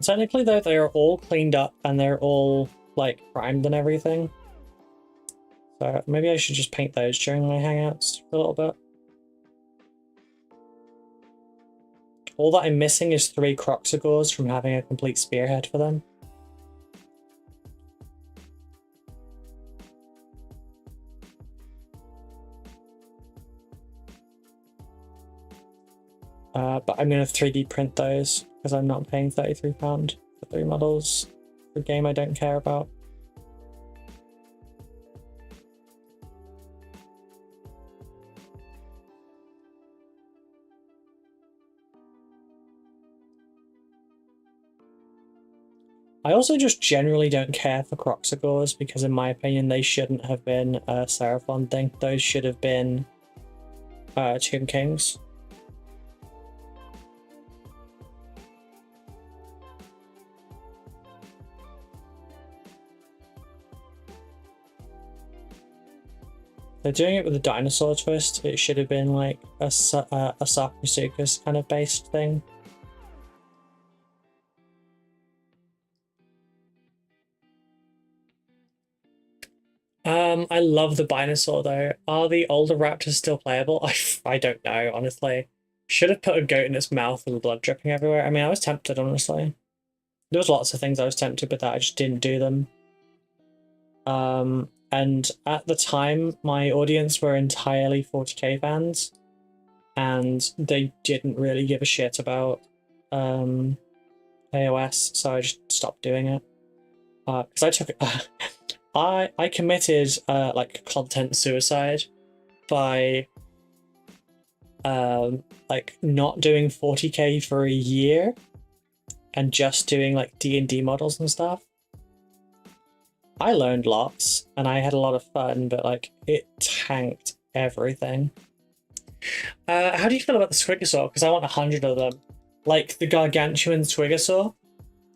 Technically, though, they are all cleaned up and they're all like primed and everything. So maybe I should just paint those during my hangouts a little bit. All that I'm missing is 3 Croxagores from having a complete spearhead for them. But I'm going to 3D print those because I'm not paying £33 for 3 models for a game I don't care about. I also just generally don't care for Croxagores because in my opinion they shouldn't have been a Seraphon thing. Those should have been Tomb Kings. They're doing it with a dinosaur twist. It should have been like a Sarcosuchus kind of based thing. I love the Binosaur though. Are the older raptors still playable? I don't know, honestly. Should have put a goat in its mouth with blood dripping everywhere. I mean, I was tempted, honestly. There was lots of things I was tempted with that, I just didn't do them. And at the time, my audience were entirely 40k fans, and they didn't really give a shit about AOS, so I just stopped doing it. Because I took I committed like content suicide by like not doing 40k for a year and just doing like D&D models and stuff. I learned lots and I had a lot of fun, but like it tanked everything. How do you feel about the Squigosaur? Because I want 100 of them. Like the gargantuan Squigosaur,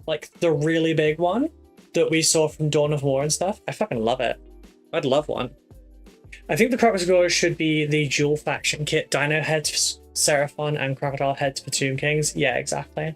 like the really big one that we saw from Dawn of War and stuff. I fucking love it. I'd love one. I think the Croxagore should be the dual faction kit. Dino heads for Seraphon and Crocodile heads for Tomb Kings. Yeah, exactly.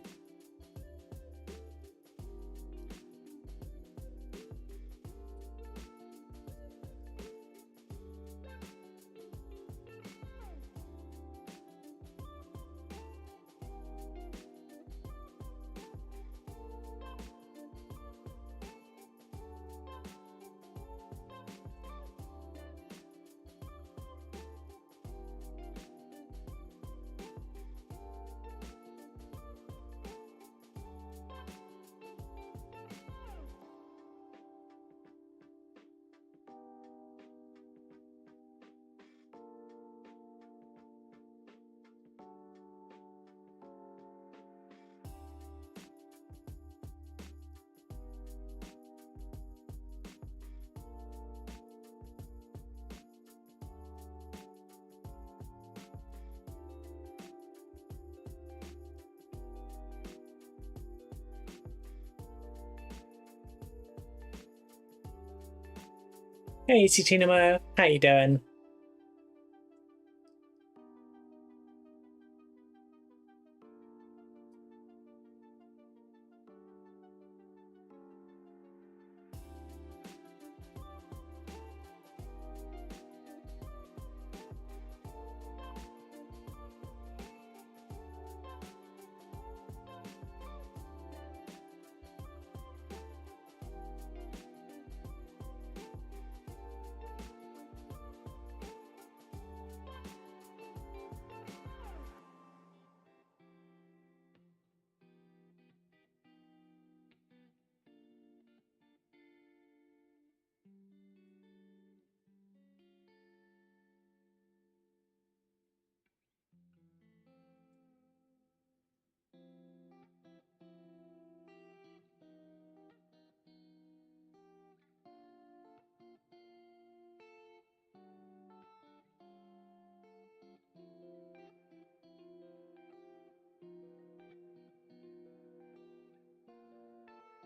Hey, Titinamo, how you doing?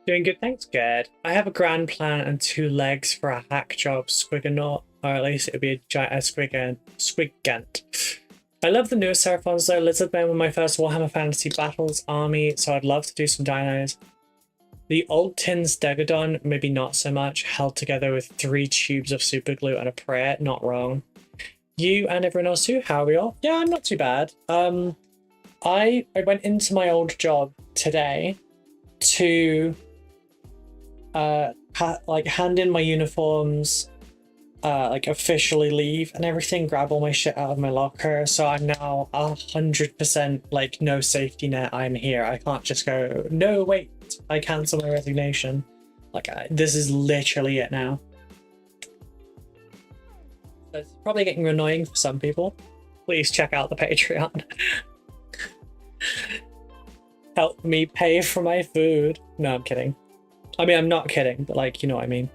Doing good, thanks. Good. I have a grand plan and 2 legs for a hack job, Squiggernaut, or at least it would be a giant Squiggant. I love the newest Seraphons though. Lizardmen were my first Warhammer Fantasy Battles army, so I'd love to do some dinos. The old tin Stegodon, maybe not so much, held together with 3 tubes of super glue and a prayer, not wrong. You and everyone else too, how are we all? Yeah, I'm not too bad. I went into my old job today to hand in my uniforms, like officially leave and everything, grab all my shit out of my locker. So I'm now 100% like no safety net. I'm here. I can't just go, no, wait, I cancel my resignation. Like this is literally it now. So it's probably getting annoying for some people. Please check out the Patreon. Help me pay for my food. No, I'm kidding. I mean, I'm not kidding, but like, you know what I mean.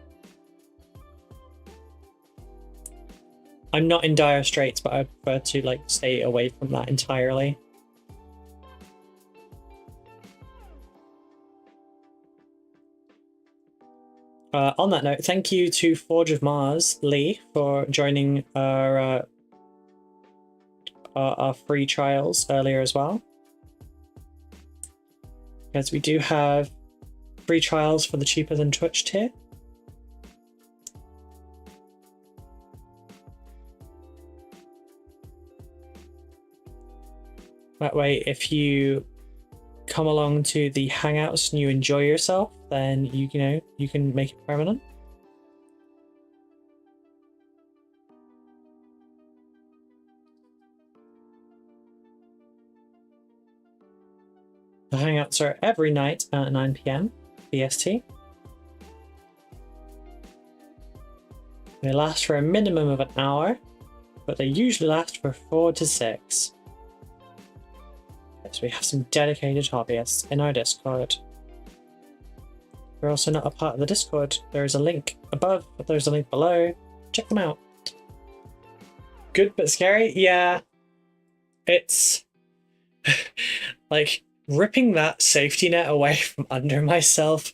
I'm not in dire straits, but I prefer to like stay away from that entirely. On that note, thank you to Forge of Mars, Lee, for joining our free trials earlier as well. Because we do have free trials for the cheaper than Twitch tier. That way, if you come along to the Hangouts and you enjoy yourself, then you know you can make it permanent. The Hangouts are every night at 9 PM BST. They last for a minimum of an hour, but they usually last for 4 to 6. So we have some dedicated hobbyists in our Discord. If you're also not a part of the Discord, there is a link above, but there's a link below. Check them out. Good but scary? Yeah. It's like ripping that safety net away from under myself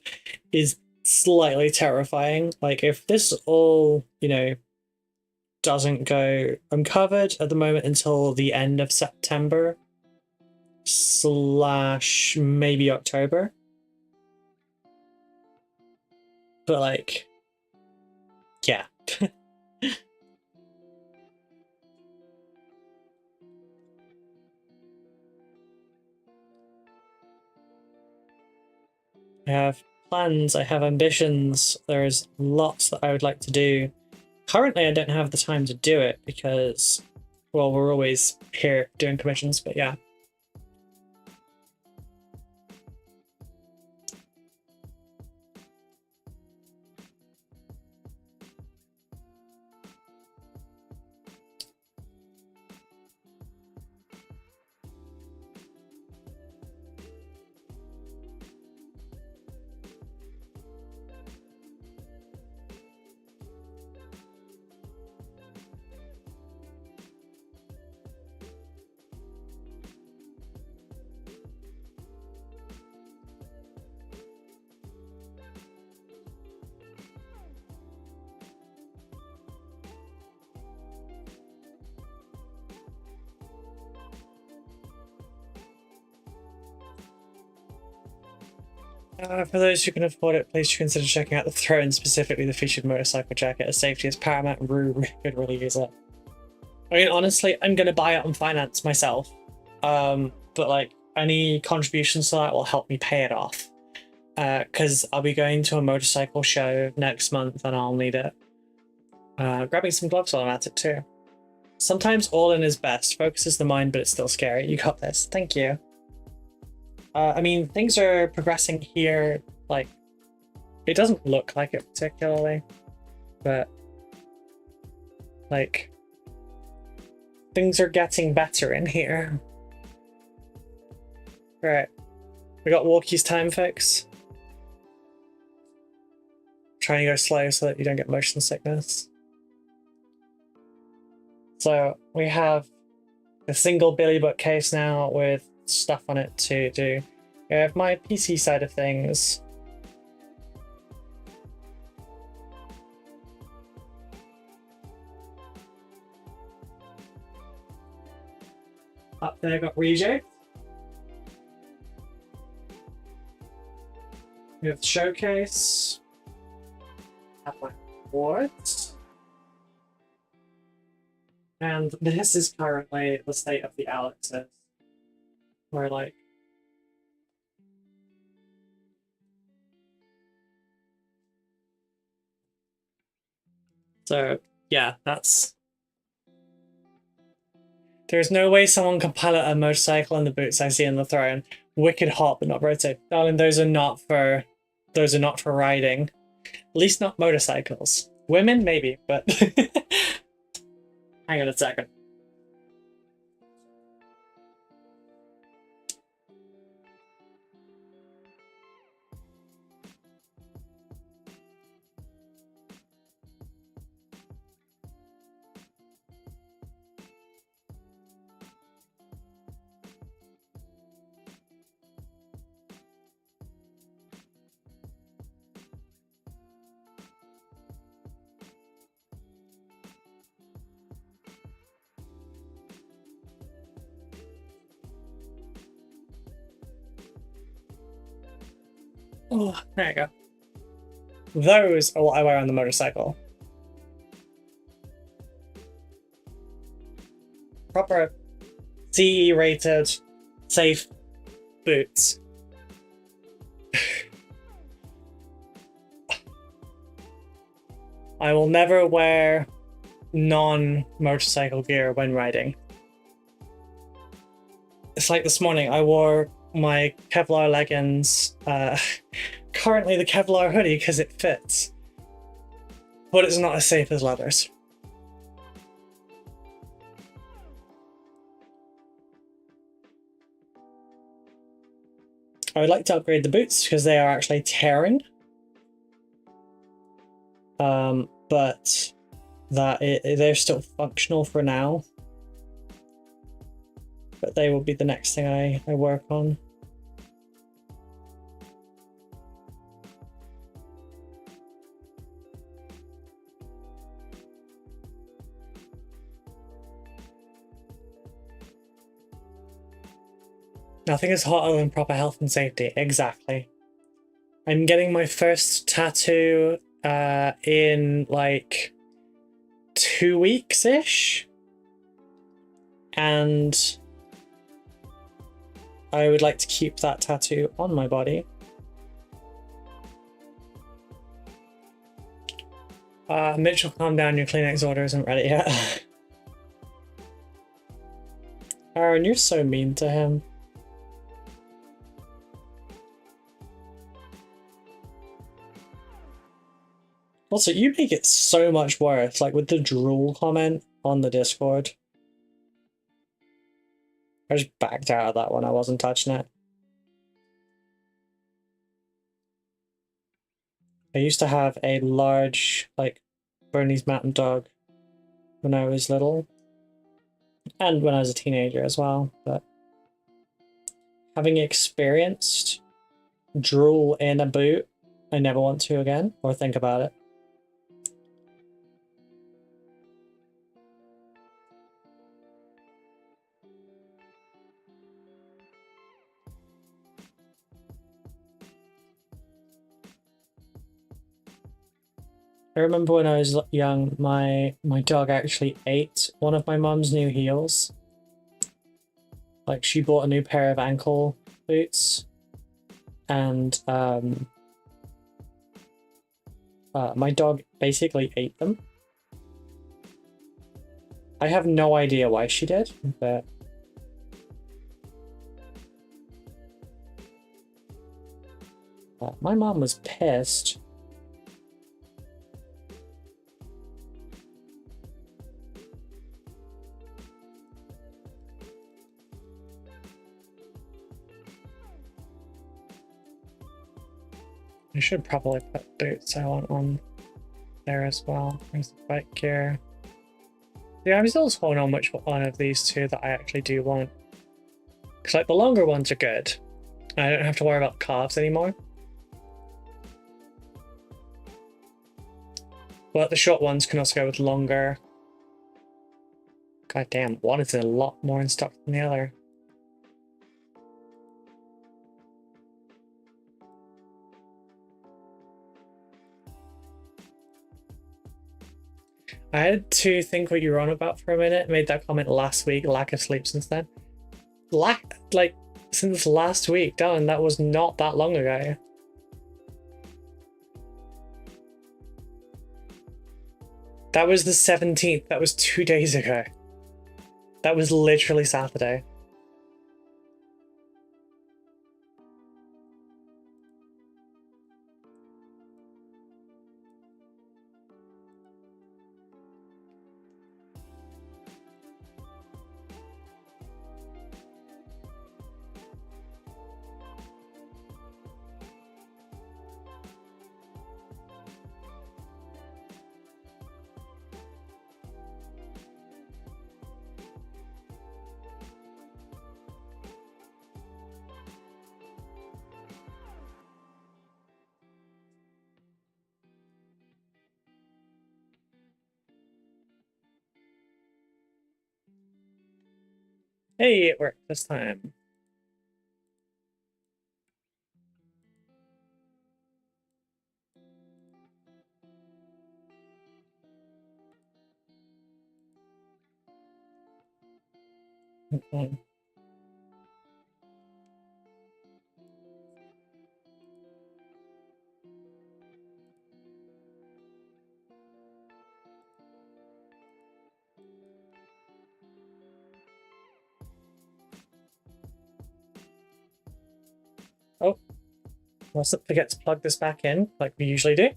is slightly terrifying. Like if this all, you know, doesn't go, I'm covered at the moment until the end of September / maybe October. But like, yeah. I have plans, I have ambitions, there's lots that I would like to do. Currently I don't have the time to do it because, well, we're always here doing commissions, but yeah. For those who can afford it, please consider checking out the throne, specifically the featured motorcycle jacket, as safety is paramount and Rue could really use it. I mean, honestly, I'm going to buy it on finance myself, but like any contributions to that will help me pay it off, because I'll be going to a motorcycle show next month and I'll need it. Grabbing some gloves while I'm at it too. Sometimes all in is best. Focus is the mind, but it's still scary. You got this. Thank you. I mean, things are progressing here, like, it doesn't look like it particularly, but, like, things are getting better in here. Right, we got Walkie's time fix. Trying to go slow so that you don't get motion sickness. So, we have a single Billy bookcase now with stuff on it to do. I have my PC side of things. Up there, got Reject. We have the showcase. Have my awards. And this is currently the state of the Alexes. Where, like, so, yeah, that's... There's no way someone can pilot a motorcycle in the boots I see in the throne. Wicked hot, but not rotate. Darling, those are not for riding. At least not motorcycles. Women, maybe, but... Hang on a second. Oh, there you go. Those are what I wear on the motorcycle. Proper CE rated, safe boots. I will never wear non-motorcycle gear when riding. It's like this morning, I wore my Kevlar leggings, currently the Kevlar hoodie because it fits, but it's not as safe as leathers. I would like to upgrade the boots because they are actually tearing. But they're still functional for now. But they will be the next thing I work on. Nothing is hotter than proper health and safety. Exactly. I'm getting my first tattoo in like 2 weeks-ish. And I would like to keep that tattoo on my body. Mitchell, calm down, your Kleenex order isn't ready yet. Aaron, you're so mean to him. Also, you make it so much worse, like with the drool comment on the Discord. I just backed out of that one, I wasn't touching it. I used to have a large, like, Bernese Mountain Dog when I was little. And when I was a teenager as well, but having experienced drool in a boot, I never want to again, or think about it. I remember when I was young, my dog actually ate one of my mum's new heels. Like, she bought a new pair of ankle boots, and my dog basically ate them. I have no idea why she did, but my mom was pissed. I should probably put boots I want on there as well. There's the bike gear. Yeah, I'm still holding on which one of these two that I actually do want. Because like the longer ones are good. I don't have to worry about calves anymore. But the short ones can also go with longer God damn, one is a lot more in stock than the other. I had to think what you were on about for a minute. Made that comment last week. Lack of sleep since then. Since last week, darn, that was not that long ago. That was the 17th. That was 2 days ago. That was literally Saturday. Hey, it worked this time. Okay. Oh, must forget to plug this back in like we usually do.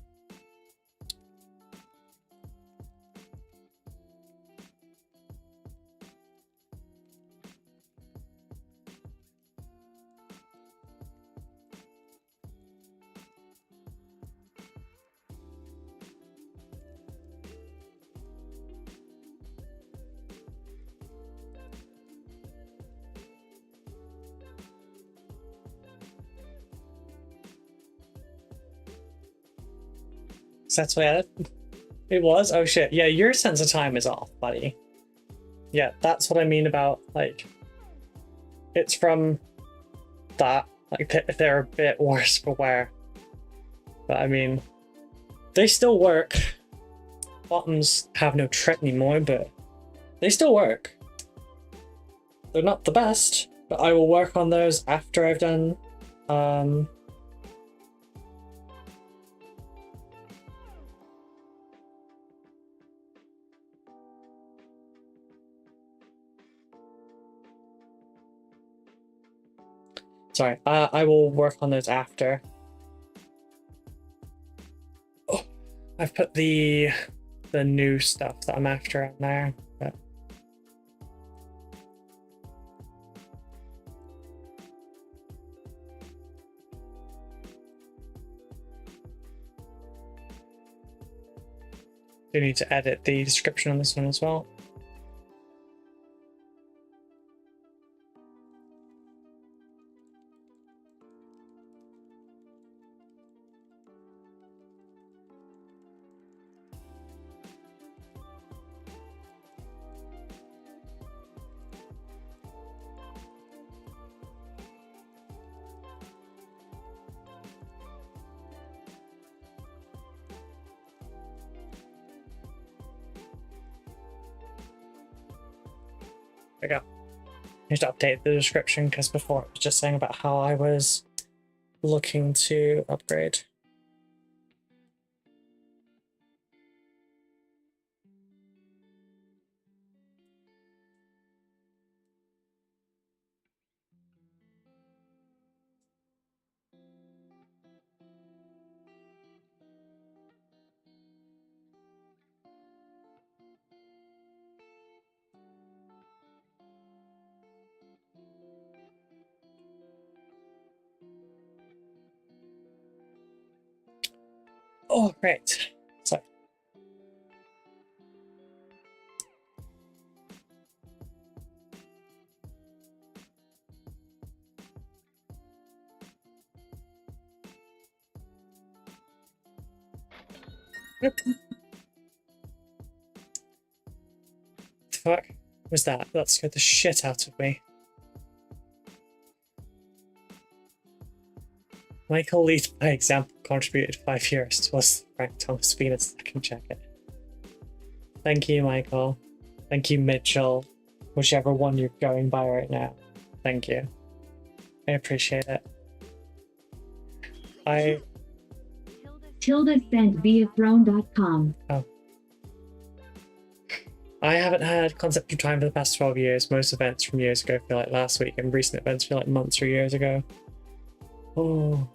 So that's what it was? Oh shit. Yeah, your sense of time is off, buddy. Yeah, that's what I mean about, like, it's from that. Like, they're a bit worse for wear. But I mean, they still work. Bottoms have no trick anymore, but they still work. They're not the best, but I will work on those after I've done sorry, I will work on those after. Oh, I've put the new stuff that I'm after on there, but do need to edit the description on this one as well. There we go. I need to update the description because before it was just saying about how I was looking to upgrade. Oh, great. So, fuck. was that? That scared the shit out of me. Michael leads by example, contributed 5 years towards Frank Thomas Venus. I can check it. Thank you, Michael. Thank you, Mitchell. Whichever one you're going by right now. Thank you. I appreciate it. Tilda sent via throne.com. Oh. I haven't had Concept of Time for the past 12 years. Most events from years ago feel like last week, and recent events feel like months or years ago. Oh.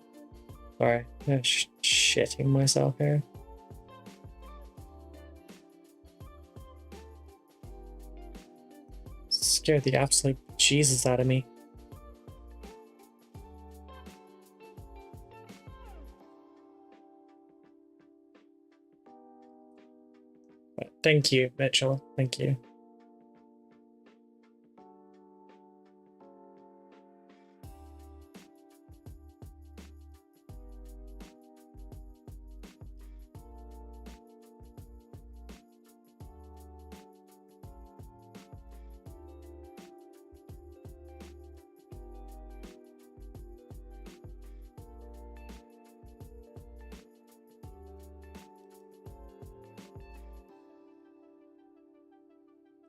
Sorry. I'm shitting myself here. Scared the absolute Jesus out of me. But thank you, Mitchell. Thank you.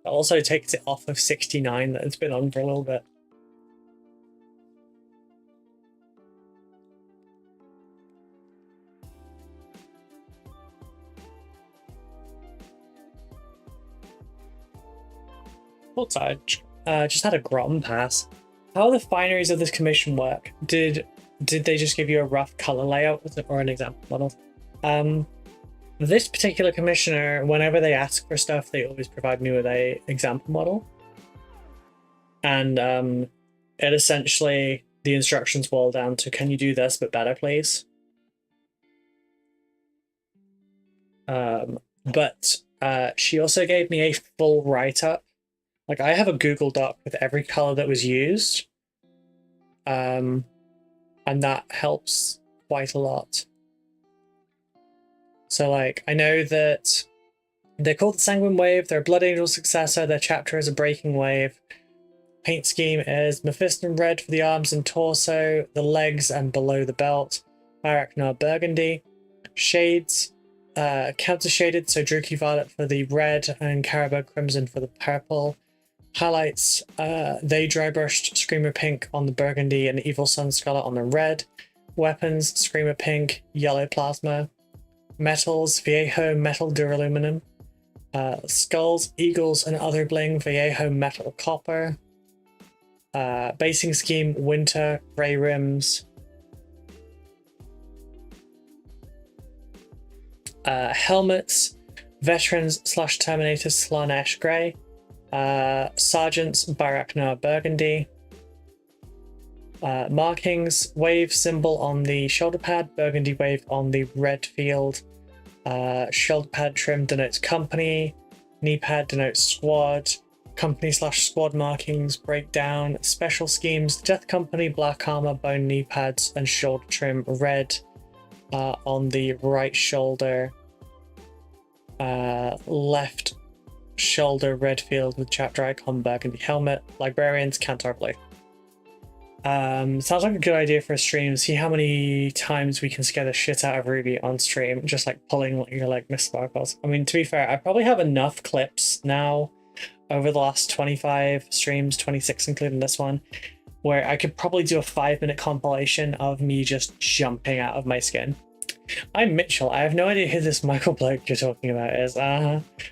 It also takes it off of 69 that it's been on for a little bit. I just had a Grom pass. How the fineries of this commission work? Did they just give you a rough color layout or an example model? This particular commissioner, whenever they ask for stuff, they always provide me with a example model. And it essentially, the instructions boil down to, can you do this but better, please? But she also gave me a full write-up. Like, I have a Google Doc with every color that was used. And that helps quite a lot. So, like, I know that they're called the Sanguine Wave, they're a Blood Angel successor, their chapter is a Breaking Wave. Paint scheme is Mephiston Red for the arms and torso, the legs and below the belt, Arachnar Burgundy. Shades, counter-shaded, so Druchii Violet for the red and Caribou Crimson for the purple. Highlights, they dry brushed Screamer Pink on the burgundy and Evil Sun Scarlet on the red. Weapons, Screamer Pink, Yellow Plasma. Metals, Viejo Metal Duraluminum. Skulls, Eagles and other bling, Viejo Metal Copper. Basing scheme, Winter, Grey Rims. Helmets, Veterans / Terminators Slanesh Grey. Sergeants, Barachnar Burgundy. Markings, wave symbol on the shoulder pad, burgundy wave on the red field. Shoulder pad trim denotes company, knee pad denotes squad, company / squad markings breakdown, special schemes, Death Company, black armor, bone knee pads, and shoulder trim red on the right shoulder. Left shoulder red field with chapter icon, burgundy helmet. Librarians, Cantor blue. Sounds like a good idea for a stream. See how many times we can scare the shit out of Ruby on stream, just like pulling your like Miss Sparkles. I mean, to be fair, I probably have enough clips now over the last 25 streams, 26 including this one, where I could probably do a 5-minute compilation of me just jumping out of my skin. I'm Mitchell. I have no idea who this Michael bloke you're talking about is.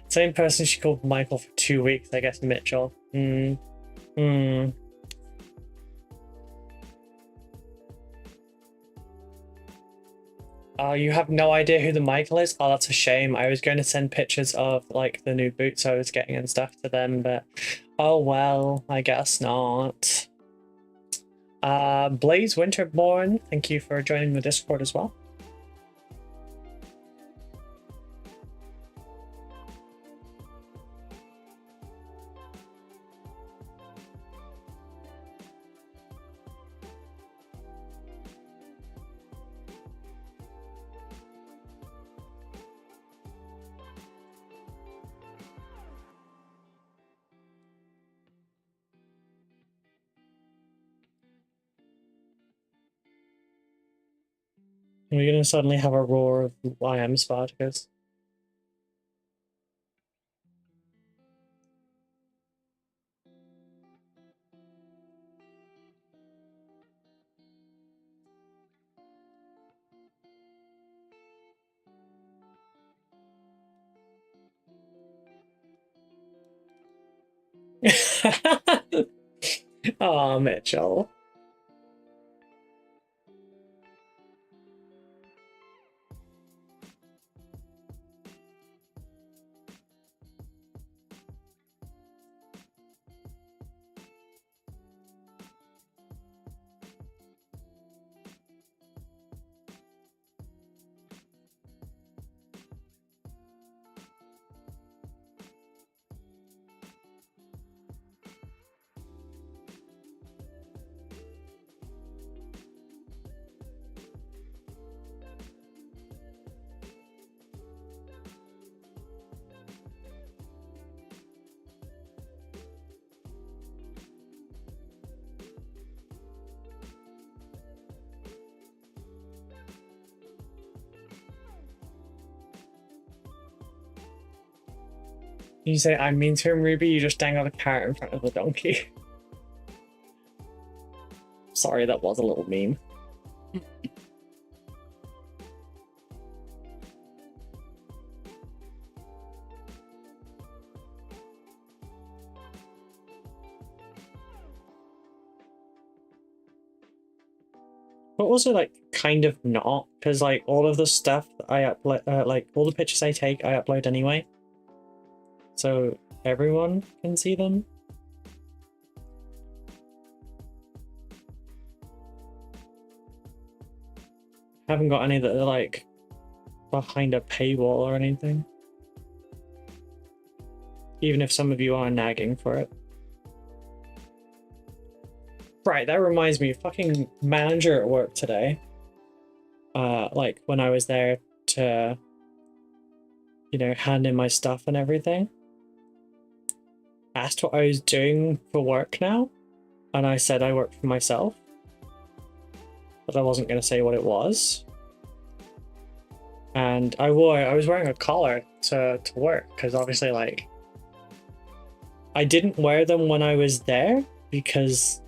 Same person she called Michael for 2 weeks, I guess. Mitchell. Oh, you have no idea who the Michael is? Oh, that's a shame. I was going to send pictures of like the new boots I was getting and stuff to them, but oh well, I guess not. Blaze Winterborn, thank you for joining the Discord as well. We're gonna suddenly have a roar of YM Spartacus. Oh, Mitchell. You say I'm mean to him, Ruby, you just dangle the carrot in front of the donkey. Sorry, that was a little mean. But also, like, kind of not, because, like, all of the stuff that I upload, like, all the pictures I take, I upload anyway. So everyone can see them. Haven't got any that are, like, behind a paywall or anything. Even if some of you are nagging for it. Right, that reminds me, fucking manager at work today. Like, when I was there to, you know, hand in my stuff and everything, asked what I was doing for work now, and I said I work for myself, but I wasn't going to say what it was. And I was wearing a collar to work, because obviously, like, I didn't wear them when I was there, because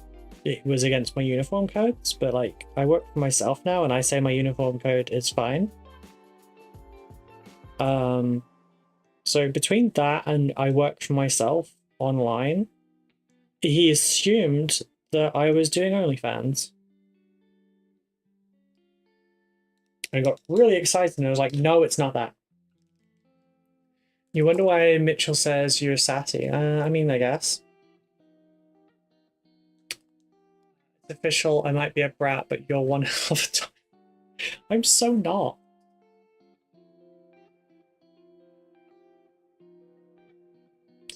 it was against my uniform codes, but, like, I work for myself now, and I say my uniform code is fine. So between that and I work for myself online, he assumed that I was doing OnlyFans. I got really excited and I was like, no, it's not that. You wonder why Mitchell says you're sassy? I mean, I guess. It's official, I might be a brat, but you're one hell of a time. I'm so not.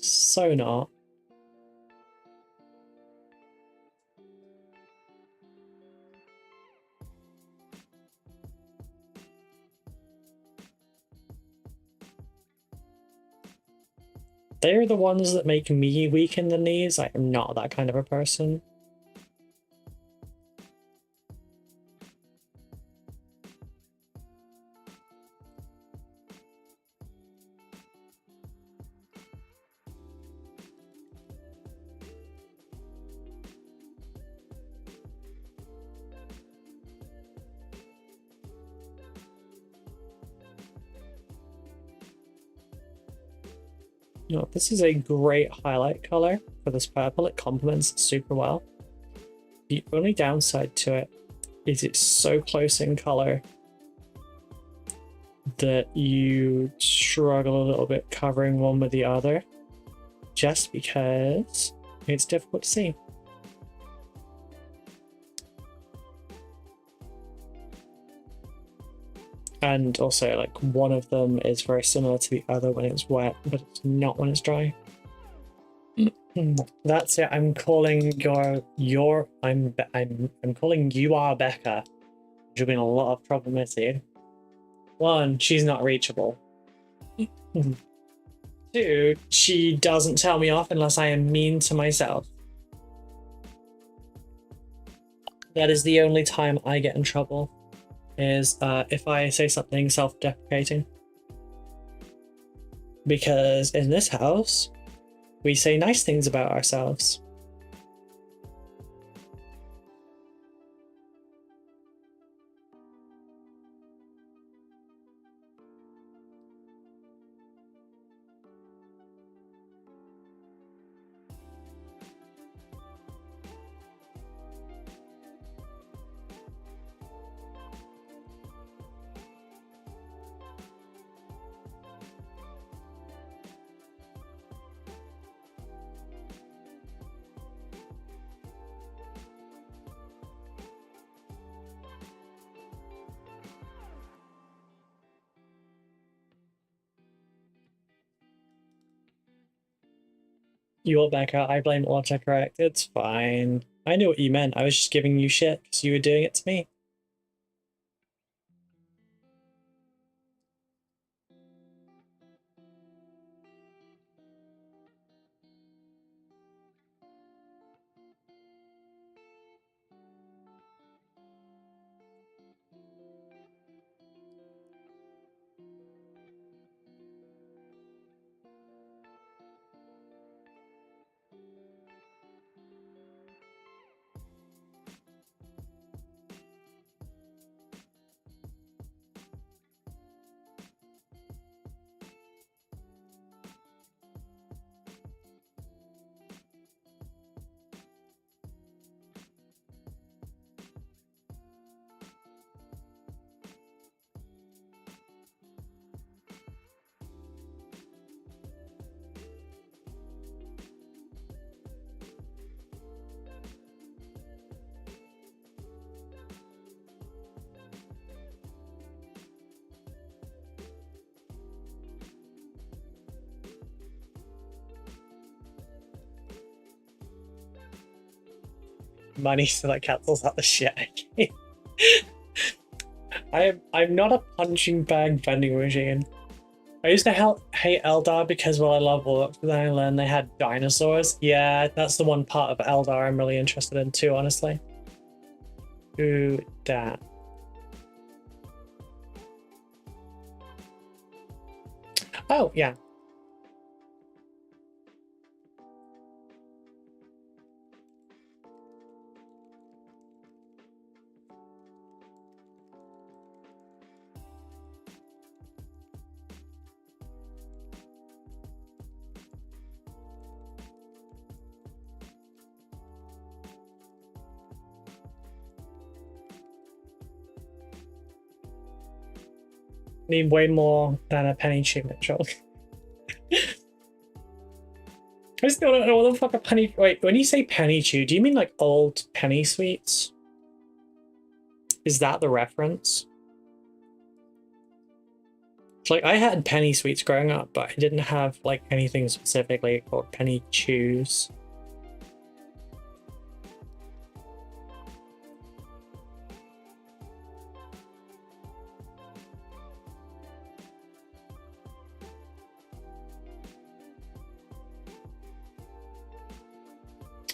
So not. They're the ones that make me weak in the knees. I am not that kind of a person. No, this is a great highlight color for this purple. It complements it super well. The only downside to it is it's so close in color that you struggle a little bit covering one with the other, just because it's difficult to see. And also, like, one of them is very similar to the other when it's wet, but it's not when it's dry. That's it. I'm calling I'm calling you are Becca. You've been in a lot of trouble, Missy. 1, she's not reachable. 2, she doesn't tell me off unless I am mean to myself. That is the only time I get in trouble. is if I say something self-deprecating. Because in this house, we say nice things about ourselves. You all back out. I blame autocorrect. It's fine. I knew what you meant. I was just giving you shit because you were doing it to me. Money, so that cancels out the shit I gave. I'm not a punching bag vending machine. I used to hate Eldar because, well, I love Orcs, but then I learned they had dinosaurs. Yeah, that's the one part of Eldar I'm really interested in too, honestly. Ooh, that. Oh, yeah. Need way more than a penny chew, Mitchell. I still don't know what the fuck a penny... Wait, when you say penny chew, do you mean like old penny sweets? Is that the reference? It's like, I had penny sweets growing up, but I didn't have like anything specifically called penny chews.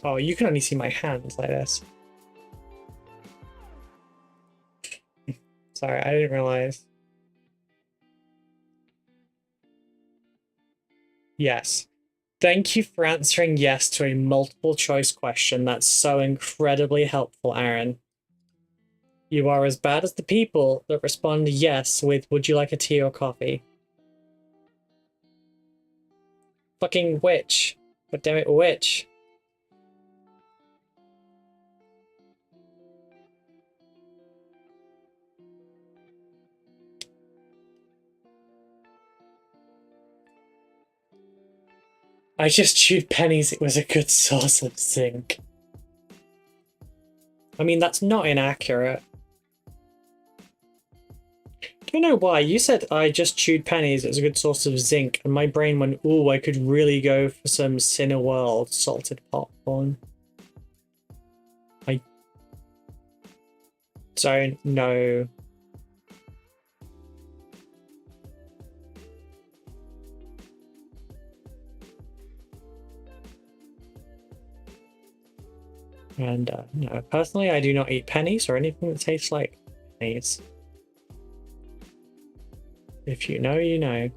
Oh, you can only see my hands like this. Sorry, I didn't realize. Yes. Thank you for answering yes to a multiple choice question. That's so incredibly helpful, Aaron. You are as bad as the people that respond yes with would you like a tea or coffee? Fucking witch. God damn it, witch. I just chewed pennies. It was a good source of zinc. I mean, that's not inaccurate. Don't know why. You said I just chewed pennies. It was a good source of zinc. And my brain went, ooh, I could really go for some Cineworld salted popcorn. I don't know. And no, personally, I do not eat pennies or anything that tastes like pennies. If you know, you know.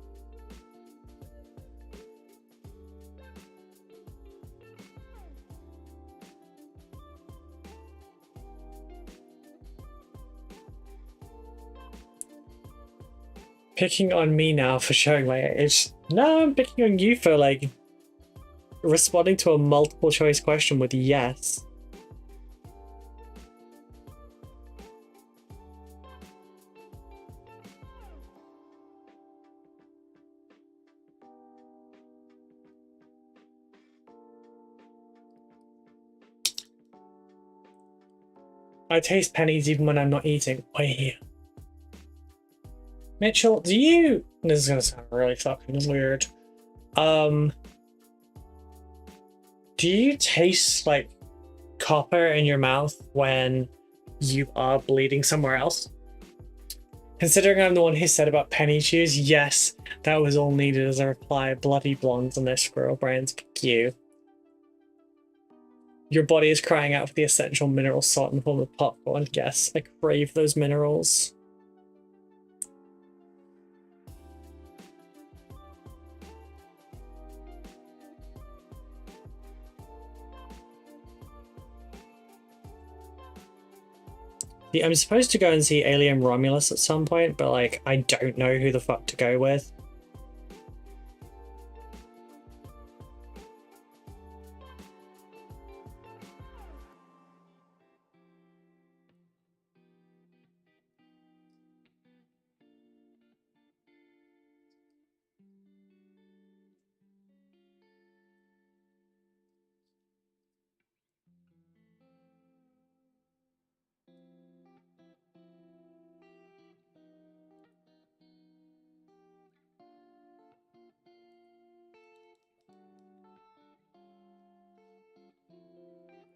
Picking on me now for showing my age. No, I'm picking on you for, like, responding to a multiple choice question with yes. I taste pennies even when I'm not eating. Wait. Mitchell, do you... This is gonna sound really fucking weird. Do you taste, like, copper in your mouth when you are bleeding somewhere else? Considering I'm the one who said about penny chews, yes, that was all needed as a reply. Bloody blondes and their squirrel brains. Fuck you. Your body is crying out for the essential mineral salt in the form of popcorn. Yes, I crave those minerals. Yeah, I'm supposed to go and see Alien Romulus at some point, but like, I don't know who the fuck to go with.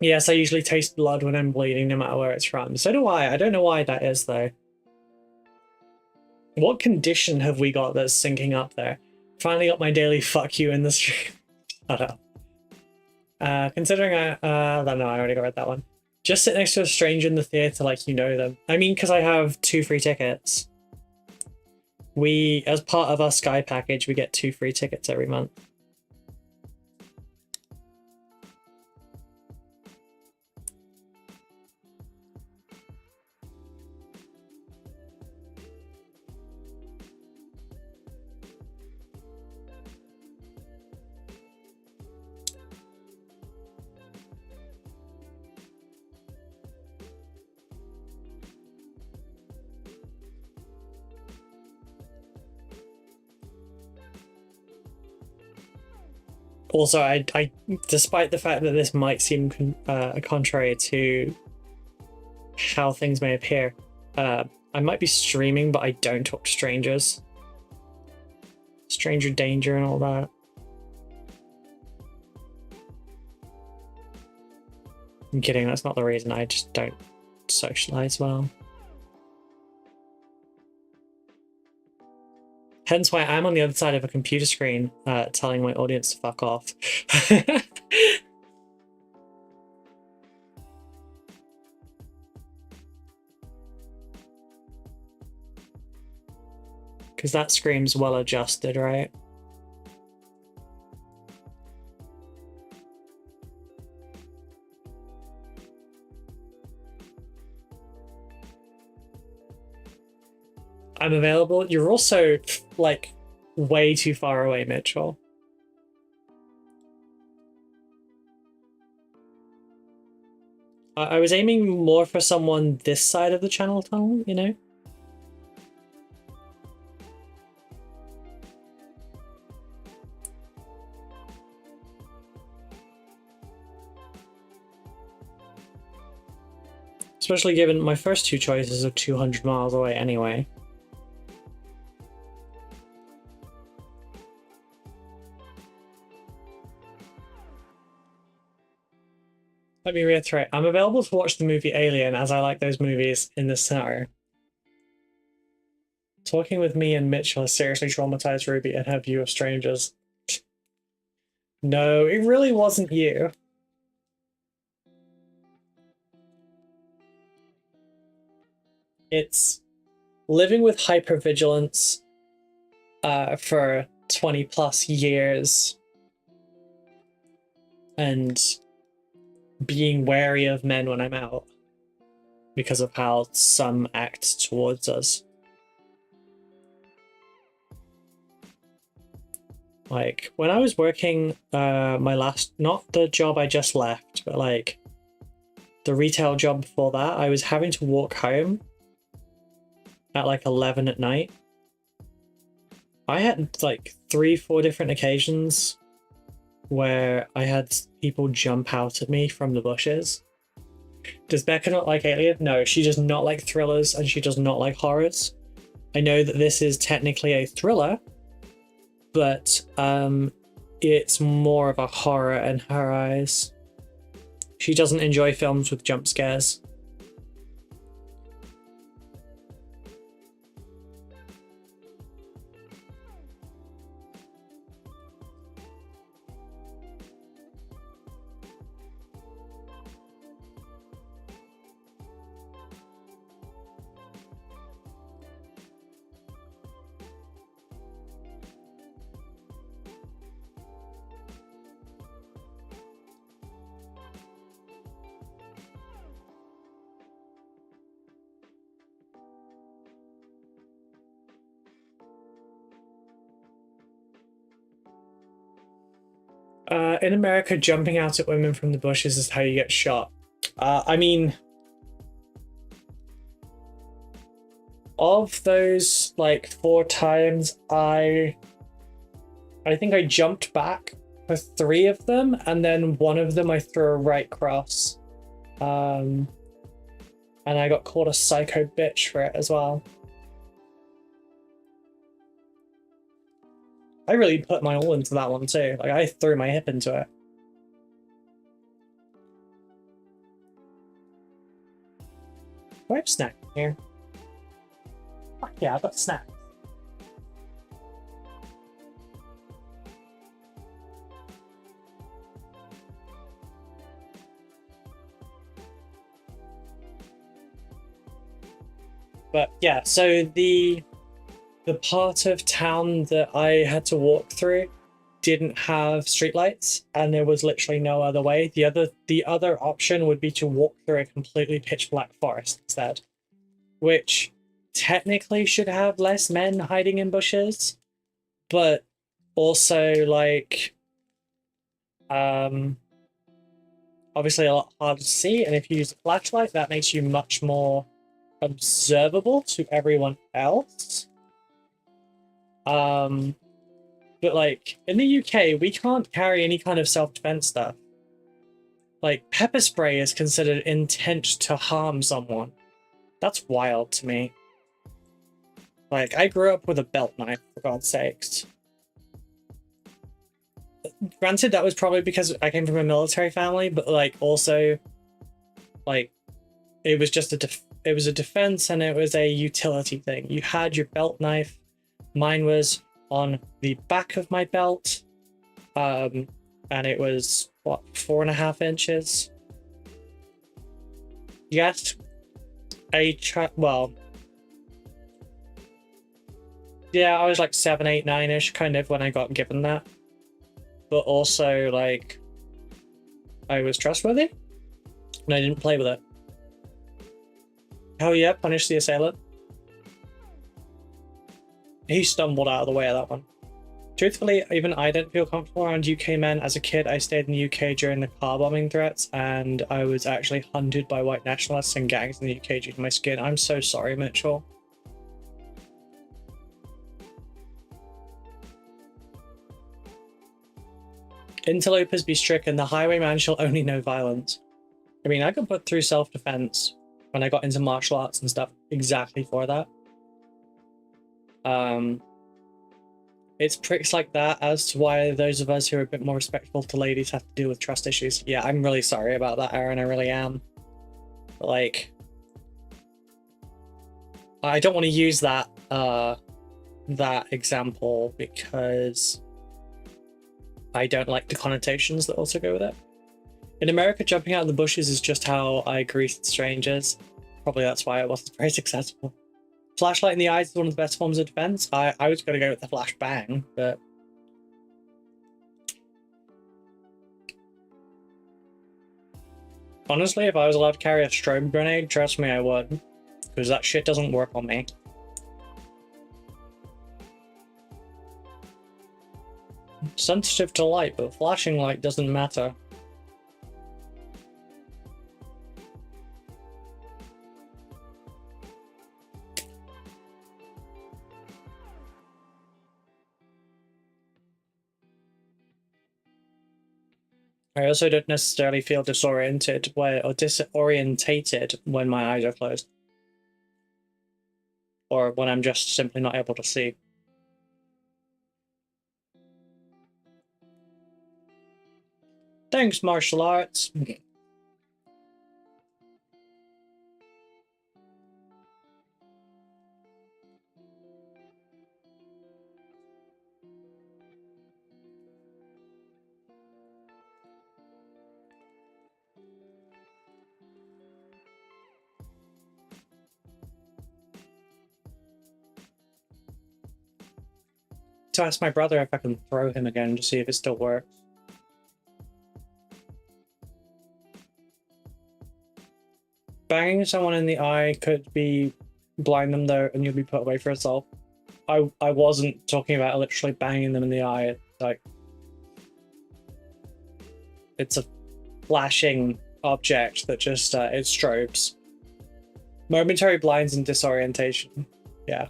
Yes, I usually taste blood when I'm bleeding, no matter where it's from. So do I. I don't know why that is, though. What condition have we got that's syncing up there? Finally got my daily fuck you in the stream. Shut up. Considering I don't know, I already read that one. Just sit next to a stranger in the theater like you know them. I mean, because I have 2 free tickets. We, as part of our Sky package, we get 2 free tickets every month. Also, I despite the fact that this might seem contrary to how things may appear, I might be streaming, but I don't talk to strangers. Stranger danger and all that. I'm kidding, that's not the reason. I just don't socialize well. Hence why I'm on the other side of a computer screen telling my audience to fuck off. Because that screams well adjusted, right? I'm available. You're also, like, way too far away, Mitchell. I was aiming more for someone this side of the channel tunnel, you know? Especially given my first 2 choices are 200 miles away anyway. Let me reiterate, I'm available to watch the movie Alien, as I like those movies in this scenario. Talking with me and Mitchell has seriously traumatized Ruby and her view of strangers. No, it really wasn't you. It's living with hypervigilance for 20 plus years and being wary of men when I'm out because of how some act towards us. Like, when I was working my last, not the job I just left, but like the retail job before that, I was having to walk home at like 11 at night. I had like 3-4 different occasions where I had people jump out at me from the bushes. Does Becca not like Alien? No, she does not like thrillers and she does not like horrors. I know that this is technically a thriller, but it's more of a horror in her eyes. She doesn't enjoy films with jump scares. In America, jumping out at women from the bushes is how you get shot. I mean, of those like 4 times, I think I jumped back for 3 of them, and then one of them I threw a right cross. And I got called a psycho bitch for it as well. I really put my all into that one too. Like, I threw my hip into it. Do I have snacks here? Fuck yeah, I've got snacks. But yeah, so the part of town that I had to walk through didn't have streetlights, and there was literally no other way. The other option would be to walk through a completely pitch black forest instead, which technically should have less men hiding in bushes, but also like obviously a lot harder to see, and if you use a flashlight, that makes you much more observable to everyone else. But like in the UK, we can't carry any kind of self-defense stuff. Like, pepper spray is considered intent to harm someone. That's wild to me. Like, I grew up with a belt knife, for God's sakes. Granted, that was probably because I came from a military family, but like also, like, it was just it was a defense and it was a utility thing. You had your belt knife. Mine was on the back of my belt, and it was, what, 4.5 inches? Yes, well, yeah, I was like 7, 8, 9-ish kind of when I got given that. But also, like, I was trustworthy, and I didn't play with it. Oh yeah, punish the assailant. He stumbled out of the way of that one. Truthfully, even I didn't feel comfortable around UK men. As a kid, I stayed in the UK during the car bombing threats, and I was actually hunted by white nationalists and gangs in the UK due to my skin. I'm so sorry, Mitchell. Interlopers be stricken. The highwayman shall only know violence. I mean, I could put through self-defense when I got into martial arts and stuff exactly for that. It's pricks like that as to why those of us who are a bit more respectful to ladies have to deal with trust issues. Yeah, I'm really sorry about that, Aaron. I really am. But, like, I don't want to use that that example because I don't like the connotations that also go with it. In America, jumping out of the bushes is just how I greeted strangers. Probably that's why it wasn't very successful. Flashlight in the eyes is one of the best forms of defense. I was going to go with the flashbang, but honestly, if I was allowed to carry a strobe grenade, trust me, I would. Because that shit doesn't work on me. Sensitive to light, but flashing light doesn't matter. I also don't necessarily feel disoriented or disorientated when my eyes are closed. Or when I'm just simply not able to see. Thanks, martial arts. To ask my brother if I can throw him again to see if it still works. Banging someone in the eye could be blind them though, and you'll be put away for assault. I wasn't talking about literally banging them in the eye. Like, it's a flashing object that just it strobes. Momentary blinds and disorientation. Yeah.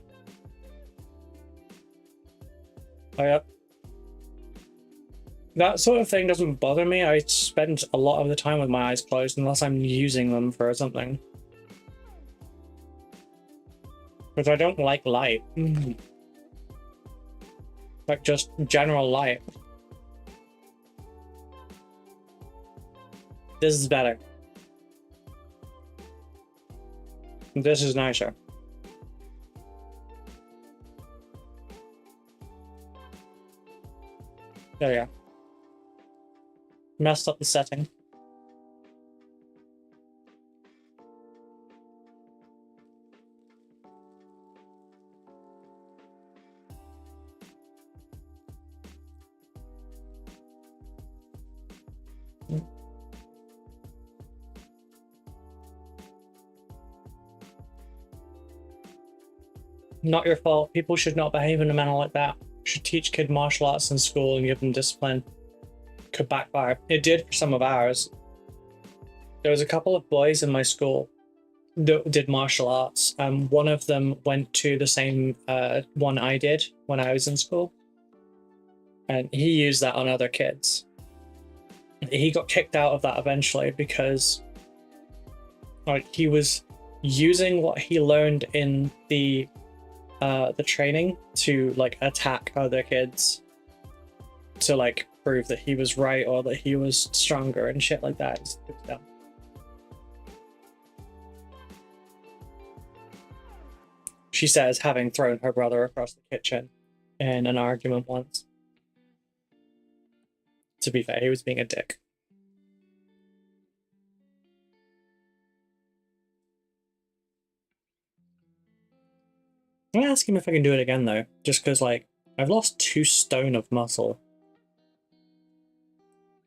Oh, yeah. That sort of thing doesn't bother me. I spend a lot of the time with my eyes closed unless I'm using them for something. Because I don't like light. Like just general light. This is better. This is nicer. There we go. Messed up the setting. Not your fault. People should not behave in a manner like that. Should teach kid martial arts in school and give them discipline. Could backfire. It did for some of ours. There was a couple of boys in my school that did martial arts. One of them went to the same one I did when I was in school. And he used that on other kids. He got kicked out of that eventually because like he was using what he learned in the training to like attack other kids to like prove that he was right or that he was stronger and shit like that. It's dumb. She says, having thrown her brother across the kitchen in an argument once. To be fair, he was being a dick. I'm gonna ask him if I can do it again though, just because like I've lost 2 stone of muscle.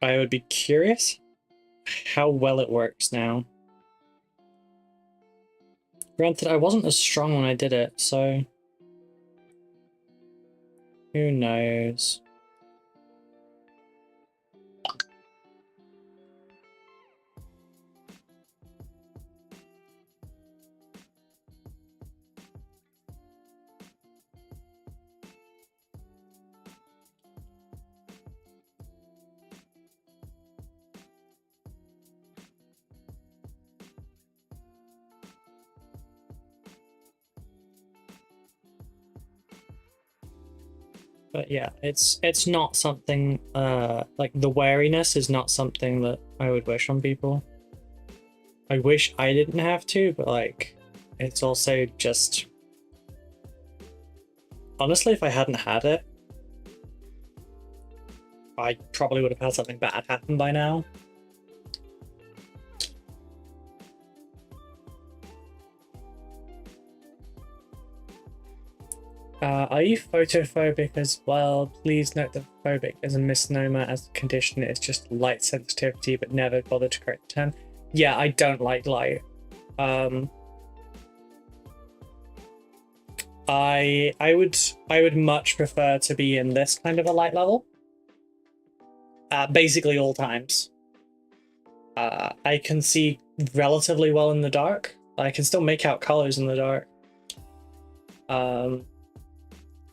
I would be curious how well it works now. Granted, I wasn't as strong when I did it, so who knows? But yeah, it's not something like the wariness is not something that I would wish on people. I wish I didn't have to, but like it's also just honestly, if I hadn't had it, I probably would have had something bad happen by now. Are you photophobic as well? Please note that phobic is a misnomer as a condition. It's just light sensitivity, but never bothered to correct the term. Yeah, I don't like light. I would much prefer to be in this kind of a light level. Basically all times. I can see relatively well in the dark. I can still make out colors in the dark.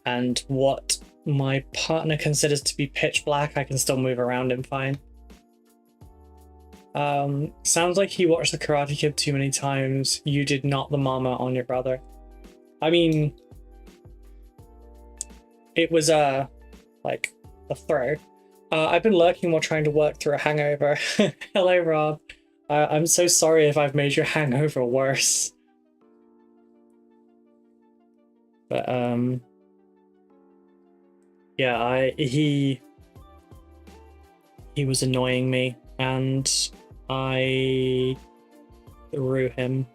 And what my partner considers to be pitch black, I can still move around in fine. Sounds like he watched the Karate Kid too many times. You did not the mama on your brother. I mean, it was like a throw. I've been lurking while trying to work through a hangover. Hello, Rob. I'm so sorry if I've made your hangover worse. But yeah, he was annoying me, and I threw him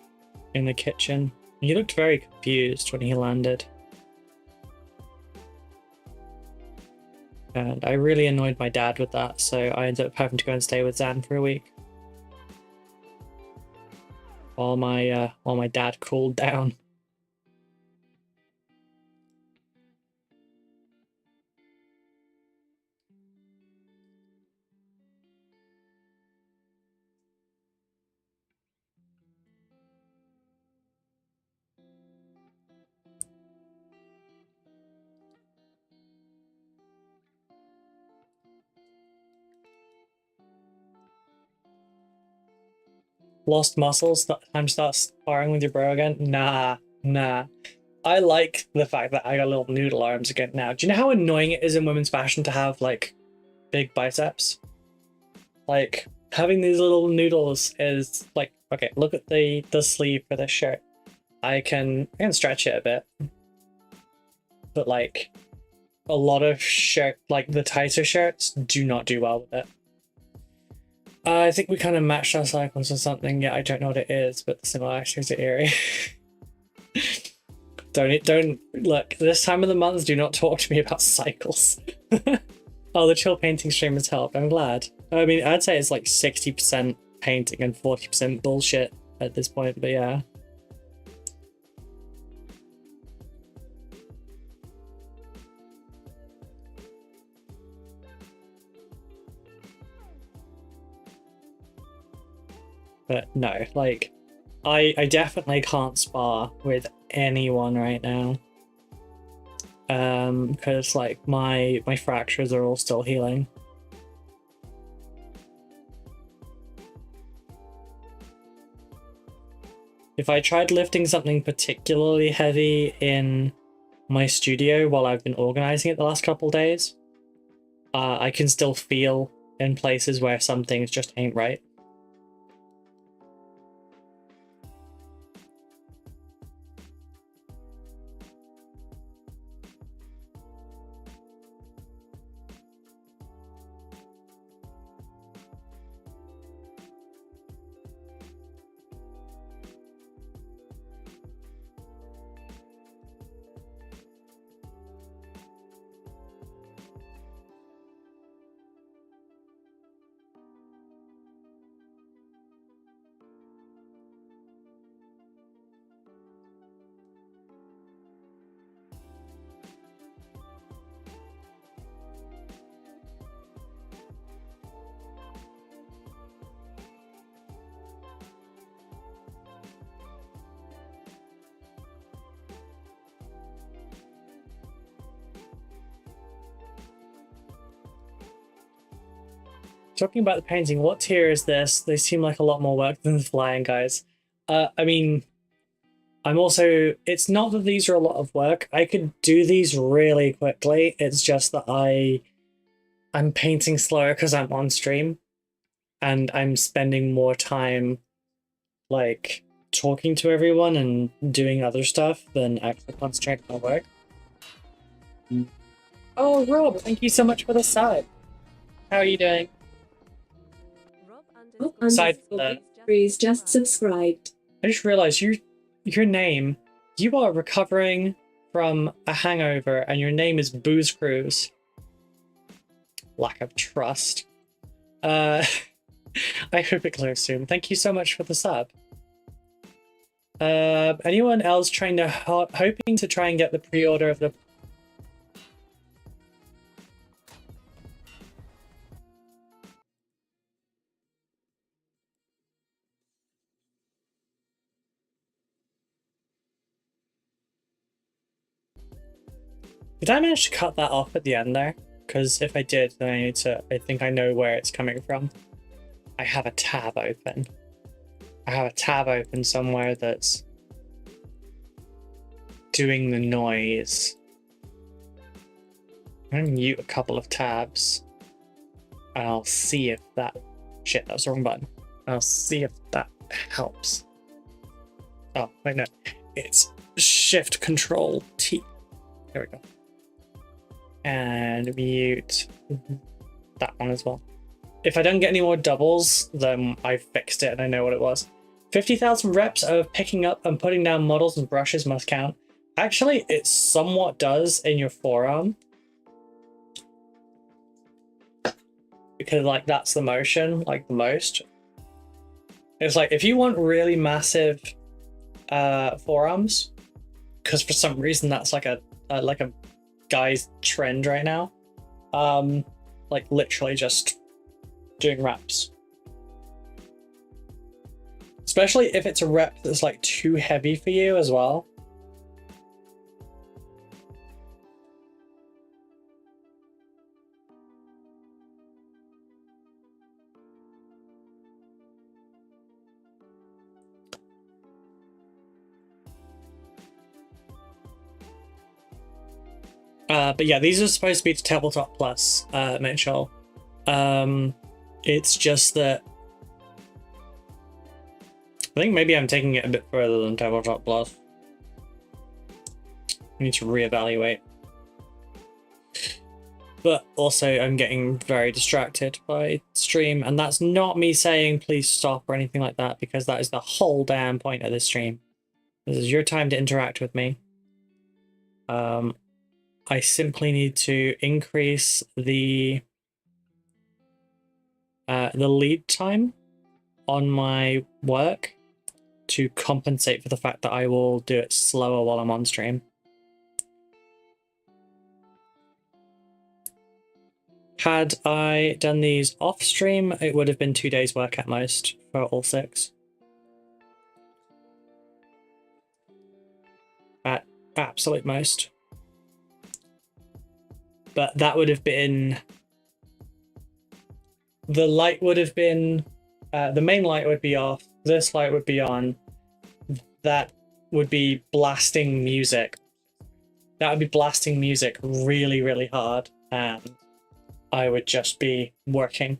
in the kitchen. He looked very confused when he landed. And I really annoyed my dad with that, so I ended up having to go and stay with Zan for a week. While my dad cooled down. Lost muscles, time to start sparring with your bro again? Nah. I like the fact that I got little noodle arms again now. Do you know how annoying it is in women's fashion to have, like, big biceps? Like, having these little noodles is, like, okay, look at the sleeve for this shirt. I can stretch it a bit. But, like, a lot of like, the tighter shirts do not do well with it. I think we kind of matched our cycles or something. Yeah, I don't know what it is, but the similarities are eerie. Don't look. This time of the month, do not talk to me about cycles. Oh, the chill painting stream has helped. I'm glad. I mean, I'd say it's like 60% painting and 40% bullshit at this point, but yeah. But no, like, I definitely can't spar with anyone right now. Because like my fractures are all still healing. If I tried lifting something particularly heavy in my studio while I've been organizing it the last couple days, I can still feel in places where some things just ain't right. Talking about the painting, what tier is this? They seem like a lot more work than the flying guys. I mean, I'm also... It's not that these are a lot of work. I could do these really quickly. It's just that I'm painting slower because I'm on stream. And I'm spending more time, like, talking to everyone and doing other stuff than actually concentrating on work. Oh, Rob, thank you so much for the side. How are you doing? Aside from that, Breeze just subscribed. I just realized your name, you are recovering from a hangover and your name is Booze Cruise. Lack of trust. I hope it clears soon. Thank you so much for the sub. Anyone else trying to hoping to try and get the pre-order of the... Did I manage to cut that off at the end there? Because if I did, then I need to... I think I know where it's coming from. I have a tab open. I have a tab open somewhere that's doing the noise. I'm gonna mute a couple of tabs. And I'll see if that... Shit, that was the wrong button. I'll see if that helps. Oh, wait, no. It's Shift Control T. There we go. And mute that one as well. If I don't get any more doubles, then I fixed it and I know what it was. 50,000 reps of picking up and putting down models and brushes must count. Actually, it somewhat does in your forearm. Because, like, that's the motion, like, the most. It's like, if you want really massive forearms, because for some reason that's like a guy's trend right now, like, literally just doing reps. Especially if it's a rep that's, like, too heavy for you as well. But yeah, these are supposed to be to Tabletop Plus, Mitchell. It's just that I think maybe I'm taking it a bit further than Tabletop Plus. I need to reevaluate. But also, I'm getting very distracted by stream, and that's not me saying please stop or anything like that, because that is the whole damn point of this stream. This is your time to interact with me. I simply need to increase the lead time on my work to compensate for the fact that I will do it slower while I'm on stream. Had I done these off stream, it would have been 2 days work at most for all 6. At absolute most. But that would have been... The light would have been... the main light would be off. This light would be on. That would be blasting music. That would be blasting music really, really hard. And I would just be working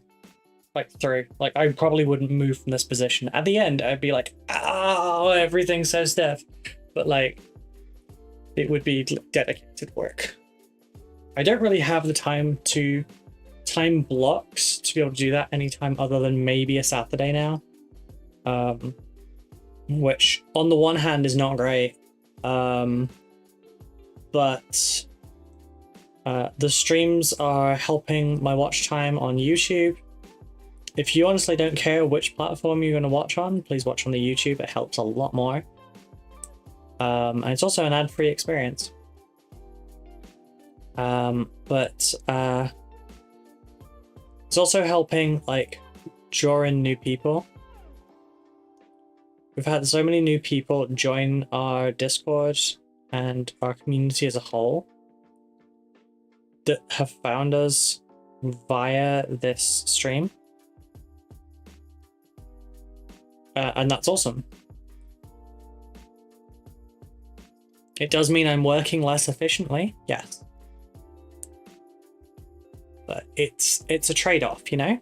like through. Like, I probably wouldn't move from this position. At the end, I'd be like, oh, everything's so stiff. But like, it would be dedicated work. I don't really have the time blocks to be able to do that anytime other than maybe a Saturday now. Which on the one hand is not great. But the streams are helping my watch time on YouTube. If you honestly don't care which platform you're going to watch on, please watch on the YouTube. It helps a lot more. And it's also an ad-free experience. But it's also helping, like, draw in new people. We've had so many new people join our Discord and our community as a whole that have found us via this stream. And that's awesome. It does mean I'm working less efficiently, yes. But it's a trade-off, you know?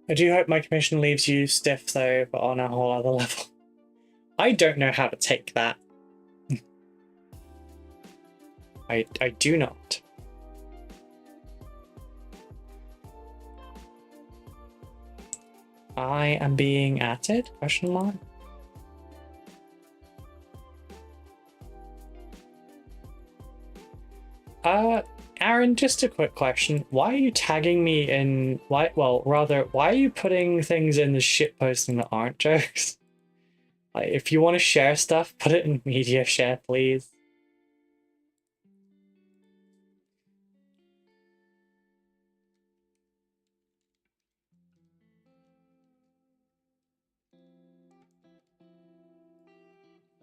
I do hope my commission leaves you stiff though, but on a whole other level. I don't know how to take that. I do not. I am being added? Question mark. Aaron, just a quick question. Why are you tagging me in why are you putting things in the shit posting that aren't jokes? Like, if you want to share stuff, put it in media share, please.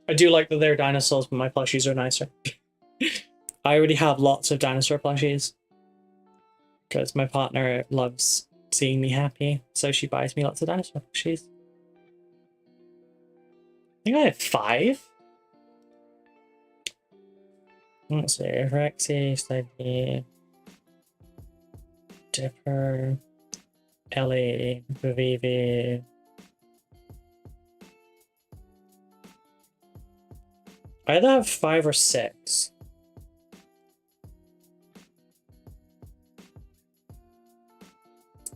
I do like that they're dinosaurs, but my plushies are nicer. I already have lots of dinosaur plushies. Because my partner loves seeing me happy, so she buys me lots of dinosaur plushies. I think I have 5. Let's see, Rexy, Slady, Dipper, Ellie, Vivi. I either have 5 or 6.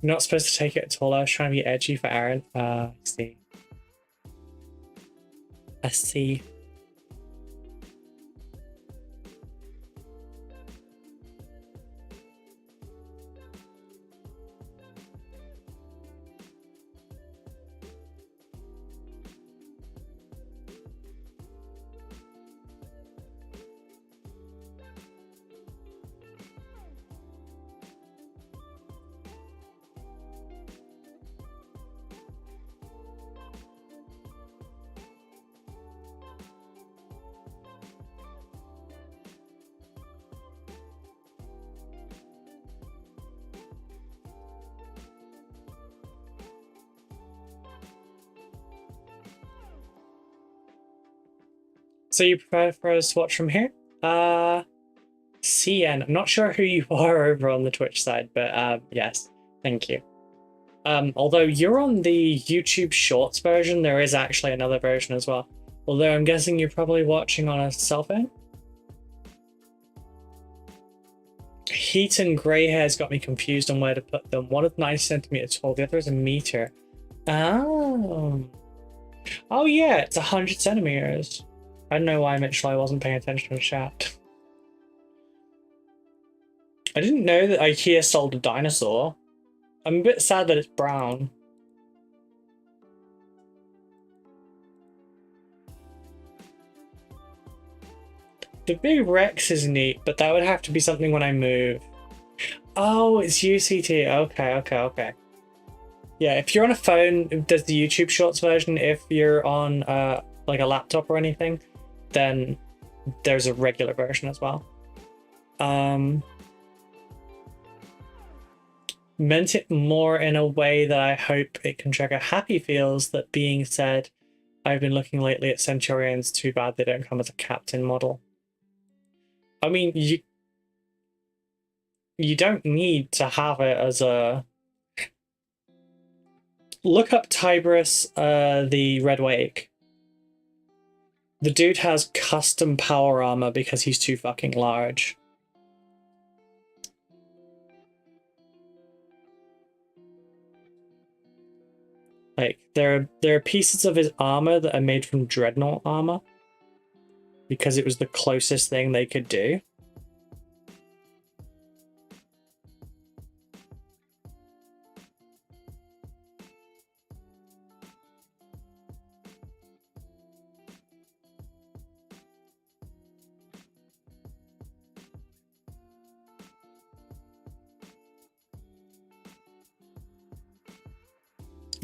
I'm not supposed to take it at all. I was trying to be edgy for Aaron. I see. I see. So you prefer for us to watch from here? CN. I'm not sure who you are over on the Twitch side, but yes, thank you. Although you're on the YouTube Shorts version, there is actually another version as well. Although I'm guessing you're probably watching on a cell phone. Heat and grey hair's got me confused on where to put them. One is 90 centimeters tall, the other is a meter. Oh. Oh yeah, it's 100 centimeters. I don't know why, Mitchell, I wasn't paying attention to the chat. I didn't know that IKEA sold a dinosaur. I'm a bit sad that it's brown. The big Rex is neat, but that would have to be something when I move. Oh, it's UCT. Okay. Yeah, if you're on a phone, it does the YouTube Shorts version. If you're on like a laptop or anything, then there's a regular version as well. Meant it more in a way that I hope it can trigger happy feels. That being said, I've been looking lately at Centurions. Too bad they don't come as a captain model. I mean, you don't need to have it as a... Look up Tiberius, the Red Wake. The dude has custom power armor because he's too fucking large. Like, there are pieces of his armor that are made from Dreadnought armor because it was the closest thing they could do.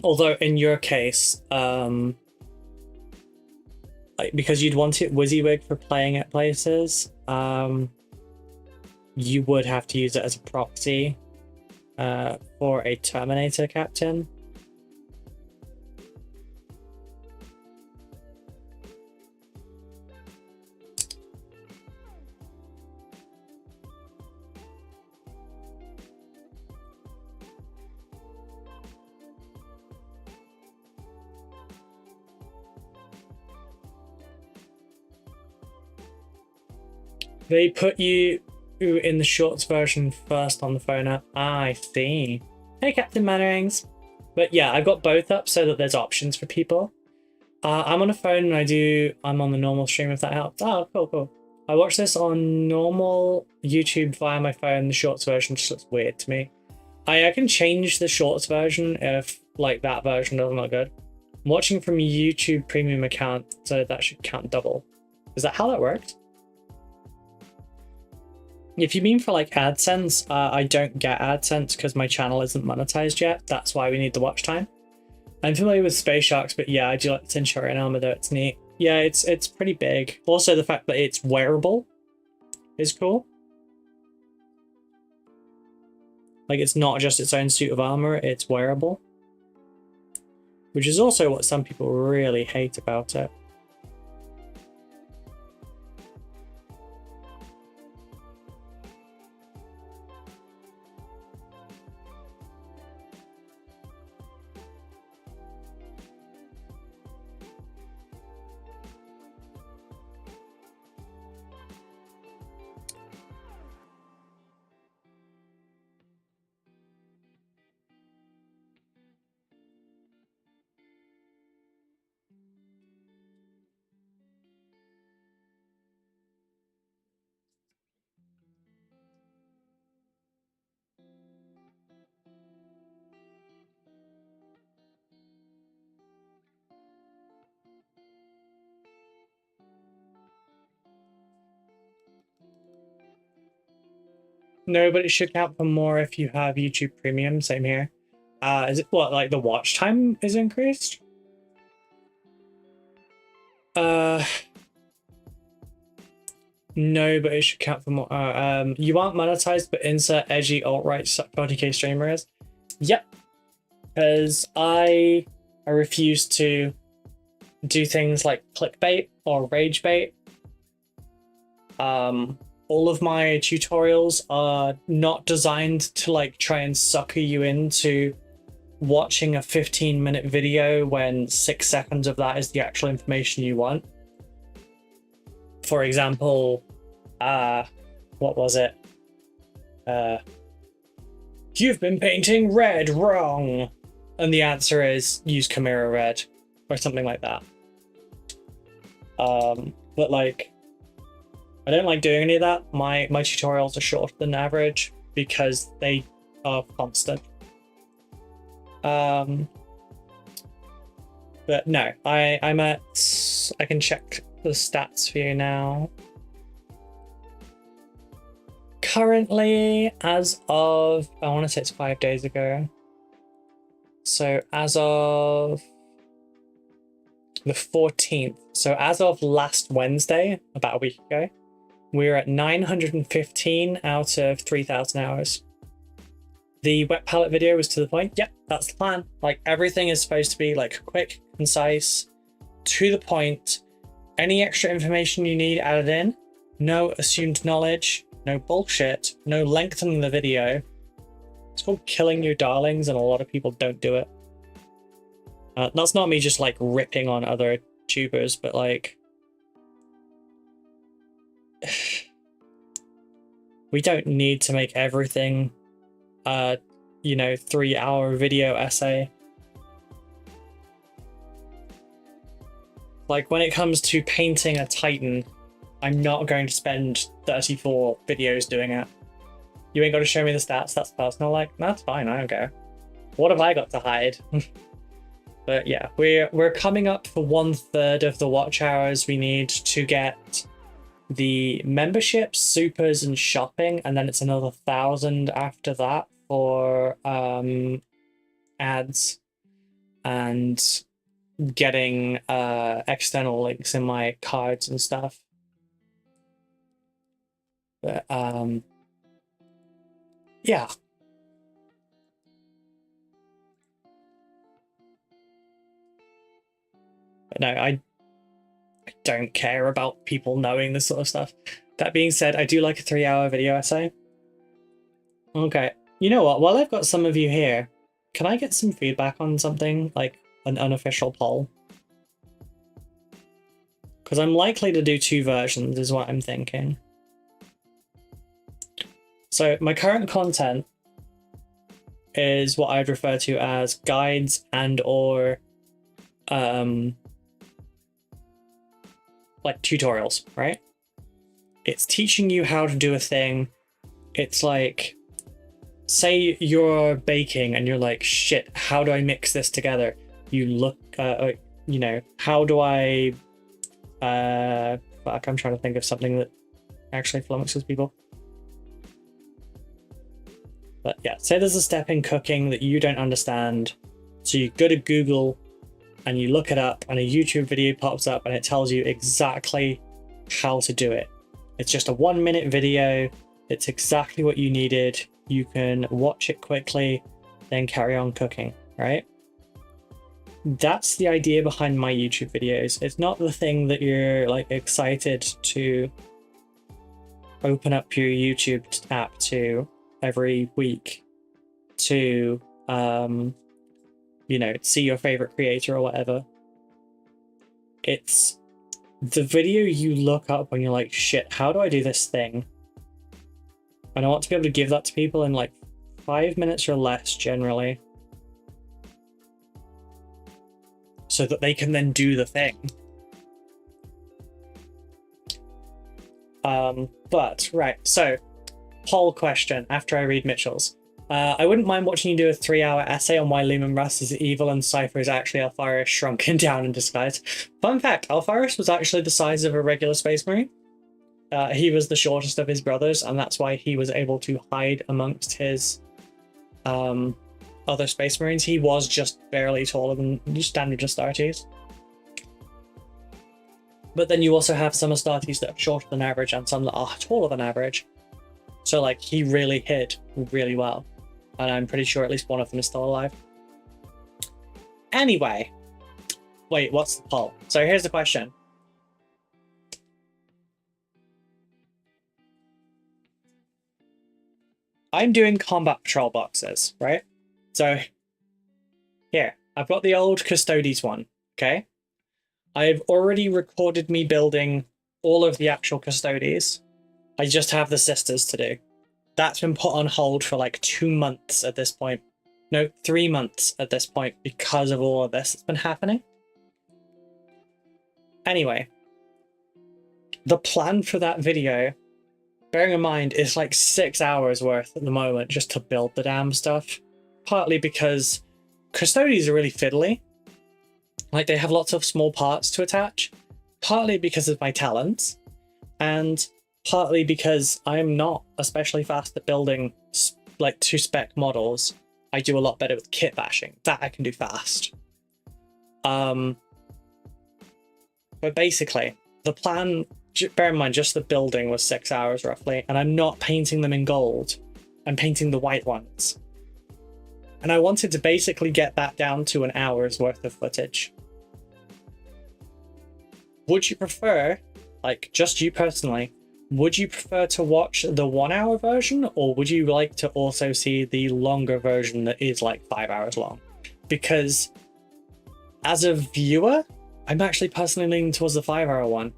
Although in your case, like, because you'd want it WYSIWYG for playing at places, you would have to use it as a proxy for a Terminator captain. They put you in the Shorts version first on the phone app. Ah, I see. Hey, Captain Mannerings. But yeah, I've got both up so that there's options for people. I'm on a phone and I'm on the normal stream if that helps. Oh, cool, cool. I watch this on normal YouTube via my phone. The shorts version just looks weird to me. I can change the shorts version if like that version doesn't look good. I'm watching from YouTube premium account, so that should count double. Is that how that works? If you mean for like AdSense, I don't get AdSense because my channel isn't monetized yet. That's why we need the watch time. I'm familiar with Space Sharks, but yeah, I do like the Centurion armor though. It's neat. Yeah, it's pretty big. Also, the fact that it's wearable is cool. Like, it's not just its own suit of armor, it's wearable. Which is also what some people really hate about it. No, but it should count for more if you have YouTube Premium. Same here. Is it what, like the watch time is increased? No, but it should count for more. You aren't monetized, but insert edgy alt-right 40k streamer is. Yep. Because I refuse to do things like clickbait or rage bait. All of my tutorials are not designed to like try and sucker you into watching a 15-minute video when 6 seconds of that is the actual information you want. For example, what was it? You've been painting red wrong. And the answer is use Chimera Red or something like that. But like, I don't like doing any of that. My tutorials are shorter than average because they are constant. But no, I'm at, I can check the stats for you now. Currently, as of, I want to say it's 5 days ago. So as of the 14th, so as of last Wednesday, about a week ago, we're at 915 out of 3,000 hours. The wet palette video was to the point. Yep, that's the plan. Like, everything is supposed to be like quick, concise, to the point. Any extra information you need added in. No assumed knowledge. No bullshit. No lengthening the video. It's called killing your darlings, and a lot of people don't do it. That's not me just like ripping on other tubers, but like, we don't need to make everything 3-hour video essay. Like, when it comes to painting a Titan, I'm not going to spend 34 videos doing it. You ain't got to show me the stats, that's personal. Like, that's fine, I don't care. What have I got to hide? But yeah, we're coming up for 1/3 of the watch hours we need to get the memberships, supers, and shopping, and then it's another 1,000 after that for ads and getting external links in my cards and stuff. But yeah. But no, I don't care about people knowing this sort of stuff. That being said, I do like a 3-hour video essay. Okay, you know what? While I've got some of you here, can I get some feedback on something, like an unofficial poll? Because I'm likely to do 2 versions, is what I'm thinking. So my current content is what I'd refer to as guides and or like tutorials, right? It's teaching you how to do a thing. It's like, say you're baking and you're like, shit, how do I mix this together? You look, you know, how do I, fuck, I'm trying to think of something that actually flummoxes people. But yeah, say there's a step in cooking that you don't understand. So you go to Google and you look it up and a YouTube video pops up and it tells you exactly how to do it. It's just a 1 minute video. It's exactly what you needed. You can watch it quickly, then carry on cooking, right? That's the idea behind my YouTube videos. It's not the thing that you're like excited to open up your YouTube app to every week to, you know, see your favorite creator or whatever. It's the video you look up when you're like, shit, how do I do this thing? And I want to be able to give that to people in like 5 minutes or less generally, so that they can then do the thing. But right, so poll question after I read Mitchell's. I wouldn't mind watching you do a 3-hour essay on why Lumen Russ is evil and Cypher is actually Alpharius shrunken down in disguise. Fun fact, Alpharius was actually the size of a regular Space Marine. He was the shortest of his brothers, and that's why he was able to hide amongst his other Space Marines. He was just barely taller than standard Astartes. But then you also have some Astartes that are shorter than average and some that are taller than average. So like, he really hid really well. And I'm pretty sure at least one of them is still alive. Anyway. Wait, what's the poll? So here's the question. I'm doing combat patrol boxes, right? So here, I've got the old Custodes one, okay? I've already recorded me building all of the actual Custodes. I just have the sisters to do. That's been put on hold for like 2 months at this point. No, 3 months at this point because of all of this that's been happening. Anyway, the plan for that video, bearing in mind, is like 6 hours worth at the moment just to build the damn stuff. Partly because Custodes are really fiddly. Like, they have lots of small parts to attach. Partly because of my talents. And partly because I'm not especially fast at building like 2-spec models. I do a lot better with kit bashing. That I can do fast. But basically, the plan, bear in mind, just the building was 6 hours roughly, and I'm not painting them in gold. I'm painting the white ones. And I wanted to basically get that down to an hour's worth of footage. Would you prefer, like just you personally, would you prefer to watch the 1 hour version, or would you like to also see the longer version that is like 5 hours long? Because as a viewer, I'm actually personally leaning towards the 5 hour one.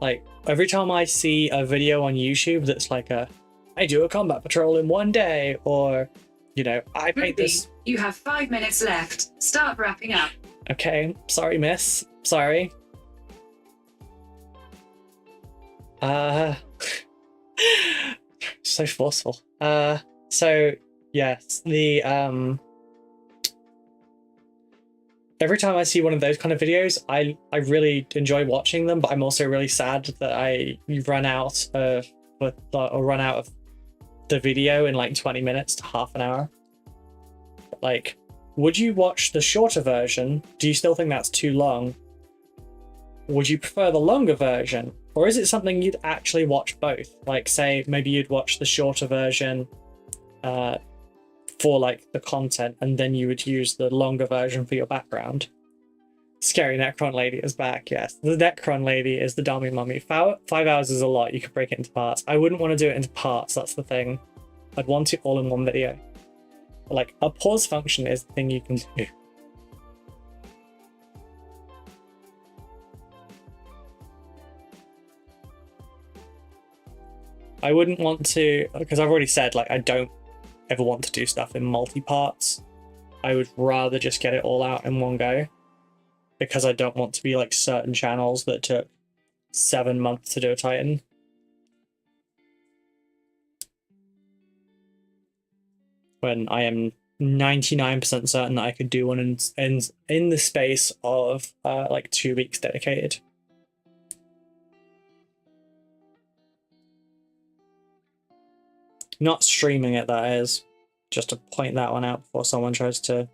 Like, every time I see a video on YouTube that's like I do a combat patrol in 1 day, or, you know, I paint Ruby, this. you have 5 minutes left. Start wrapping up. Okay, sorry, miss. Sorry. So forceful. So yes, the every time I see one of those kind of videos, I really enjoy watching them, but I'm also really sad that I run out of the video in like 20 minutes to half an hour. Like, would you watch the shorter version? Do you still think that's too long? Would you prefer the longer version? Or is it something you'd actually watch both? Like, say, maybe you'd watch the shorter version for like the content, and then you would use the longer version for your background. Scary Necron Lady is back, yes. The Necron Lady is the dummy mummy. 5 hours is a lot, you could break it into parts. I wouldn't want to do it into parts, that's the thing. I'd want it all in one video. Like, a pause function is the thing you can do. I wouldn't want to, because I've already said, like, I don't ever want to do stuff in multi-parts. I would rather just get it all out in one go, because I don't want to be like certain channels that took 7 months to do a Titan. When I am 99% certain that I could do one in the space of like 2 weeks dedicated. Not streaming it, that is. Just to point that one out before someone tries to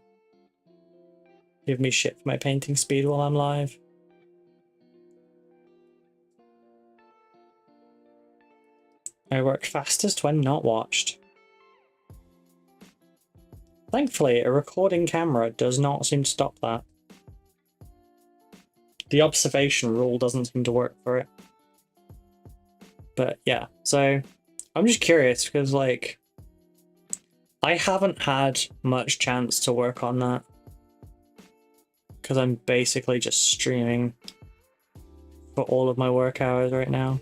give me shit for my painting speed while I'm live. I work fastest when not watched. Thankfully, a recording camera does not seem to stop that. The observation rule doesn't seem to work for it. But yeah, so I'm just curious because, like, I haven't had much chance to work on that because I'm basically just streaming for all of my work hours right now.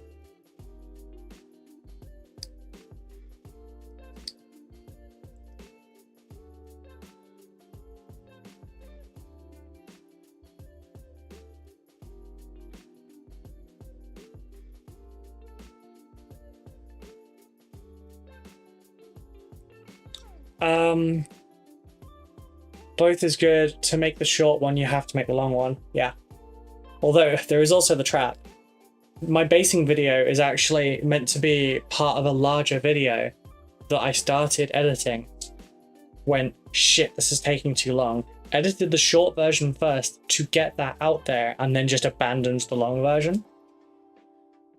Both is good. To make the short one, you have to make the long one. Yeah. Although, there is also the trap. My basing video is actually meant to be part of a larger video that I started editing. Went, shit, this is taking too long. Edited the short version first to get that out there, and then just abandoned the long version.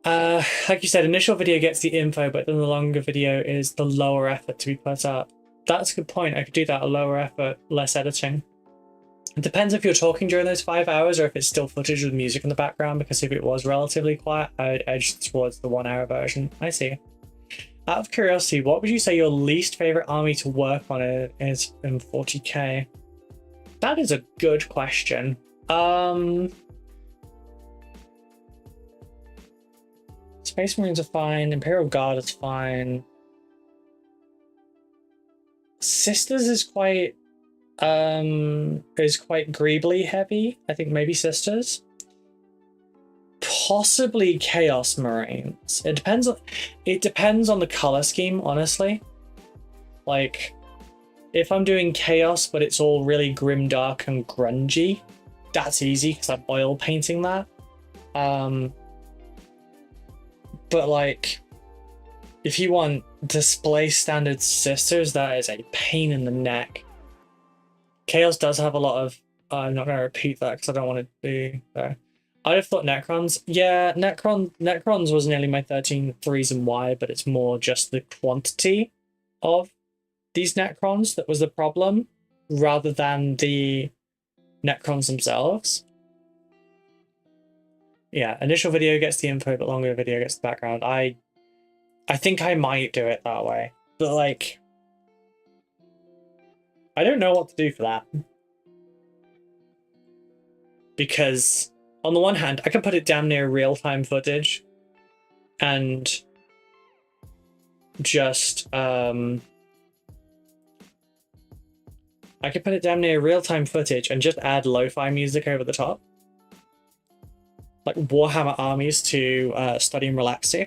Like you said, initial video gets the info, but then the longer video is the lower effort to be put up. That's a good point. I could do that at lower effort, less editing. It depends if you're talking during those 5 hours or if it's still footage with music in the background, because if it was relatively quiet, I would edge towards the 1 hour version. I see. Out of curiosity, what would you say your least favorite army to work on is in 40k? That is a good question. Space Marines are fine. Imperial Guard is fine. Sisters is quite greebly heavy. I think maybe Sisters. Possibly Chaos Marines. It depends on the color scheme, honestly. Like, if I'm doing Chaos but it's all really grimdark and grungy, that's easy because I'm oil painting that. But like, if you want display standard Sisters, that is a pain in the neck. Chaos does have a lot of... I'm not going to repeat that because I don't want to be there. I'd have thought Necrons. Yeah, Necrons was nearly my 13th reason why, but it's more just the quantity of these Necrons that was the problem, rather than the Necrons themselves. Yeah, initial video gets the info, but longer video gets the background. I think I might do it that way, but like, I don't know what to do for that. Because on the one hand, I can put it damn near real-time footage and just, I could put it damn near real-time footage and just add lo-fi music over the top. Like Warhammer armies to study and relax to.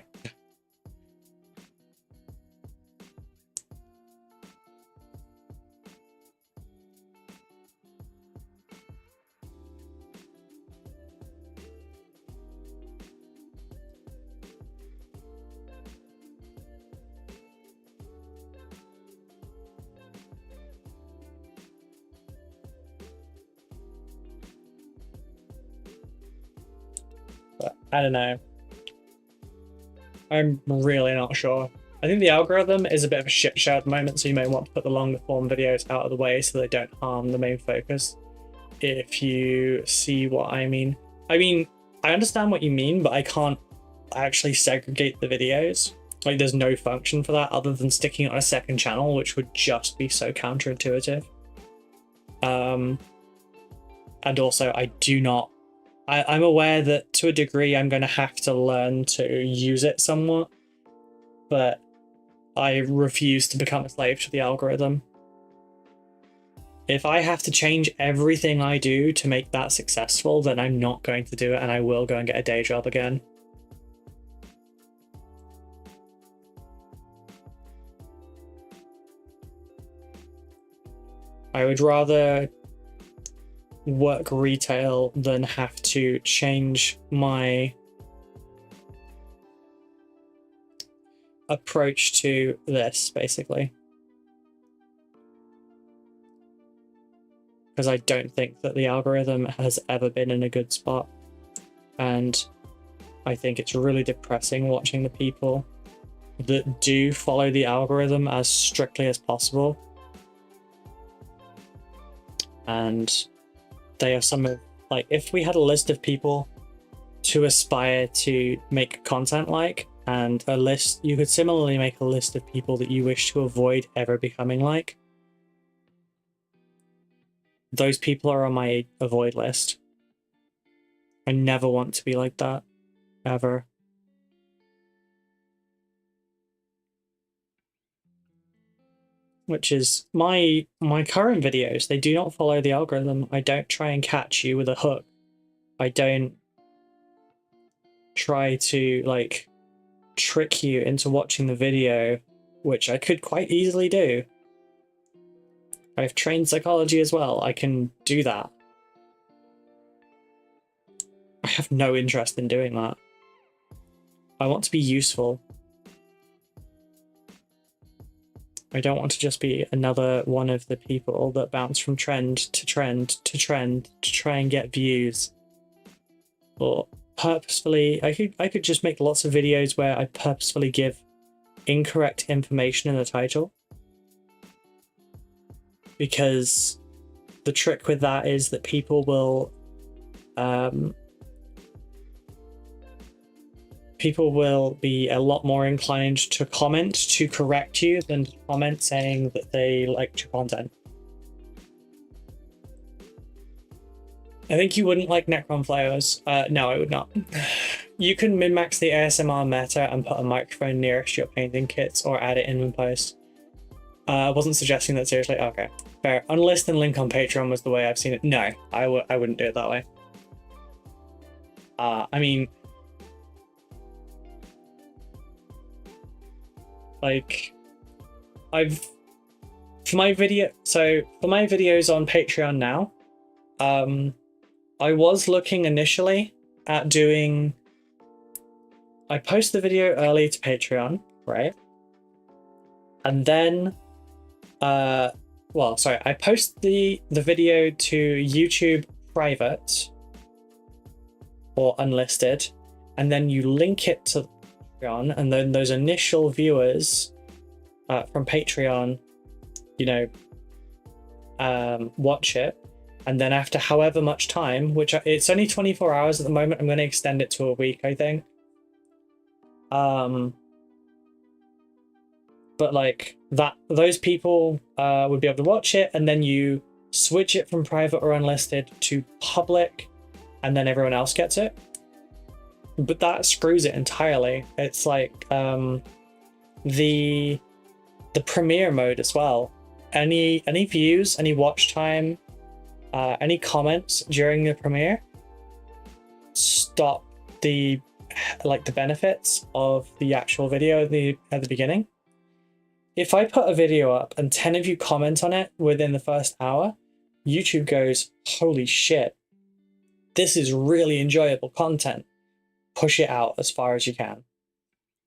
I don't know. I'm really not sure. I think the algorithm is a bit of a shit show at the moment, so you may want to put the longer form videos out of the way so they don't harm the main focus, if you see what I mean. I mean, I understand what you mean, but I can't actually segregate the videos. Like, there's no function for that other than sticking it on a second channel, which would just be so counterintuitive. And also, I do not... I'm aware that to a degree I'm going to have to learn to use it somewhat, but I refuse to become a slave to the algorithm. If I have to change everything I do to make that successful, then I'm not going to do it, and I will go and get a day job again. I would rather work retail than have to change my approach to this, basically. Because I don't think that the algorithm has ever been in a good spot. And I think it's really depressing watching the people that do follow the algorithm as strictly as possible. And they are some of, like, if we had a list of people to aspire to make content like, and a list, you could similarly make a list of people that you wish to avoid ever becoming like. Those people are on my avoid list. I never want to be like that, ever. Which is my current videos, they do not follow the algorithm. I don't try and catch you with a hook. I don't try to, like, trick you into watching the video, which I could quite easily do. I've trained psychology as well. I can do that. I have no interest in doing that. I want to be useful. I don't want to just be another one of the people that bounce from trend to trend to trend to try and get views. Or purposefully, I could just make lots of videos where I purposefully give incorrect information in the title. Because the trick with that is that people will be a lot more inclined to comment to correct you than to comment saying that they liked your content. I think you wouldn't like Necron Flowers. No, I would not. You can min-max the ASMR meta and put a microphone nearest your painting kits or add it in post. I wasn't suggesting that seriously. Okay, fair. Unlist and link on Patreon was the way I've seen it. No, I wouldn't do it that way. I mean, like, for my videos on Patreon now, I was looking initially at doing, I post the video early to Patreon, right? And then, I post the video to YouTube private or unlisted, and then you link it to Patreon, and then those initial viewers from Patreon, you know, watch it, and then after however much time, which it's only 24 hours at the moment, I'm going to extend it to a week, I think. But like that, those people would be able to watch it, and then you switch it from private or unlisted to public, and then everyone else gets it. But that screws it entirely. It's like the premiere mode as well. Any views, any watch time, any comments during the premiere stop the benefits of the actual video at the beginning. If I put a video up and 10 of you comment on it within the first hour, YouTube goes, holy shit, this is really enjoyable content. Push it out as far as you can.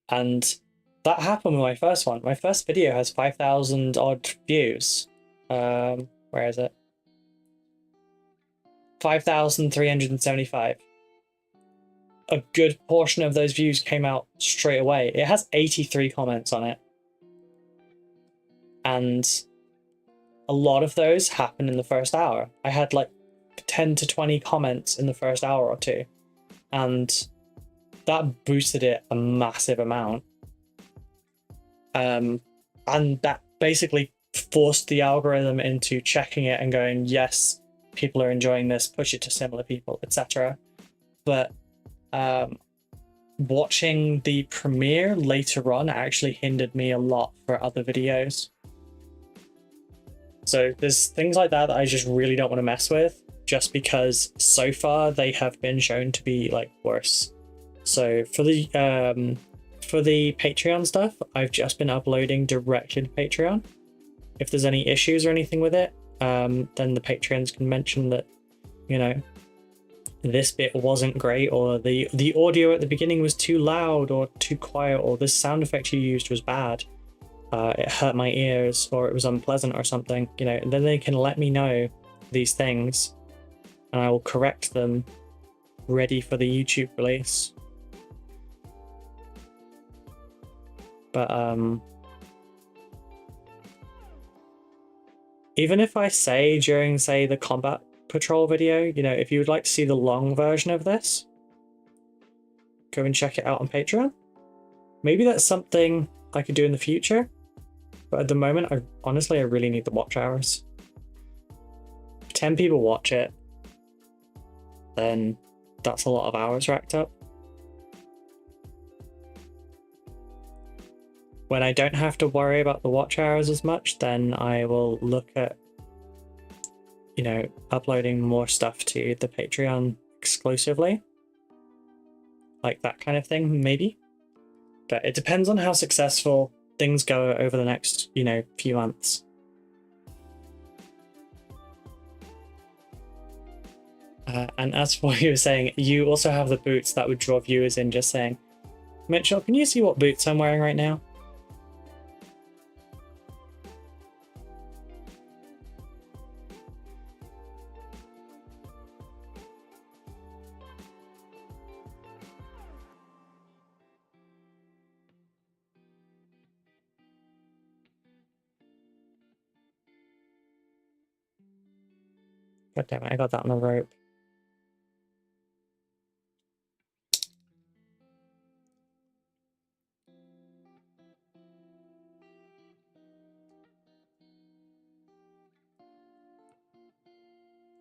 And that happened with my first one. My first video has 5,000 odd views. Where is it? 5,375. A good portion of those views came out straight away. It has 83 comments on it. And a lot of those happened in the first hour. I had like 10 to 20 comments in the first hour or two. And that boosted it a massive amount. And that basically forced the algorithm into checking it and going, yes, people are enjoying this, push it to similar people, etc. But watching the premiere later on actually hindered me a lot for other videos. So there's things like that that I just really don't want to mess with, just because so far they have been shown to be like worse. So for the Patreon stuff, I've just been uploading directly to Patreon. If there's any issues or anything with it, then the Patreons can mention that, you know, this bit wasn't great, or the audio at the beginning was too loud or too quiet, or this sound effect you used was bad. It hurt my ears, or it was unpleasant or something, you know, and then they can let me know these things and I will correct them ready for the YouTube release. But even if I say during, say, the combat patrol video, you know, if you would like to see the long version of this, go and check it out on Patreon. Maybe that's something I could do in the future, but at the moment, honestly, I really need the watch hours. If 10 people watch it, then that's a lot of hours racked up. When I don't have to worry about the watch hours as much, then I will look at, you know, uploading more stuff to the Patreon exclusively. Like that kind of thing, maybe. But it depends on how successful things go over the next, you know, few months. And as for what you were saying, you also have the boots that would draw viewers in, just saying, Mitchell, can you see what boots I'm wearing right now? God damn it, I got that on the rope.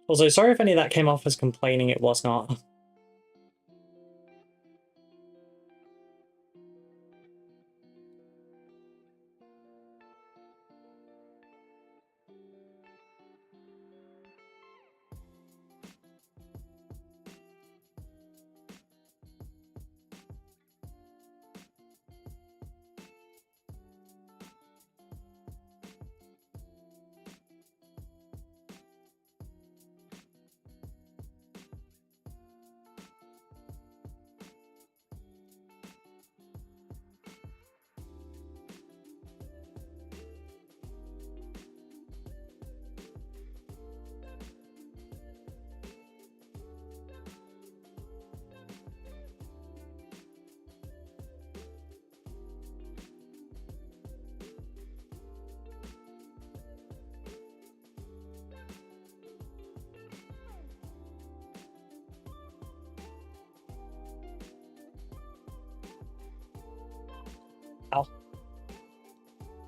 Also, sorry if any of that came off as complaining, it was not.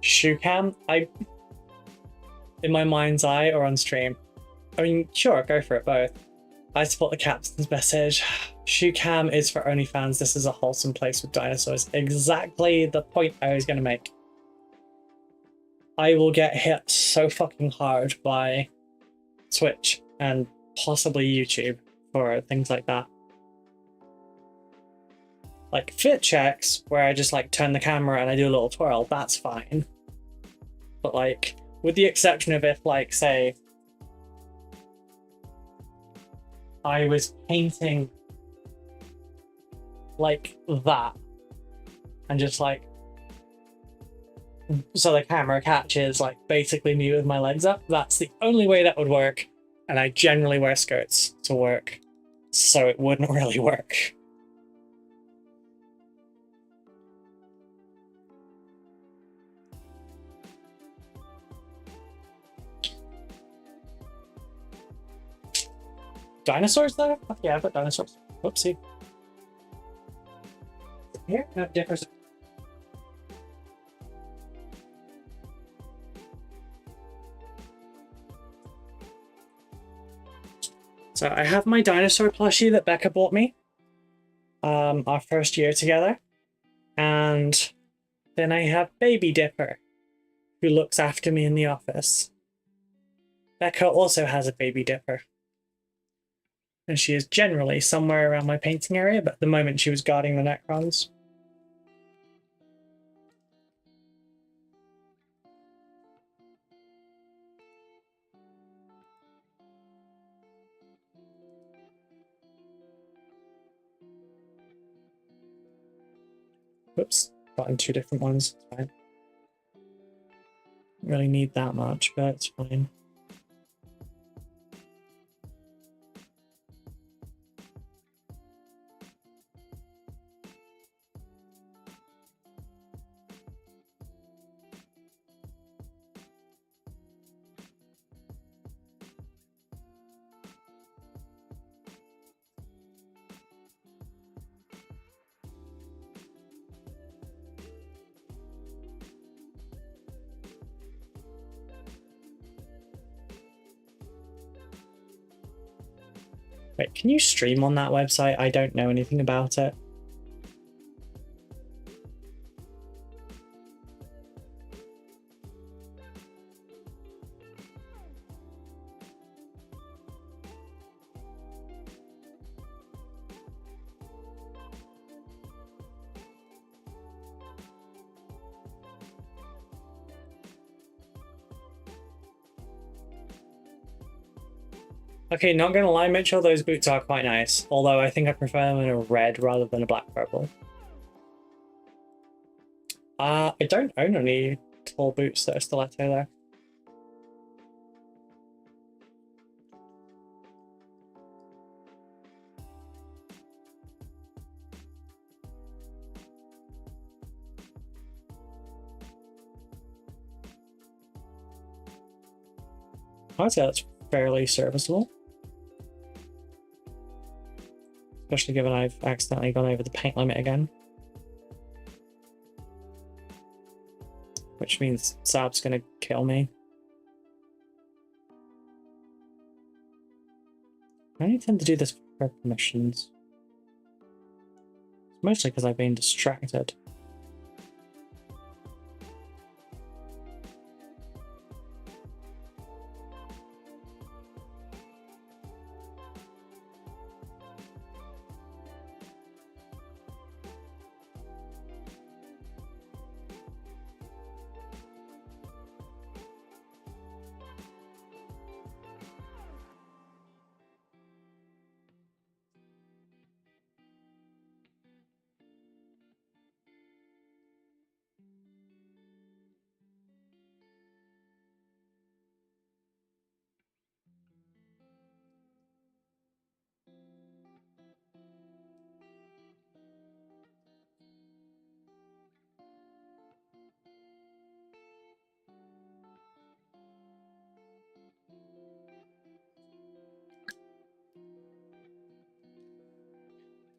Shoe cam? In my mind's eye or on stream? I mean, sure, go for it both. I support the captain's message. Shoe cam is for OnlyFans. This is a wholesome place with dinosaurs. Exactly the point I was going to make. I will get hit so fucking hard by Twitch and possibly YouTube for things like that. Like fit checks, where I just like turn the camera and I do a little twirl, that's fine. But like, with the exception of if like, say, I was painting like that and just like, so the camera catches like basically me with my legs up, that's the only way that would work. And I generally wear skirts to work, so it wouldn't really work. Dinosaurs though? Yeah, but dinosaurs. Whoopsie. Here, that differs. So I have my dinosaur plushie that Becca bought me. our first year together. And then I have Baby Dipper, who looks after me in the office. Becca also has a Baby Dipper. And she is generally somewhere around my painting area, but at the moment she was guarding the Necrons. Whoops, got in two different ones. It's fine. Don't really need that much, but it's fine. Wait, can you stream on that website? I don't know anything about it. Okay, not gonna lie, Mitchell, those boots are quite nice. Although I think I prefer them in a red rather than a black purple. I don't own any tall boots that are stiletto though. I'd say that's fairly serviceable. Especially given I've accidentally gone over the paint limit again. Which means Saab's gonna kill me. I only tend to do this for permissions. Mostly because I've been distracted.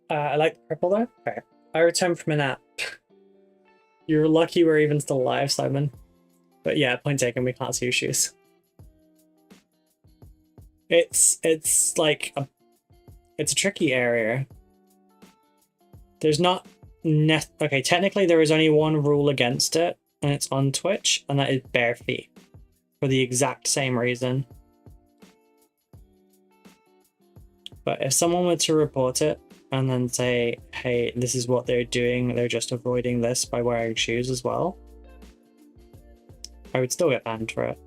I like the purple though. Okay. I returned from a nap. You're lucky we're even still alive, Simon. But yeah, point taken, we can't see your shoes. It's like it's a tricky area. There's not okay, technically there is only one rule against it, and it's on Twitch, and that is bare feet. For the exact same reason. But if someone were to report it, and then say, hey, this is what they're doing, they're just avoiding this by wearing shoes as well, I would still get banned for it.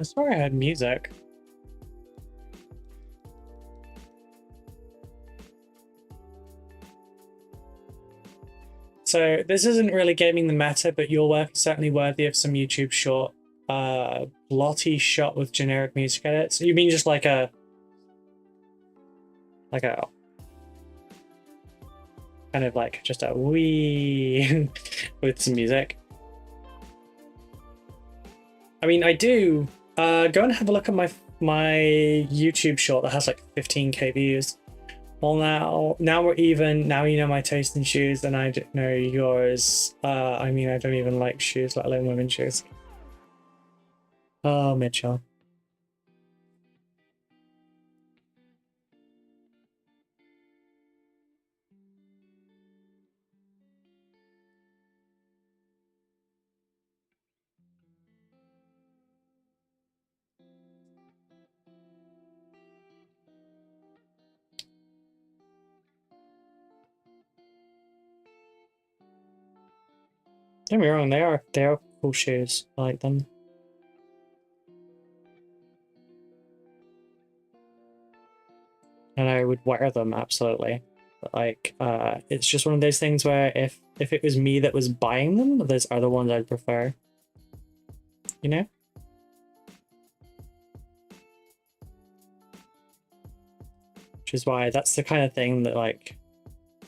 I swear I heard music. So this isn't really gaming the meta, but your work is certainly worthy of some YouTube short. Blotty shot with generic music edits. You mean just like a kind of like just a wee with some music? I mean, I do. Go and have a look at my YouTube short that has like 15k views. Well, now we're even. Now you know my taste in shoes, and I know yours. I mean, I don't even like shoes, let alone women's shoes. Oh, Mitchell. Don't get me wrong, they are cool shoes. I like them. And I would wear them absolutely. But like, it's just one of those things where if it was me that was buying them, there's other ones I'd prefer. You know? Which is why that's the kind of thing that like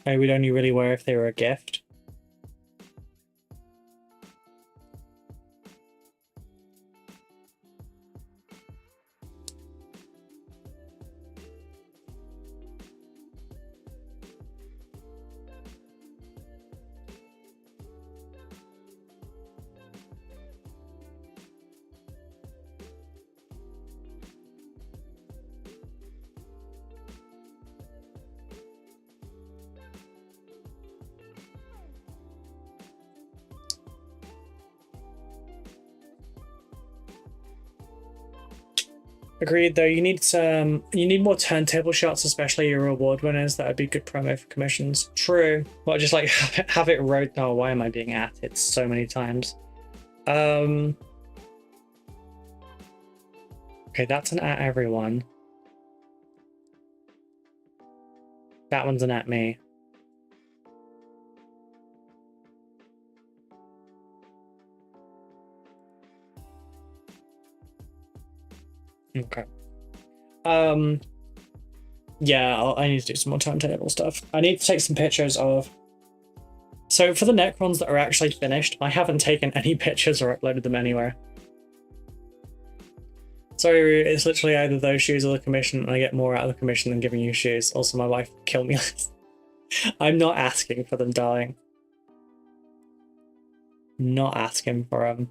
I would only really wear if they were a gift. Agreed, though. You need more turntable shots, especially your reward winners. That would be good promo for commissions. True. Well, just like have it wrote. Oh, why am I being at it so many times? Okay, that's an at everyone. That one's an at me. Okay. Yeah, I need to do some more turntable stuff. I need to take some pictures of... So for the Necrons that are actually finished, I haven't taken any pictures or uploaded them anywhere. So it's literally either those shoes or the commission, and I get more out of the commission than giving you shoes. Also, my wife killed me. I'm not asking for them, darling. Not asking for them.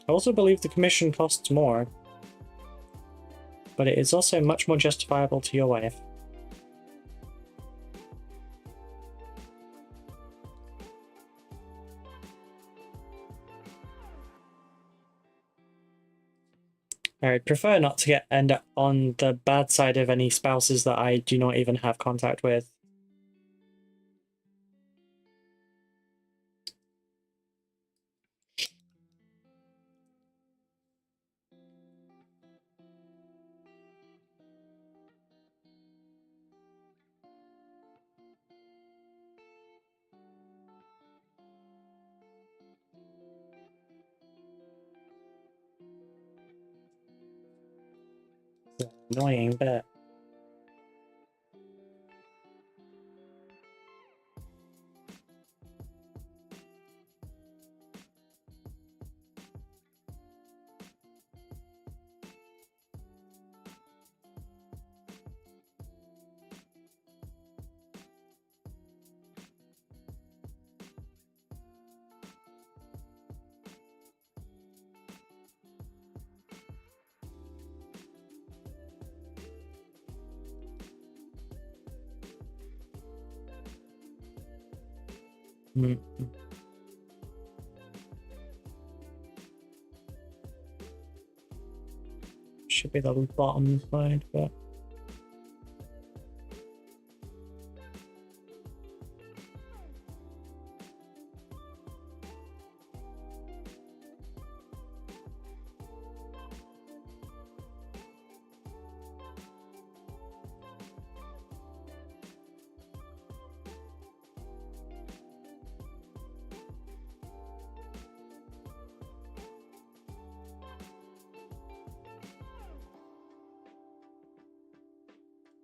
I also believe the commission costs more, but it is also much more justifiable to your wife. I'd prefer not to end up on the bad side of any spouses that I do not even have contact with. It's an annoying bit. Mm. should be the bottom side, but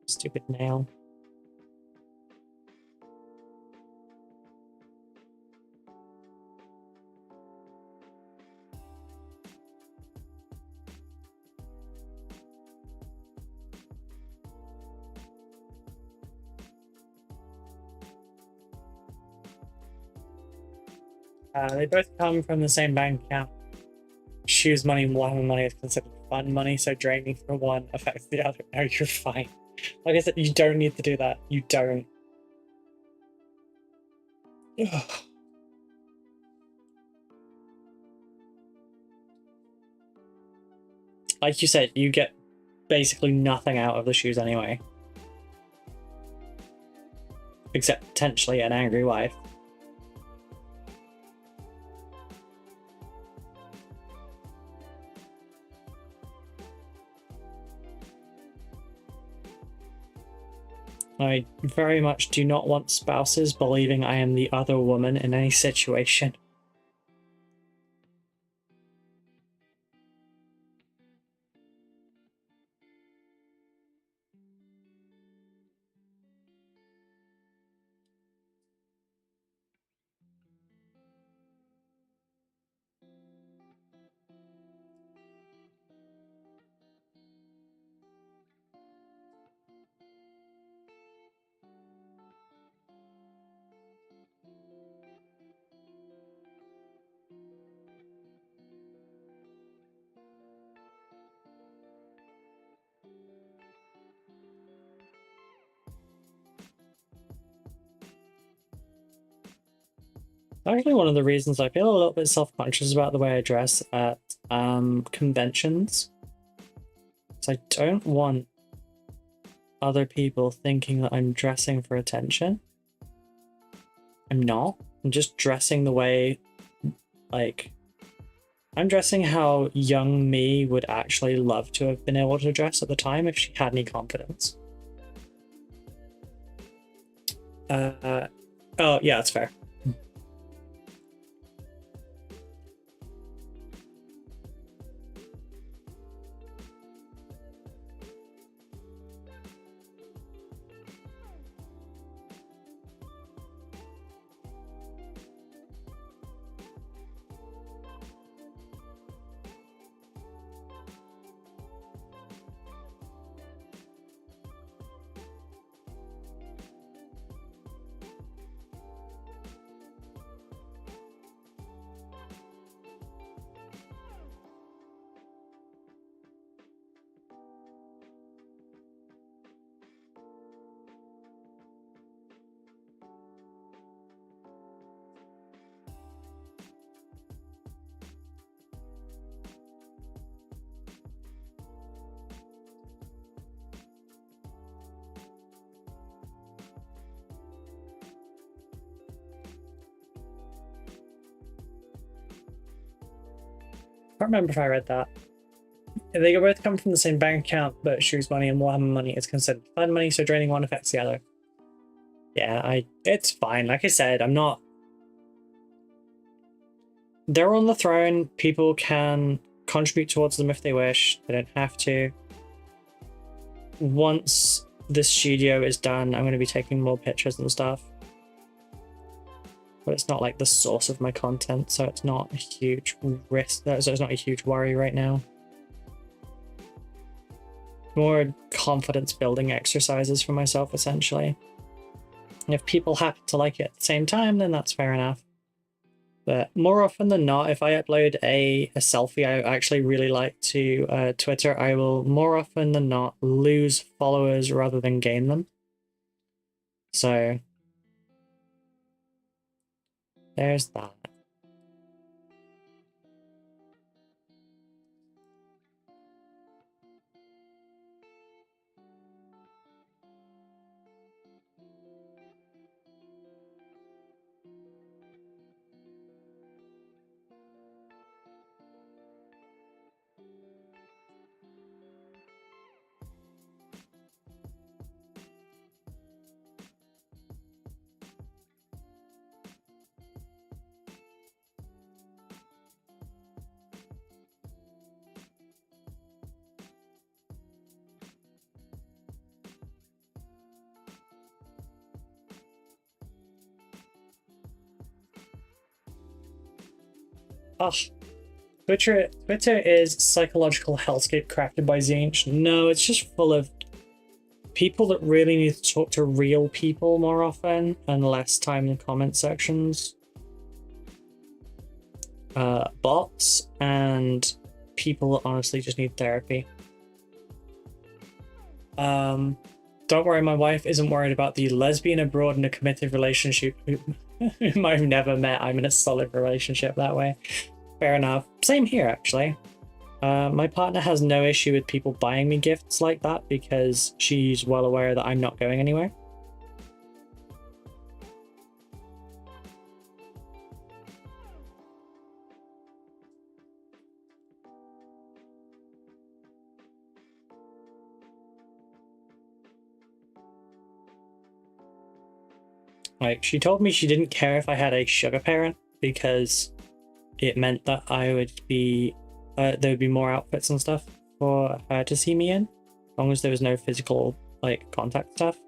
stupid nail. They both come from the same bank account. Shoes money and Warhammer money is considered fun money, so draining for one affects the other. No, you're fine. Like I said, you don't need to do that. You don't. Ugh. Like you said, you get basically nothing out of the shoes anyway. Except potentially an angry wife. I very much do not want spouses believing I am the other woman in any situation. Actually, one of the reasons I feel a little bit self-conscious about the way I dress at conventions is I don't want other people thinking that I'm dressing for attention. I'm not. I'm just dressing the way, like, I'm dressing how young me would actually love to have been able to dress at the time if she had any confidence. Oh, yeah, that's fair. I can't remember if I read that. They both come from the same bank account, but shoes money and Warhammer money is considered fun money, so draining one affects the other. Yeah, it's fine. Like I said, I'm not... They're on the throne. People can contribute towards them if they wish. They don't have to. Once this studio is done, I'm going to be taking more pictures and stuff. But it's not like the source of my content, so it's not a huge risk. So it's not a huge worry right now. More confidence building exercises for myself, essentially. And if people happen to like it at the same time, then that's fair enough. But more often than not, if I upload a selfie I actually really like to Twitter, I will more often than not lose followers rather than gain them. So there's that. Oh, Twitter is psychological hellscape crafted by Zinch. No, it's just full of people that really need to talk to real people more often and less time in comment sections. Bots and people that honestly just need therapy. Don't worry, my wife isn't worried about the lesbian abroad in a committed relationship whom I've never met. I'm in a solid relationship that way. Fair enough. Same here, actually. My partner has no issue with people buying me gifts like that because she's well aware that I'm not going anywhere. Like, she told me she didn't care if I had a sugar parent because it meant that I would be, there would be more outfits and stuff for her to see me in, as long as there was no physical, like, contact stuff.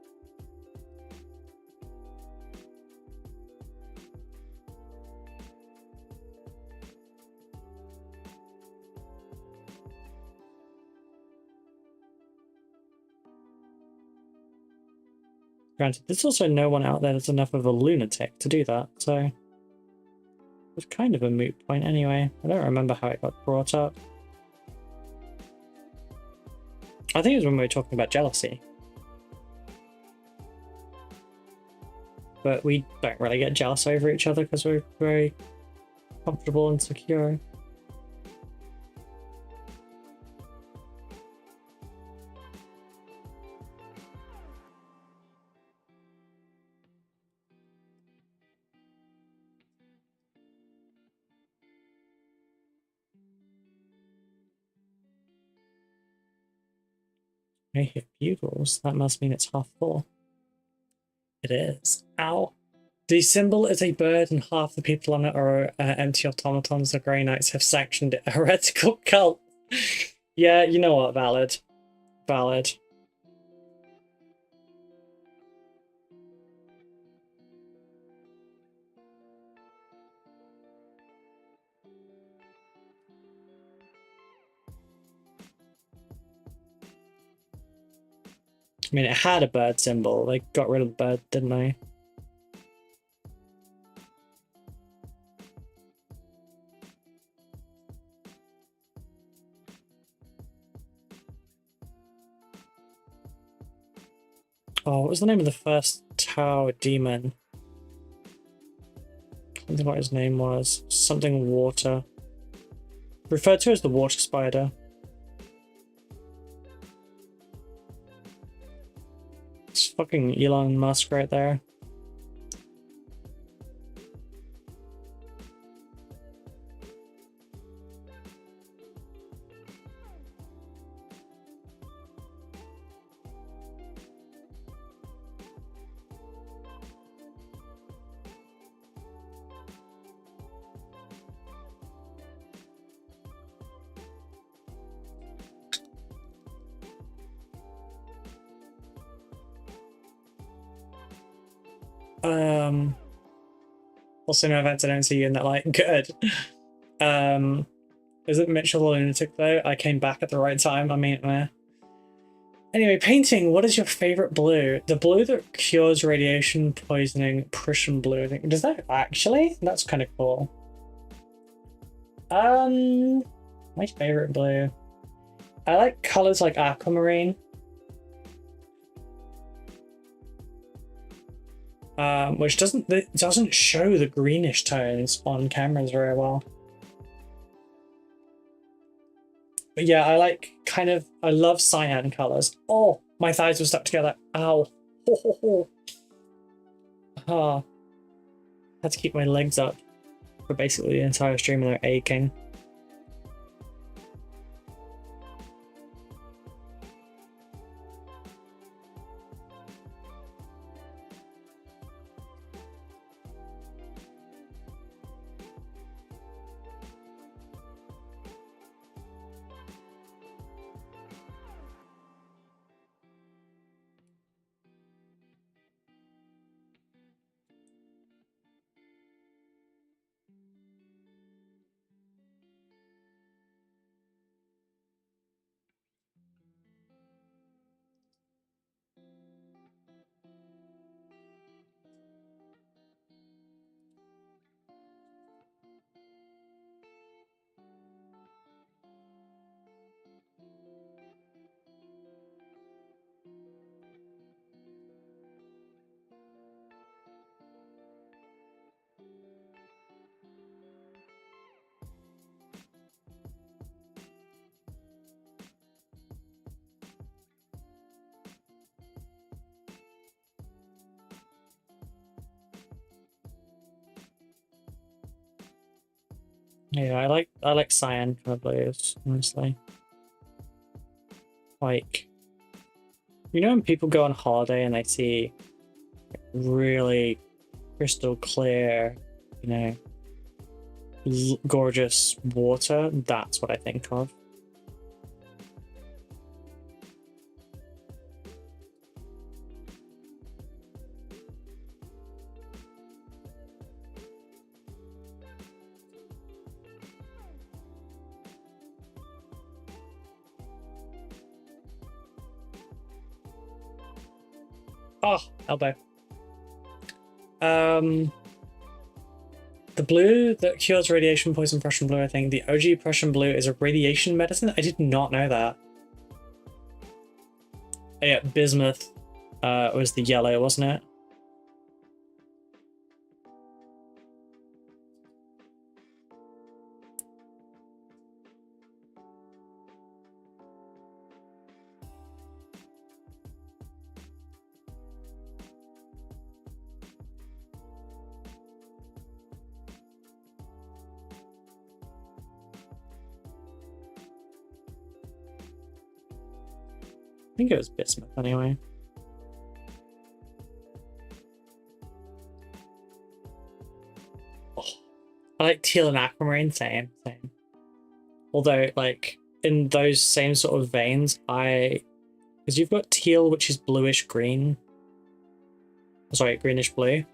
Granted, there's also no one out there that's enough of a lunatic to do that, so it was kind of a moot point anyway. I don't remember how it got brought up. I think it was when we were talking about jealousy. But we don't really get jealous over each other because we're very comfortable and secure. I hear bugles. That must mean it's half full. It is. Ow. The symbol is a bird and half the people on it are empty automatons. The Grey Knights have sanctioned it. A heretical cult. Yeah, you know what? Valid. Valid. I mean, it had a bird symbol. They got rid of the bird, didn't they? Oh, what was the name of the first tower demon? I don't know what his name was. Something water. Referred to as the water spider. It's fucking Elon Musk right there. Also no events I don't see you in that light. Good. Is it Mitchell the Lunatic though? I came back at the right time. I mean, Anyway, painting. What is your favorite blue? The blue that cures radiation poisoning, Prussian blue. I think. Does that actually? That's kind of cool. My favorite blue. I like colors like aquamarine. Which doesn't show the greenish tones on cameras very well. But yeah, I like I love cyan colors. Oh, my thighs were stuck together. Ow. Ho, ho, ho. Ah. Had to keep my legs up for basically the entire stream and they're aching. Yeah, I like cyan kind of blues, honestly. Like, you know when people go on holiday and they see really crystal clear, you know, gorgeous water? That's what I think of. Oh, elbow. The blue that cures radiation poison, Prussian blue, I think. The OG Prussian blue is a radiation medicine? I did not know that. Oh, yeah, bismuth was the yellow, wasn't it? I think it was bismuth anyway. Oh, I like teal and aquamarine, same. Although, like, in those same sort of veins, because you've got teal, which is bluish green. Sorry, greenish blue.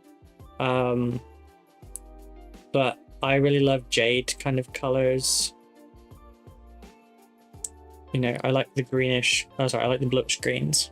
But I really love jade kind of colors. You know, I like the greenish. Oh, sorry, I like the bluish greens.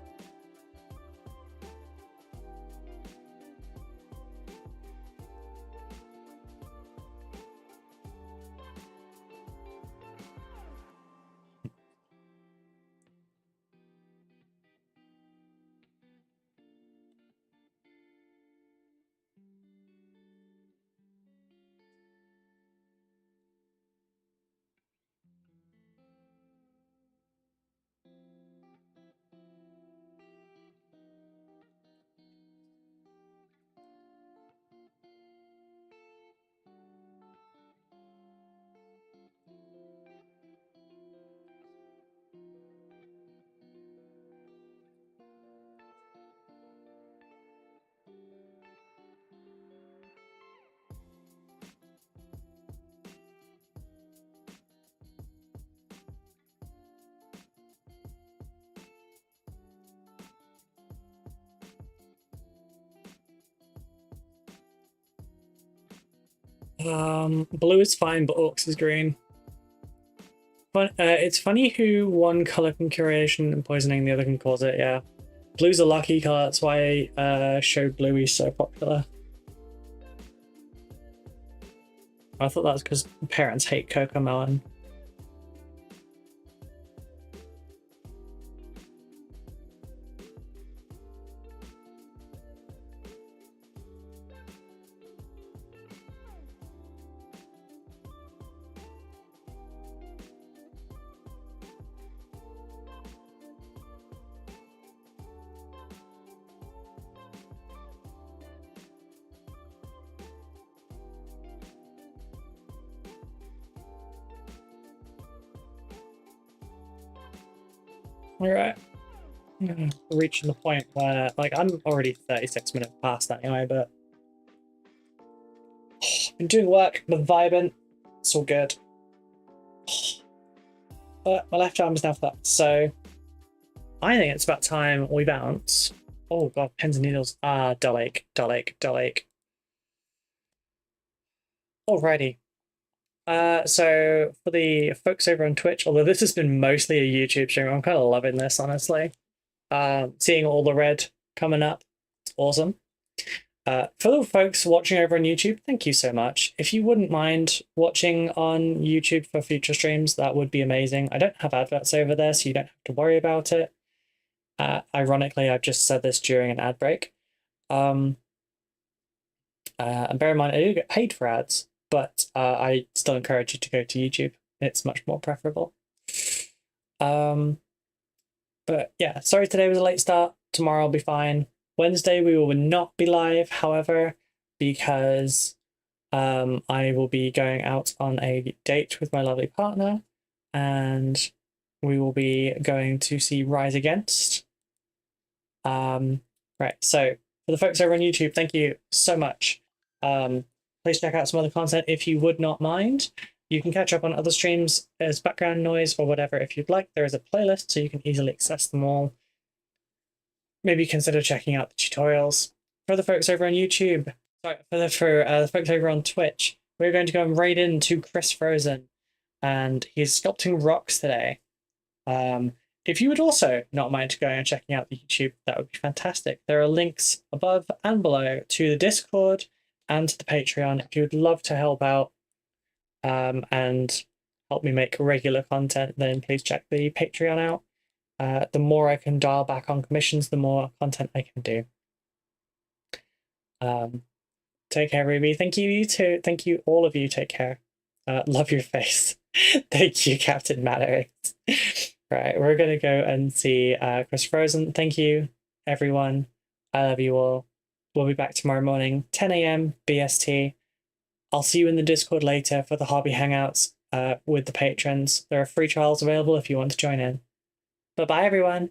Blue is fine, but Orcs is green. But it's funny who one color can curation and poisoning, the other can cause it. Yeah, blue's a lucky color. That's why Show Blue is so popular. I thought that was because parents hate Cocomelon. Alright. Reaching the point where, like, I'm already 36 minutes past that anyway, but been doing work, been vibing, it's all good. But my left arm is now flat, so I think it's about time we bounce. Oh god, pins and needles. Ah, dull ache. Alrighty. So for the folks over on Twitch, although this has been mostly a YouTube stream, I'm kind of loving this, honestly. Seeing all the red coming up, it's awesome. For the folks watching over on YouTube, thank you so much. If you wouldn't mind watching on YouTube for future streams, that would be amazing. I don't have adverts over there, so you don't have to worry about it. Ironically, I've just said this during an ad break. And bear in mind, I do get paid for ads, but I still encourage you to go to YouTube. It's much more preferable. But yeah, sorry today was a late start. Tomorrow I'll be fine. Wednesday we will not be live, however, because I will be going out on a date with my lovely partner, and we will be going to see Rise Against. Right, so for the folks over on YouTube, thank you so much. Please check out some other content if you would not mind. You can catch up on other streams as background noise or whatever if you'd like. There is a playlist so you can easily access them all. Maybe consider checking out the tutorials. For the folks over on YouTube, sorry, for the folks over on Twitch, we're going to go and raid into Chris Frozen, and he's sculpting rocks today. If you would also not mind going and checking out the YouTube, that would be fantastic. There are links above and below to the Discord and to the Patreon if you would love to help out and help me make regular content, then please check the Patreon out. The more I can dial back on commissions, the more content I can do. Take care, Ruby. Thank you, you too. Thank you, all of you. Take care. Love your face. Thank you, Captain Mallory. Right, we're going to go and see Chris Frozen. Thank you, everyone. I love you all. We'll be back tomorrow morning, 10 a.m. BST. I'll see you in the Discord later for the hobby hangouts with the patrons. There are free trials available if you want to join in. Bye-bye, everyone.